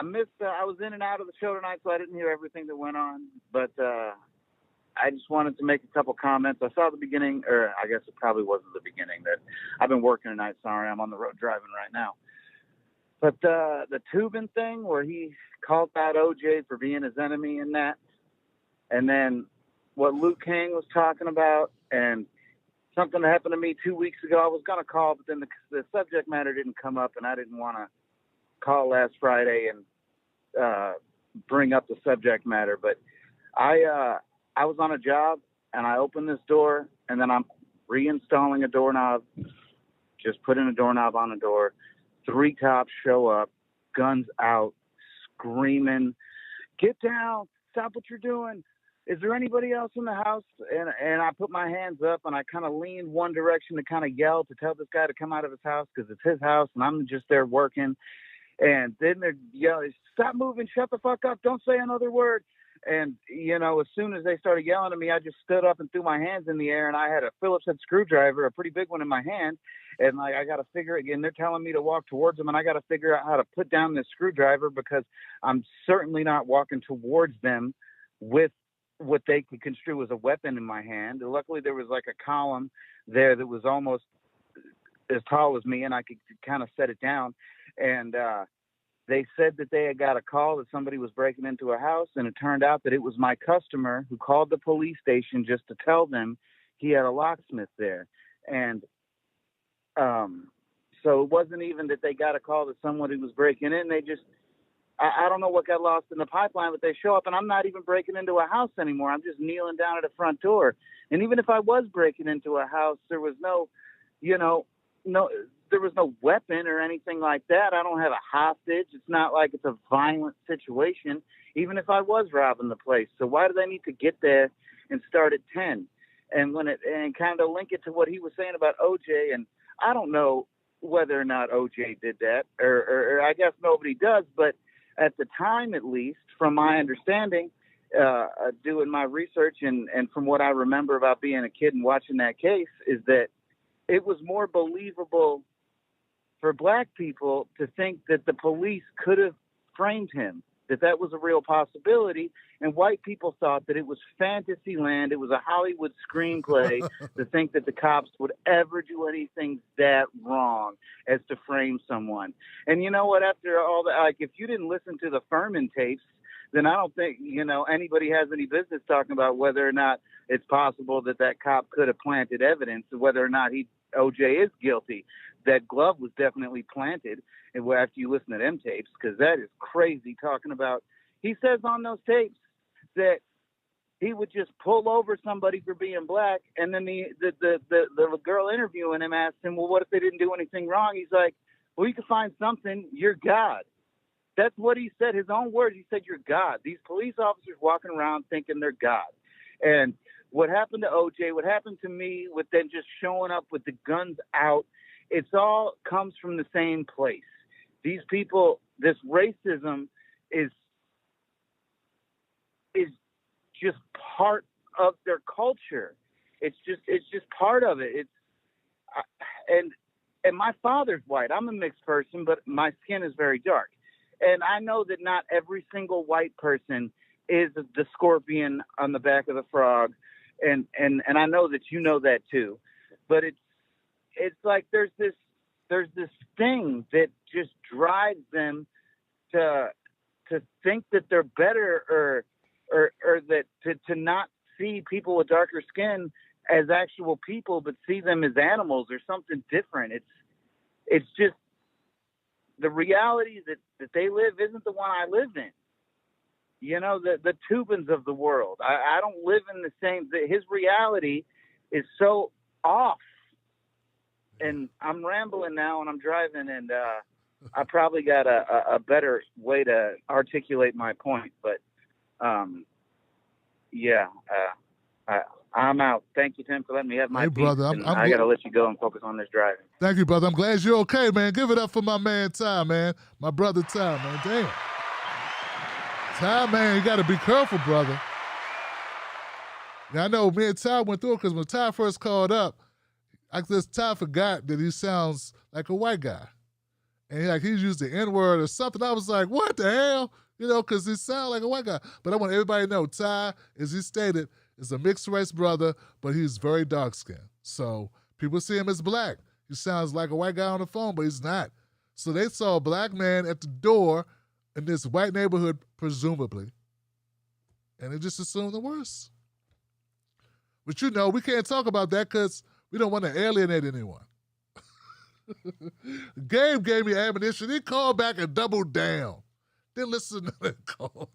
Speaker 22: missed, I was in and out of the show tonight, so I didn't hear everything that went on. But I just wanted to make a couple comments. I saw the beginning, or I guess it probably wasn't the beginning, that I've been working tonight. Sorry, I'm on the road driving right now. But the Tubin thing where he called out OJ for being his enemy in that, and then what Luke King was talking about, and something that happened to me 2 weeks ago. I was going to call, but then the subject matter didn't come up, and I didn't want to call last Friday and bring up the subject matter, but I was on a job and I opened this door and then I'm reinstalling a doorknob, just putting a doorknob on a door. 3 cops show up, guns out, screaming, "Get down, stop what you're doing. Is there anybody else in the house?" And I put my hands up and I kind of leaned one direction to kind of yell to tell this guy to come out of his house because it's his house and I'm just there working. And then they're yelling, "Stop moving, shut the fuck up, don't say another word." And, as soon as they started yelling at me, I just stood up and threw my hands in the air, and I had a Phillips head screwdriver, a pretty big one in my hand. And I got to figure it again. They're telling me to walk towards them, and I got to figure out how to put down this screwdriver because I'm certainly not walking towards them with what they could construe as a weapon in my hand. And luckily, there was like a column there that was almost as tall as me, and I could kind of set it down. And they said that they had got a call that somebody was breaking into a house, and it turned out that it was my customer who called the police station just to tell them he had a locksmith there. And so it wasn't even that they got a call that somebody was breaking in. They just, I don't know what got lost in the pipeline, but they show up, and I'm not even breaking into a house anymore. I'm just kneeling down at the front door. And even if I was breaking into a house, there was no weapon or anything like that. I don't have a hostage. It's not like it's a violent situation, even if I was robbing the place. So why do they need to get there and start at 10? And and kind of link it to what he was saying about OJ. And I don't know whether or not OJ did that, or I guess nobody does. But at the time, at least, from my understanding, doing my research and from what I remember about being a kid and watching that case, is that it was more believable for black people to think that the police could have framed him, that was a real possibility. And white people thought that it was fantasy land. It was a Hollywood screenplay to think that the cops would ever do anything that wrong as to frame someone. And you know what? After all that, like, if you didn't listen to the Furman tapes, then I don't think, anybody has any business talking about whether or not it's possible that cop could have planted evidence, whether or not OJ is guilty. That glove was definitely planted after you listen to them tapes, because that is crazy talking about. He says on those tapes that he would just pull over somebody for being black, and then the girl interviewing him asked him, "Well, what if they didn't do anything wrong?" He's like, "Well, you can find something. You're God." That's what he said, his own words. He said, "You're God." These police officers walking around thinking they're God. And what happened to OJ, what happened to me with them just showing up with the guns out, it's all comes from the same place. These people, this racism is just part of their culture. It's just part of it. And my father's white. I'm a mixed person, but my skin is very dark. And I know that not every single white person is the scorpion on the back of the frog. And I know that you know that too. But it's like there's this thing that just drives them to think that they're better or that to not see people with darker skin as actual people, but see them as animals or something different. It's just the reality that they live isn't the one I live in. The Tubans of the world. I don't live in the same. His reality is so off. And I'm rambling now, and I'm driving, and I probably got a better way to articulate my point. But I'm out. Thank you, Tim, for letting me have my
Speaker 2: Hey, brother,
Speaker 22: piece. I got to let you go and focus on this driving.
Speaker 2: Thank you, brother. I'm glad you're okay, man. Give it up for my man Ty, man. My brother Ty, man. Damn. Ty, man, you got to be careful, brother. Now, I know me and Ty went through it because when Ty first called up, Ty forgot that he sounds like a white guy. And he used the N-word or something. I was like, what the hell? Because he sounds like a white guy. But I want everybody to know, Ty, as he stated, is a mixed race brother, but he's very dark skinned. So people see him as black. He sounds like a white guy on the phone, but he's not. So they saw a black man at the door in this white neighborhood, presumably. And they just assumed the worst. But we can't talk about that because we don't want to alienate anyone. Gabe gave me ammunition. He called back and doubled down. Then listen to the call.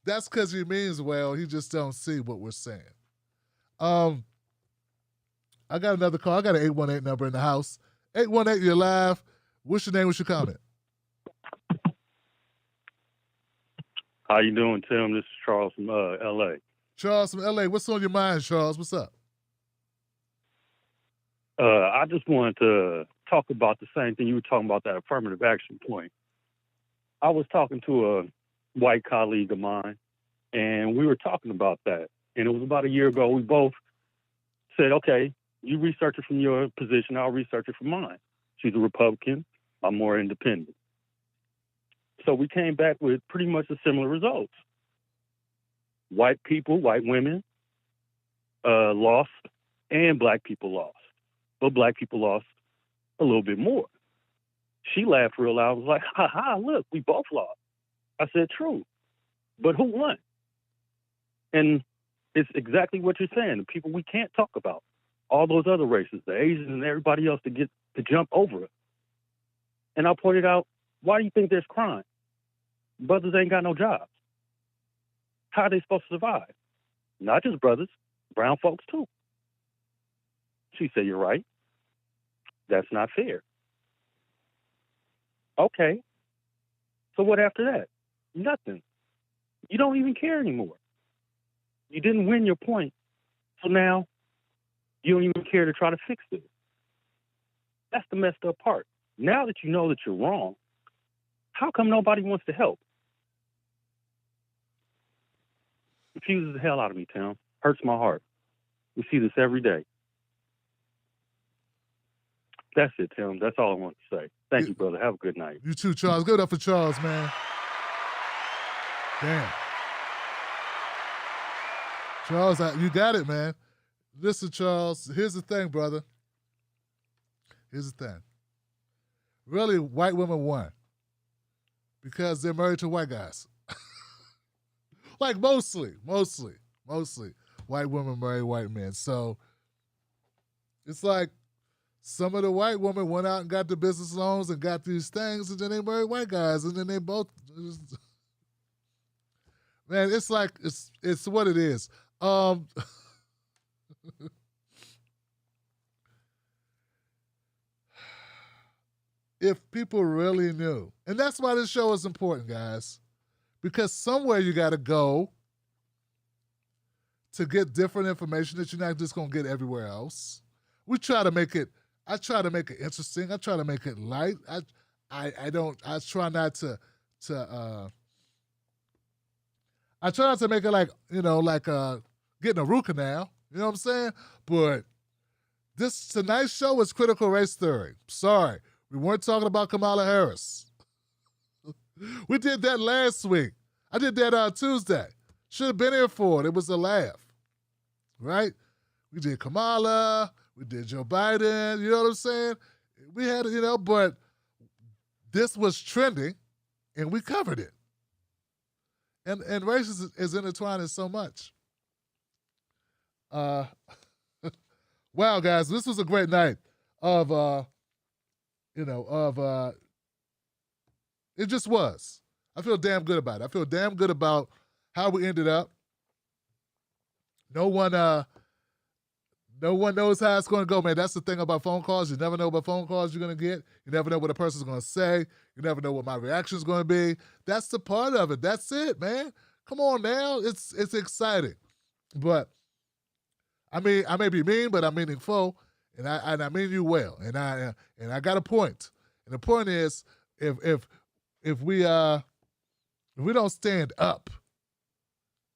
Speaker 2: That's because he means well. He just don't see what we're saying. I got another call. I got an 818 number in the house. 818, you're live. What's your name? What's your comment?
Speaker 8: How you doing, Tim? This is Charles from L.A.
Speaker 2: Charles from L.A. What's on your mind, Charles? What's up?
Speaker 8: I just wanted to talk about the same thing you were talking about, that affirmative action point. I was talking to a white colleague of mine, and we were talking about that. And it was about a year ago. We both said, okay, you research it from your position, I'll research it from mine. She's a Republican, I'm more independent. So we came back with pretty much the similar results. White people, white women lost, and black people lost. But black people lost a little bit more. She laughed real loud, was like, ha ha, look, we both lost. I said, true. But who won? And it's exactly what you're saying. The people we can't talk about. All those other races, the Asians and everybody else to jump over it. And I pointed out, why do you think there's crime? Brothers ain't got no jobs. How are they supposed to survive? Not just brothers, brown folks too. She said, you're right. That's not fair. Okay. So what after that? Nothing. You don't even care anymore. You didn't win your point. So now you don't even care to try to fix it. That's the messed up part. Now that you know that you're wrong, how come nobody wants to help? It confuses the hell out of me, Tim. Hurts my heart. We see this every day. That's it, Tim. That's all I want to say. Thank you, brother. Have a good night.
Speaker 2: You too, Charles. Give it up for Charles, man. Damn. Charles, you got it, man. Listen, Charles, here's the thing, brother. Here's the thing. Really, white women won because they're married to white guys. Like mostly. White women marry white men. So it's like some of the white women went out and got the business loans and got these things, and then they married white guys, and then they both. Man, it's like it's what it is. If people really knew, and that's why this show is important, guys, because somewhere you got to go to get different information that you're not just gonna get everywhere else. I try to make it interesting. I try to make it light. I try not to make it like, getting a root canal. You know what I'm saying? But tonight's show is critical race theory. Sorry, we weren't talking about Kamala Harris. We did that last week. I did that on Tuesday. Should have been here for it. It was a laugh, right? We did Kamala. We did Joe Biden. You know what I'm saying? We had, but this was trending, and we covered it. And race is intertwined in so much. Wow, guys, this was a great night it just was. I feel damn good about it. I feel damn good about how we ended up. No one knows how it's going to go, man. That's the thing about phone calls. You never know what phone calls you're going to get. You never know what a person's going to say. You never know what my reaction is going to be. That's the part of it. That's it, man. Come on now. It's exciting. But, I mean, I may be mean, but I'm meaningful, and I mean you well. And I got a point. And the point is, if we don't stand up,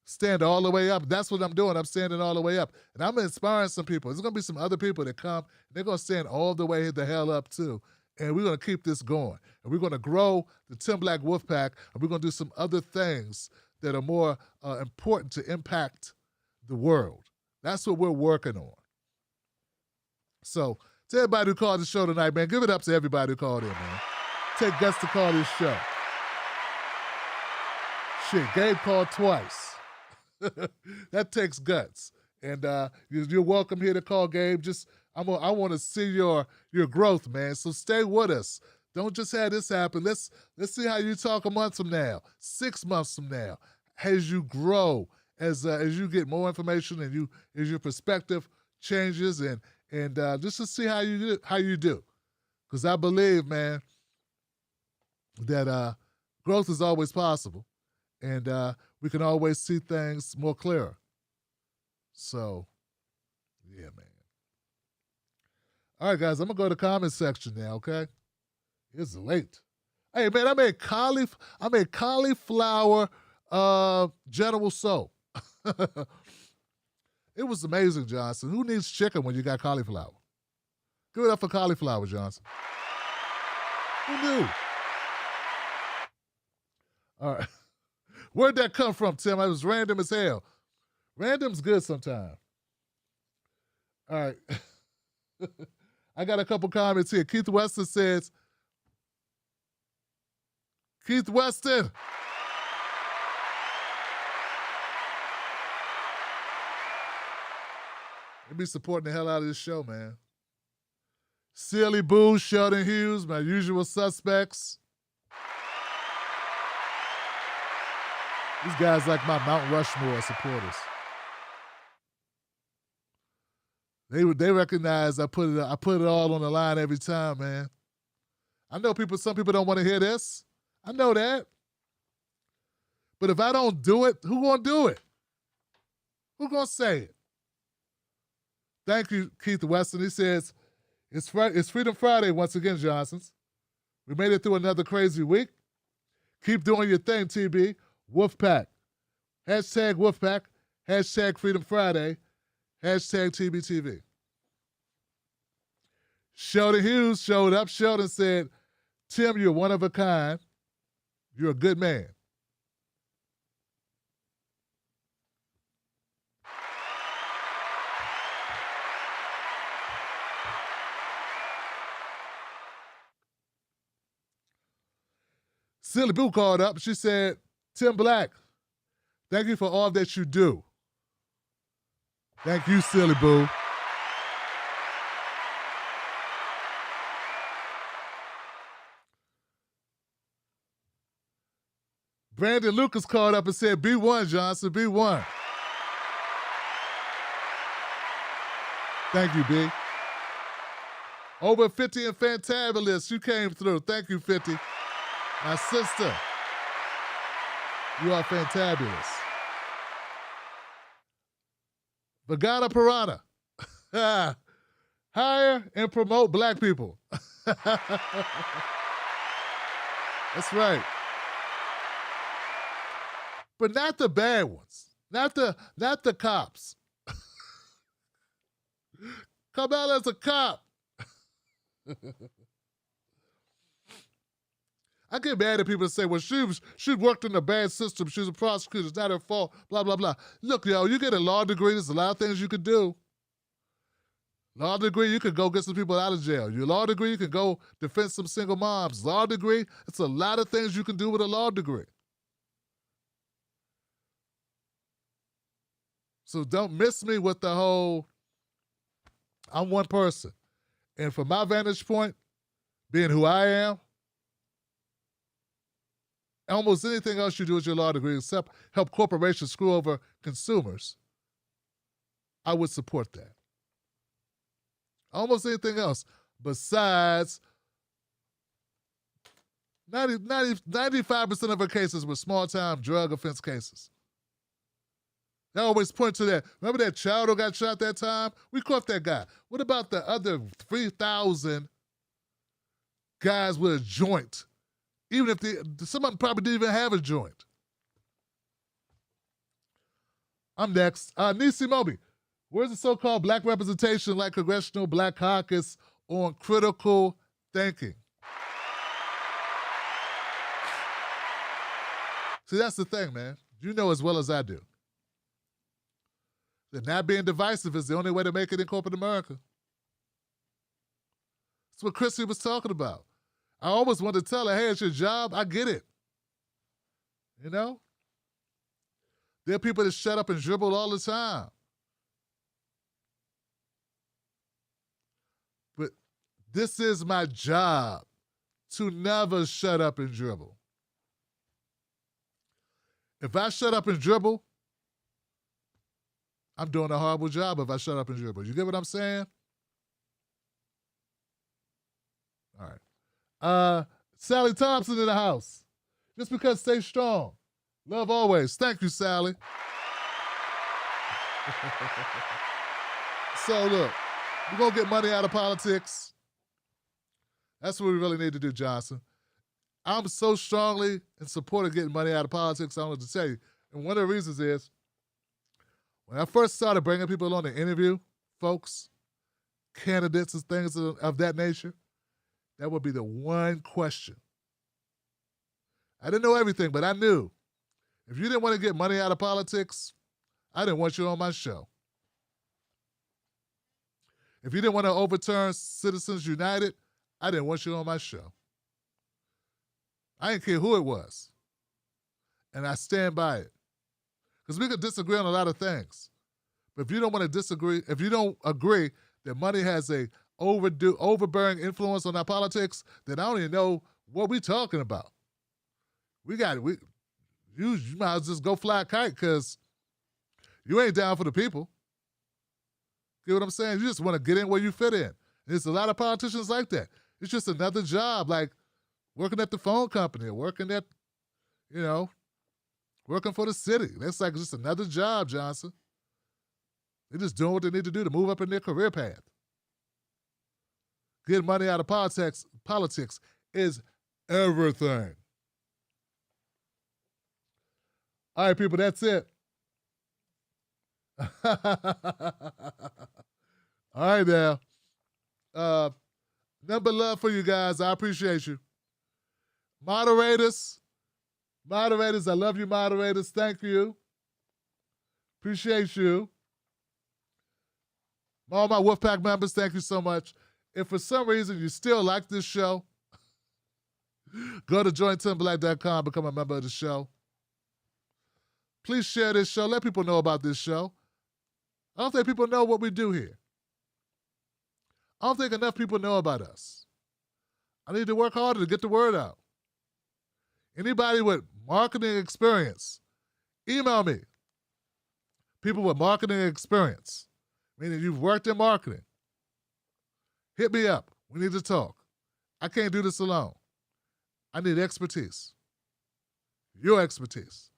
Speaker 2: stand all the way up. That's what I'm doing. I'm standing all the way up. And I'm inspiring some people. There's going to be some other people that come, and they're going to stand all the way the hell up too. And we're going to keep this going. And we're going to grow the Tim Black Wolfpack, and we're going to do some other things that are more important to impact the world. That's what we're working on. So to everybody who called the show tonight, man, give it up to everybody who called in, man. Take guts to call this show. Shit, Gabe called twice. That takes guts. And you're welcome here to call, Gabe. I want to see your growth, man. So stay with us. Don't just have this happen. Let's see how you talk a month from now, 6 months from now, as you grow, as you get more information and as your perspective changes, and just to see how you do. Because I believe, man, that growth is always possible, and we can always see things more clearer. So, yeah, man. All right, guys, I'm going to go to the comment section now, okay? It's late. Hey, man, I made cauliflower General Tso. It was amazing, Johnson. Who needs chicken when you got cauliflower? Give it up for cauliflower, Johnson. Who knew? All right. Where'd that come from, Tim? It was random as hell. Random's good sometimes. All right. I got a couple comments here. Keith Weston says, Keith Weston. They be supporting the hell out of this show, man. Silly Boo, Sheldon Hughes, my usual suspects. These guys like my Mount Rushmore supporters. They recognize I put it all on the line every time, man. I know some people don't want to hear this. I know that. But if I don't do it, who gonna do it? Who gonna say it? Thank you, Keith Weston. He says, it's Freedom Friday once again, Johnsons. We made it through another crazy week. Keep doing your thing, TB. Wolfpack. Hashtag Wolfpack. Hashtag Freedom Friday. Hashtag TBTV. Sheldon Hughes showed up. Sheldon said, Tim, you're one of a kind. You're a good man. Silly Boo called up. She said, Tim Black, thank you for all that you do. Thank you, Silly Boo. Brandon Lucas called up and said, B1, Johnson, B1. Thank you, B. Over 50 and Fantabulous, you came through. Thank you, 50. My sister, you are fantabulous. Vagana Piranha. Hire and promote black people. That's right. But not the bad ones. Not the cops. Come out as a cop. I get mad at people that say, well, she worked in a bad system. She's a prosecutor. It's not her fault, blah, blah, blah. Look, yo, you get a law degree. There's a lot of things you could do. Law degree, you could go get some people out of jail. Your law degree, you can go defend some single moms. Law degree, it's a lot of things you can do with a law degree. So don't miss me with the whole, I'm one person. And from my vantage point, being who I am, almost anything else you do with your law degree except help corporations screw over consumers, I would support that. Almost anything else besides 95% of our cases were small-time drug offense cases. They always point to that. Remember that child who got shot that time? We caught that guy. What about the other 3,000 guys with a joint? Even if some of them probably didn't even have a joint. I'm next. Nisi Moby, where's the so-called black representation like Congressional Black Caucus on critical thinking? See, that's the thing, man. You know as well as I do that not being divisive is the only way to make it in corporate America. That's what Chrissy was talking about. I always wanted to tell her, hey, it's your job. I get it. You know? There are people that shut up and dribble all the time. But this is my job to never shut up and dribble. If I shut up and dribble, I'm doing a horrible job if I shut up and dribble. You get what I'm saying? All right. Sally Thompson in the house. Just because, stay strong. Love always. Thank you, Sally. So look, we're going to get money out of politics. That's what we really need to do, Johnson. I'm so strongly in support of getting money out of politics, I want to tell you. And one of the reasons is, when I first started bringing people on to interview folks, candidates and things of that nature, that would be the one question. I didn't know everything, but I knew if you didn't want to get money out of politics, I didn't want you on my show. If you didn't want to overturn Citizens United, I didn't want you on my show. I didn't care who it was. And I stand by it. Because we could disagree on a lot of things. But if you don't want to disagree, if you don't agree that money has a overbearing influence on our politics, then I don't even know what we're talking about. You might as well just go fly a kite because you ain't down for the people. Get what I'm saying? You just want to get in where you fit in. And there's a lot of politicians like that. It's just another job, like working at the phone company or working at, working for the city. That's like just another job, Johnson. They're just doing what they need to do to move up in their career path. Getting money out of politics is everything. All right, people, that's it. All right, now. Nothing but love for you guys. I appreciate you. Moderators, I love you, moderators. Thank you. Appreciate you. All my Wolfpack members, thank you so much. If for some reason you still like this show, go to jointimblack.com, become a member of the show. Please share this show. Let people know about this show. I don't think people know what we do here. I don't think enough people know about us. I need to work harder to get the word out. Anybody with marketing experience, email me. People with marketing experience, meaning you've worked in marketing. Hit me up. We need to talk. I can't do this alone. I need expertise. Your expertise.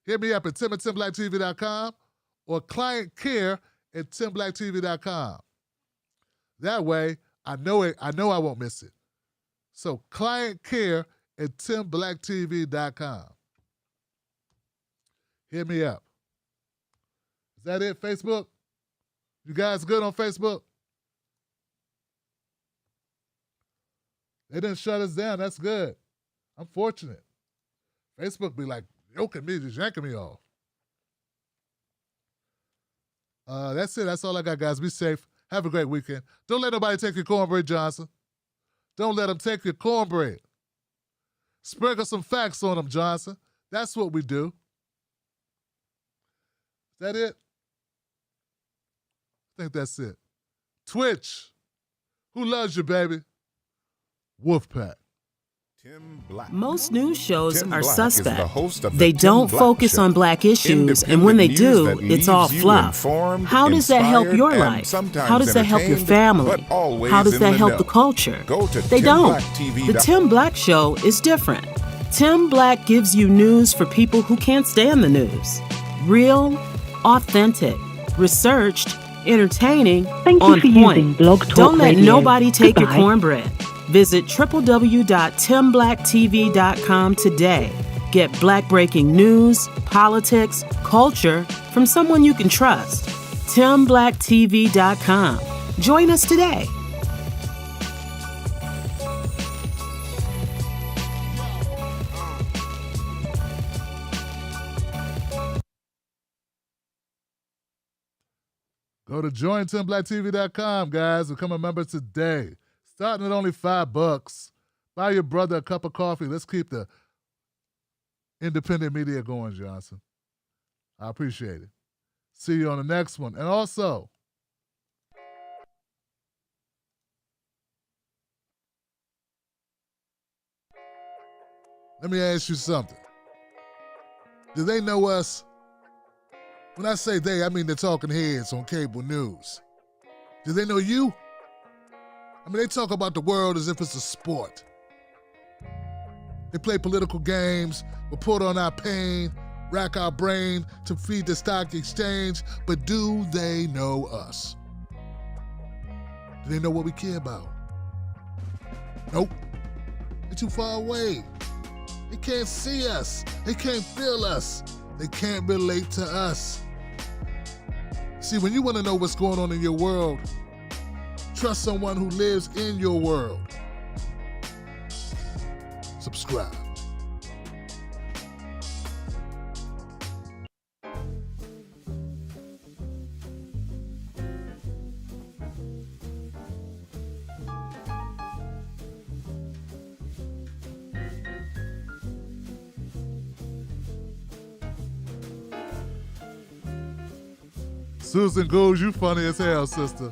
Speaker 2: Hit me up at tim@timblacktv.com or clientcare@timblacktv.com. That way, I know I won't miss it. So clientcare@timblacktv.com. Hit me up. Is that it, Facebook? You guys good on Facebook? They didn't shut us down. That's good. I'm fortunate. Facebook be like, yoking me, just yanking me off. That's it. That's all I got, guys. Be safe. Have a great weekend. Don't let nobody take your cornbread, Johnson. Don't let them take your cornbread. Sprinkle some facts on them, Johnson. That's what we do. Is that it? I think that's it. Twitch. Who loves you, baby? Wolfpack.
Speaker 17: Most news shows
Speaker 16: Tim
Speaker 17: are
Speaker 16: Black
Speaker 17: suspect.
Speaker 16: is the host of the
Speaker 17: They
Speaker 16: Tim
Speaker 17: don't
Speaker 16: Black
Speaker 17: focus
Speaker 16: Show.
Speaker 17: on black issues, and when they do, it's all fluff. How does that help your life? How does that help your family? How does that help the culture? They don't. The Tim Black Show is different. Tim Black gives you news for people who can't stand the news. Real, authentic, researched, entertaining,
Speaker 5: Thank you
Speaker 17: on
Speaker 5: for
Speaker 17: point.
Speaker 5: using Blog Talk
Speaker 17: Don't let
Speaker 5: Radio.
Speaker 17: nobody take your
Speaker 5: Goodbye.
Speaker 17: cornbread. Visit www.timblacktv.com today. Get black breaking news, politics, culture from someone you can trust. timblacktv.com. Join us today.
Speaker 2: Go to jointimblacktv.com, guys. Become a member today. Starting at only $5. Buy your brother a cup of coffee. Let's keep the independent media going, Johnson. I appreciate it. See you on the next one. And also, Let me ask you something. Do they know us? When I say they, I mean the talking heads on cable news. Do they know you? I mean, they talk about the world as if it's a sport. They play political games, report on our pain, rack our brain to feed the stock exchange, but do they know us? Do they know what we care about? Nope. They're too far away. They can't see us. They can't feel us. They can't relate to us. See, when you want to know what's going on in your world, trust someone who lives in your world. Subscribe. Susan Gould, you funny as hell, sister.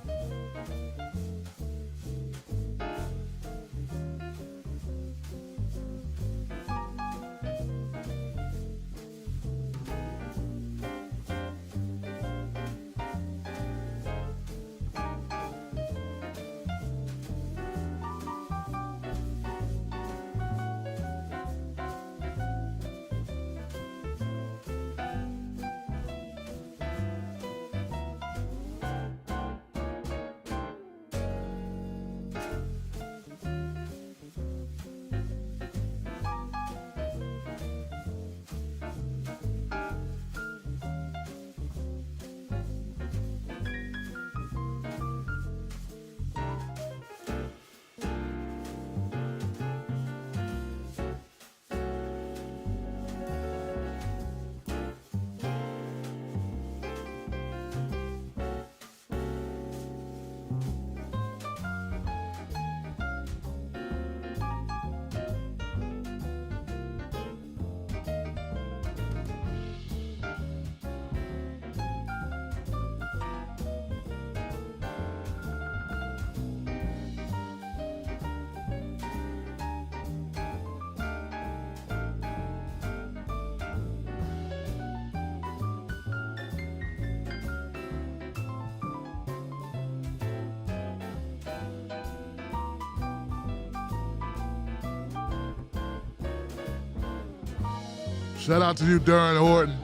Speaker 2: Shout out to you, Darren Horton,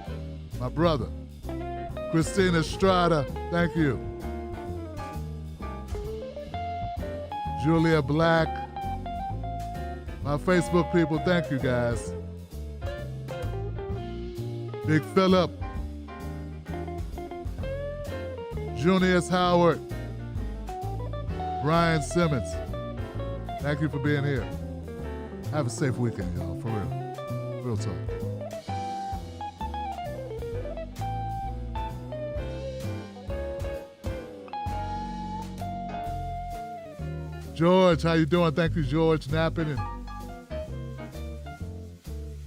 Speaker 2: my brother. Christina Estrada, thank you. Julia Black, my Facebook people, thank you guys. Big Phillip, Junius Howard, Brian Simmons, thank you for being here. Have a safe weekend, y'all, for real. Real talk. George, how you doing? Thank you, George Nappin.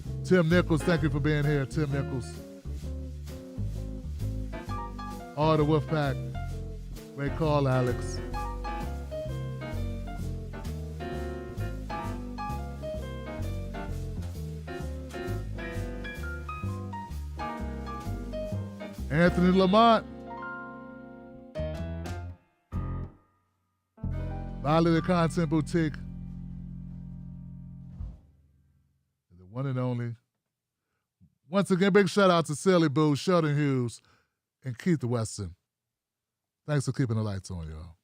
Speaker 2: And Tim Nichols, thank you for being here, Tim Nichols. All the Wolfpack. Great call, Alex. Anthony Lamont. Valley the Content Boutique. The one and only. Once again, big shout out to Silly Boo, Sheldon Hughes, and Keith Weston. Thanks for keeping the lights on, y'all.